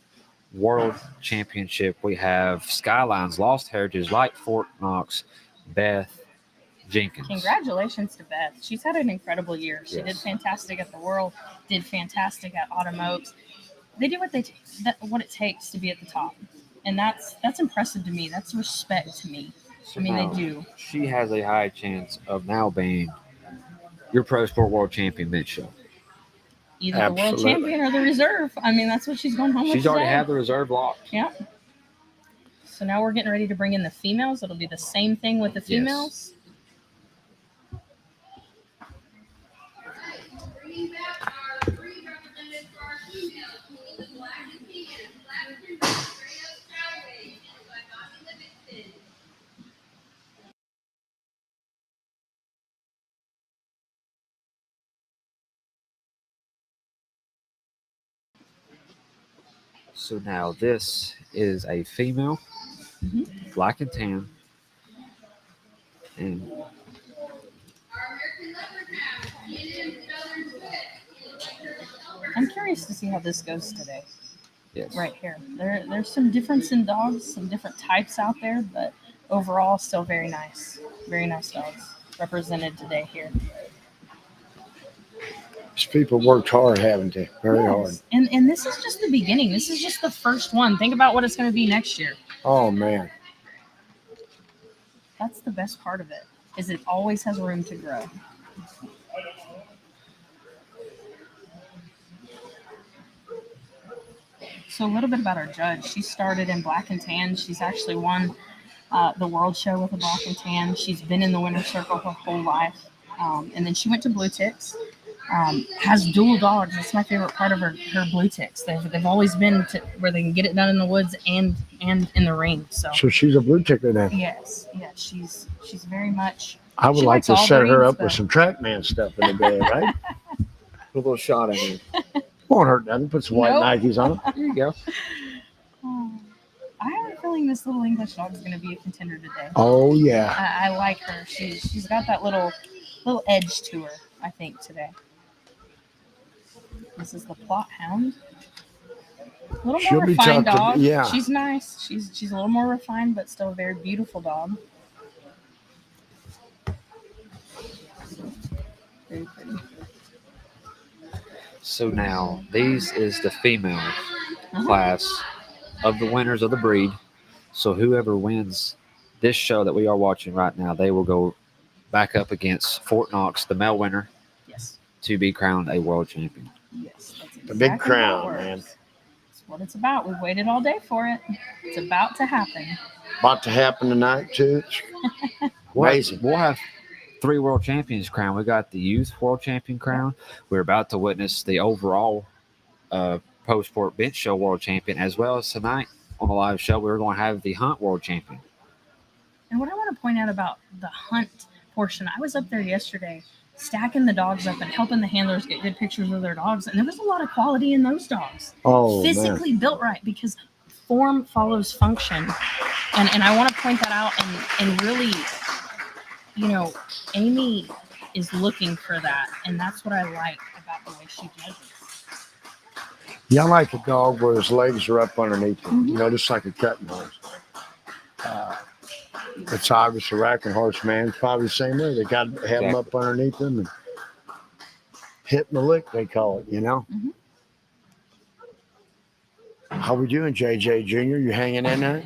World Championship. We have Skyline's Lost Heritage, like Fort Knox, Beth Jenkins. Congratulations to Beth. She's had an incredible year. She did Yes. fantastic at the World, did fantastic at Autumn Oaks. They do what what it takes to be at the top. And that's impressive to me. That's respect to me. So I mean, now they do. She has a high chance of now being your Pro Sport World Champion bench show. Either the world Absolutely. champion or the reserve. I mean, that's what she's going home with. She's already today. had the reserve locked. Yeah. So now we're getting ready to bring in the females. It'll be the same thing with the females. Bringing back our three representatives for our females, who is black and tan, black and tan, straight up sideways, and by Bobby Livingston. So now this is a female, black and tan, and Our American leopard match, Shannon Southern Swift. I'm curious to see how this goes today. yes, Right here. There's some difference in dogs, some different types out there, but overall still very nice. Very nice dogs represented today here. These people worked hard, haven't they? Very hard. Yes. And this is just the beginning. This is just the first one. Think about what it's going to be next year. Oh, man. That's the best part of it, is it always has room to grow. So a little bit about our judge. She started in black and tan. She's actually won the world show with a black and tan. She's been in the winner's circle her whole life. And then she went to Blue Ticks. Has dual dogs. That's my favorite part of her Blue Ticks. They've always been to where they can get it done in the woods and in the ring. So So she's a blue ticker then. yes, she's very much. I would She like likes to all set her breeds, up with but- some TrackMan stuff in the day, right? a little shot at me. Won't hurt nothing. Put some white Nope. Nikes on it. There you go. I have a feeling this little English dog is going to be a contender today. Oh yeah. I like her. She's got that little edge to her, I think, today. This is the Plot Hound. A little She'll more be refined tough to- dog. yeah. She's nice. She's a little more refined, but still a very beautiful dog. Very pretty. So now these is the female class of the winners of the breed. So whoever wins this show that we are watching right now, they will go back up against Fort Knox, the male winner, Yes. to be crowned a world champion. Yes. That's exactly The big how it crown, works. man. That's what it's about. We've waited all day for it. It's about to happen. About to happen tonight too. Amazing. We'll have 3 world champions crowned. We got the youth world champion crown. We're about to witness the overall Pro Sport bench show world champion, as well as tonight on the live show we're going to have the hunt world champion. And what I want to point out about the hunt portion, I was up there yesterday stacking the dogs up and helping the handlers get good pictures of their dogs. And there was a lot of quality in those dogs. Oh man. Physically built right, because form follows function. And I want to point that out and really, Amy is looking for that. And that's what I like about the way she judges. Yeah, I like a dog where his legs are up underneath him. Just like a cutting horse. It's obvious a racking horse, man. It's probably the same way. They got to have them up underneath them and hitting the lick, they call it, Mhm. How we doing, JJ Jr.? You hanging in there?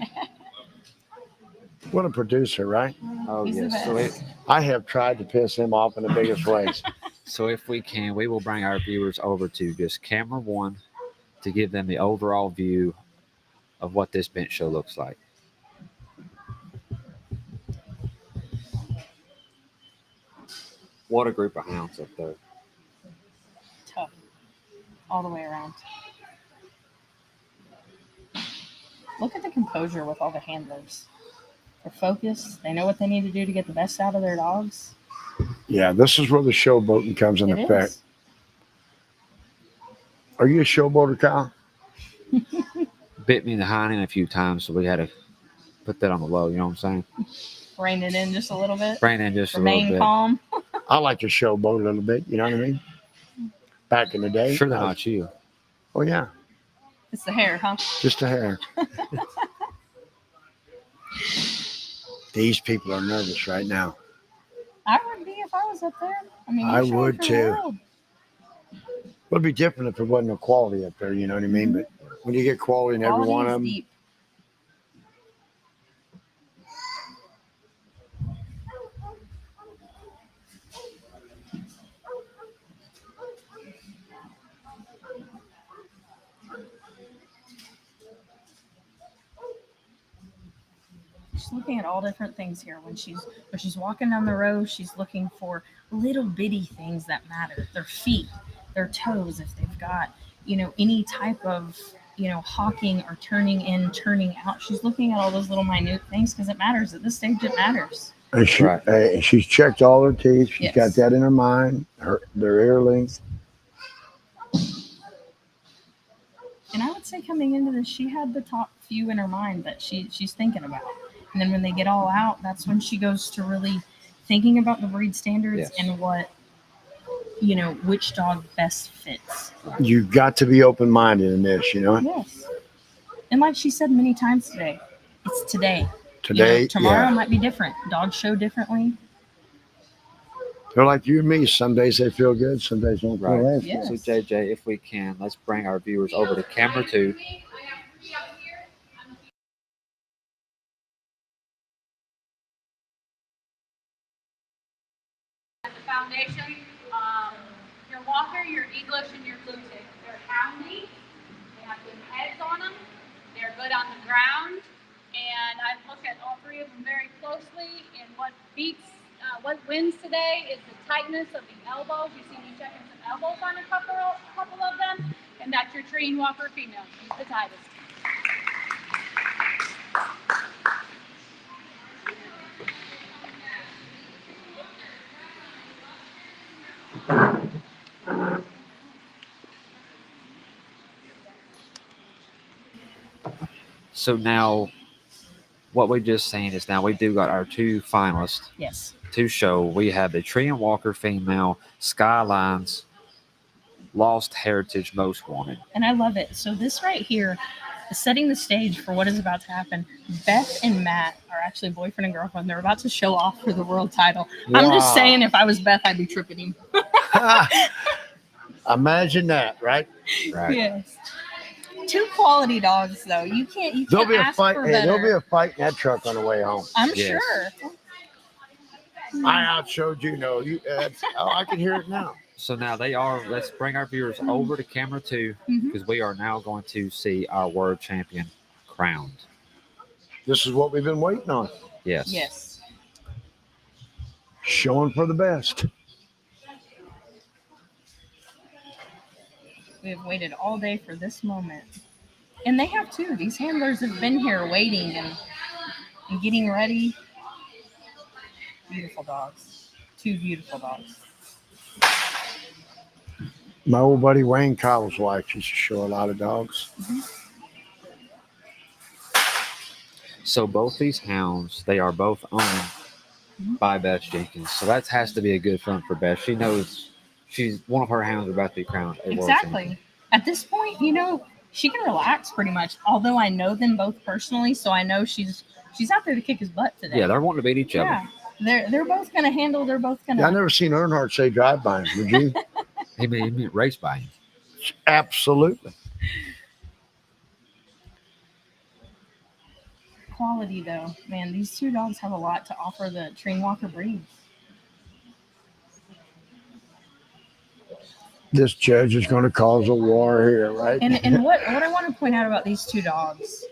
What a producer, right? Oh, He's the yes. So, best. I have tried to piss him off in the biggest ways. so if we can, we will bring our viewers over to just camera 1 to give them the overall view of what this bench show looks like. What a group of hounds up there. Tough. All the way around. Look at the composure with all the handlers. They're focused. They know what they need to do to get the best out of their dogs. Yeah, this is where the showboating comes in It effect. is. Are you a showboater, Kyle? Bit me in the hind end a few times, so we had to put that on the low. You know what I'm saying? Rein it in just a little bit. Rein in just a Remain little bit. calm. I like to showboat a little bit. You know what I mean? Back in the day. Sure, they're not you. Oh, yeah. It's the hair, huh? Just a hair. These people are nervous right now. I would be if I was up there. I mean, I you're showing would for the too. world. It would be different if there wasn't no quality up there, you know what I mean? But when you get quality in every Quality one is of them, deep. She's looking at all different things here. When she's walking down the road, she's looking for little bitty things that matter. Their feet, their toes, if they've got, any type of, hawking or turning in, turning out. She's looking at all those little minute things because it matters. At this stage, it matters. and Right. she's checked all her teeth. She's Yes. got that in her mind, their ear length. And I would say coming into this, she had the top few in her mind that she's thinking about. And then when they get all out, that's when she goes to really thinking about the breed standards Yes. and what, which dog best fits. You've got to be open-minded in this, Yes. And like she said many times today, it's today. Today, Tomorrow yeah. might be different. Dogs show differently. They're like you and me. Some days they feel good. Some days don't feel Right. as Yes. So, JJ, if we can, let's bring our viewers over to camera 2. The foundation, your walker, your English, and your blue tick. They're houndy. They have good heads on them. They're good on the ground. And I've looked at all 3 of them very closely. And what wins today is the tightness of the elbows. You see me checking some elbows on a couple of them. And that's your Treen Walker female. She's the tightest. So now what we just seen is now we do got our 2 finalists Yes. to show. We have the Tree and Walker female Skylines Lost Heritage Most Wanted. And I love it. So this right here is setting the stage for what is about to happen. Beth and Matt are actually boyfriend and girlfriend. They're about to show off for the world title. I'm just Wow. saying, if I was Beth, I'd be tripping him. Imagine that, right? Right. Yes. 2 quality dogs, though. You can't There'll be a ask fight. for Hey, better. there'll be a fight in that truck on the way home. I'm Yes. sure. I outshowed you. No, you. I can hear it now. So now they are. Let's bring our viewers over to camera 2 Mhm. because we are now going to see our world champion crowned. This is what we've been waiting on. Yes. Yes. Showing for the best. We have waited all day for this moment. And they have too. These handlers have been here waiting and getting ready. Beautiful dogs. 2 beautiful dogs. My old buddy Wayne Kyle's wife used to show a lot of dogs. So both these hounds, they are both owned by Beth Jenkins. So that has to be a good front for Beth. She knows she's one of her hounds are about to be crowned a world champion. Exactly. At this point, she can relax pretty much. Although I know them both personally, so I know she's out there to kick his butt today. Yeah, they're wanting to beat each other. Yeah. They're both gonna handle. They're both gonna. I never seen Earnhardt say drive by him. Would you? He meant race by him. Absolutely. Quality though, man. These 2 dogs have a lot to offer the Tree and Walker breed. This judge is going to cause a war here, right? And what I want to point out about these 2 dogs,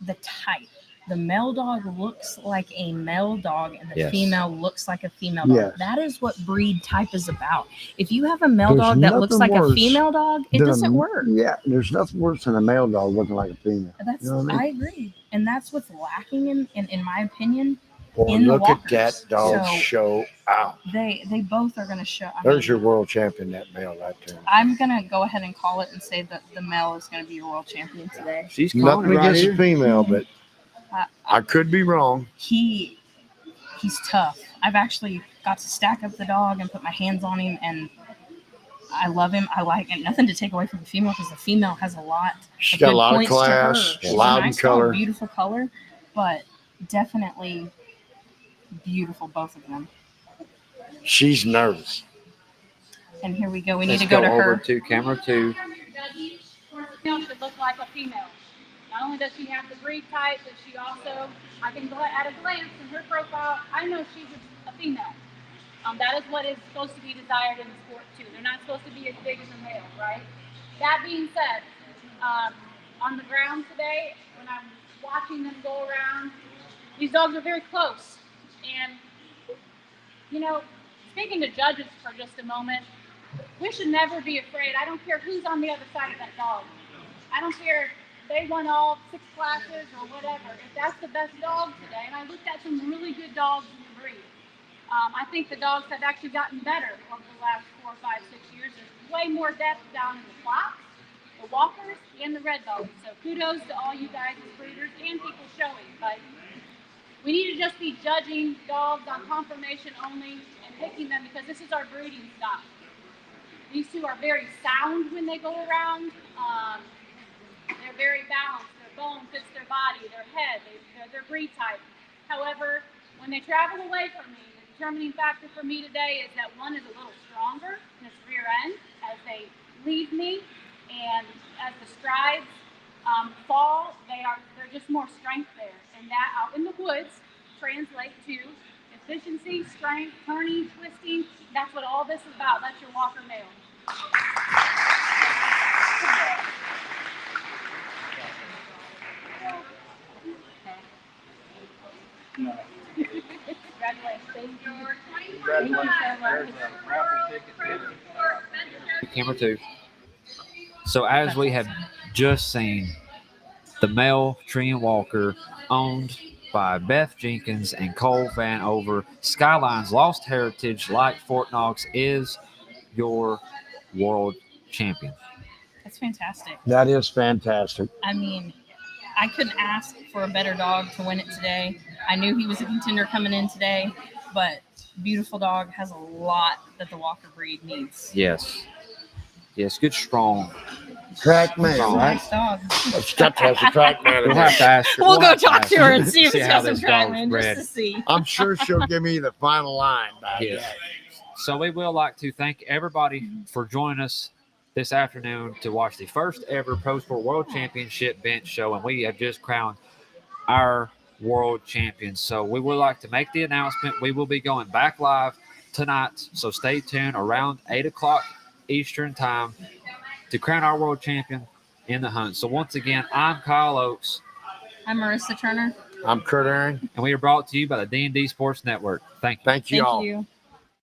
the type. The male dog looks like a male dog, and the Yes. female looks like a female dog. Yes. That is what breed type is about. If you have a male There's dog that looks nothing like a worse female dog, it Than doesn't work. Yeah, there's nothing worse than a male dog looking like a female. That's You know what I mean? I agree, and that's what's lacking in my opinion. Boy, in the look at walkers. that dog So- show out. They both are going to show. There's your world champion, that male right there. I'm going to go ahead and call it and say that the male is going to be your world champion today. She's calling Nothing it right against here. the female, but Uh, I could be wrong. He's tough. I've actually got to stack up the dog and put my hands on him, and I love him. I like it. Nothing to take away from the female because the female has a lot. She's got a good lot of points to her. class, She's a loud in nice dog, color. beautiful color, but definitely beautiful, both of them. She's nervous. And here we go. We Let's need to go to over her. to camera 2. Female should look like a female. Not only does she have the breed type, but she also, I can go at a glance in her profile, I know she's a female. That is what is supposed to be desired in the sport too. They're not supposed to be as big as a male, right? That being said, on the ground today, when I'm watching them go around, these dogs are very close. And, speaking to judges for just a moment, we should never be afraid. I don't care who's on the other side of that dog. I don't care if they won all 6 classes or whatever. If that's the best dog today, and I looked at some really good dogs in the breed. I think the dogs have actually gotten better over the last 4, 5, 6 years. There's way more depth down in the flocks, the walkers, and the red dogs. So kudos to all you guys as breeders and people showing. But we need to just be judging dogs on conformation only and picking them because this is our breeding stock. These 2 are very sound when they go around. They're very balanced. Their bone fits their body, their head, they're their breed type. However, when they travel away from me, the determining factor for me today is that one is a little stronger in its rear end as they leave me, and as the strides fall, they're just more strength there, and that out in the woods translates to efficiency, strength, turning, twisting. That's what all this is about. That's your walker male. No. Congratulations. Congratulations. Camera 2. So as we have just seen, the male Tree and Walker owned by Beth Jenkins and Cole Vanover, Skyline's Lost Heritage, like Fort Knox, is your world champion. That's fantastic. That is fantastic. I mean, I couldn't ask for a better dog to win it today. I knew he was a contender coming in today, but Beautiful Dog has a lot that the Walker breed needs. Yes. Yes, good, strong. Track man, Strong. right? Nice dog. It's got to have some track man in We'll there. have to ask her. We'll go have to talk ask to her and see if it's how got some this track dog's man bred. just to see. I'm sure she'll give me the final line back. Yes. So we will like to thank everybody for joining us this afternoon to watch the first ever Pro Sport World Championship bench show, and we have just crowned our world champions. So we would like to make the announcement. We will be going back live tonight, so stay tuned around 8 o'clock Eastern time to crown our world champion in the hunt. So once again, I'm Kyle Oakes, I'm Marissa Turner. I'm Kurt Aaron. and we are brought to you by the D&D Sports Network. Thank you. Thank you Thank all. you.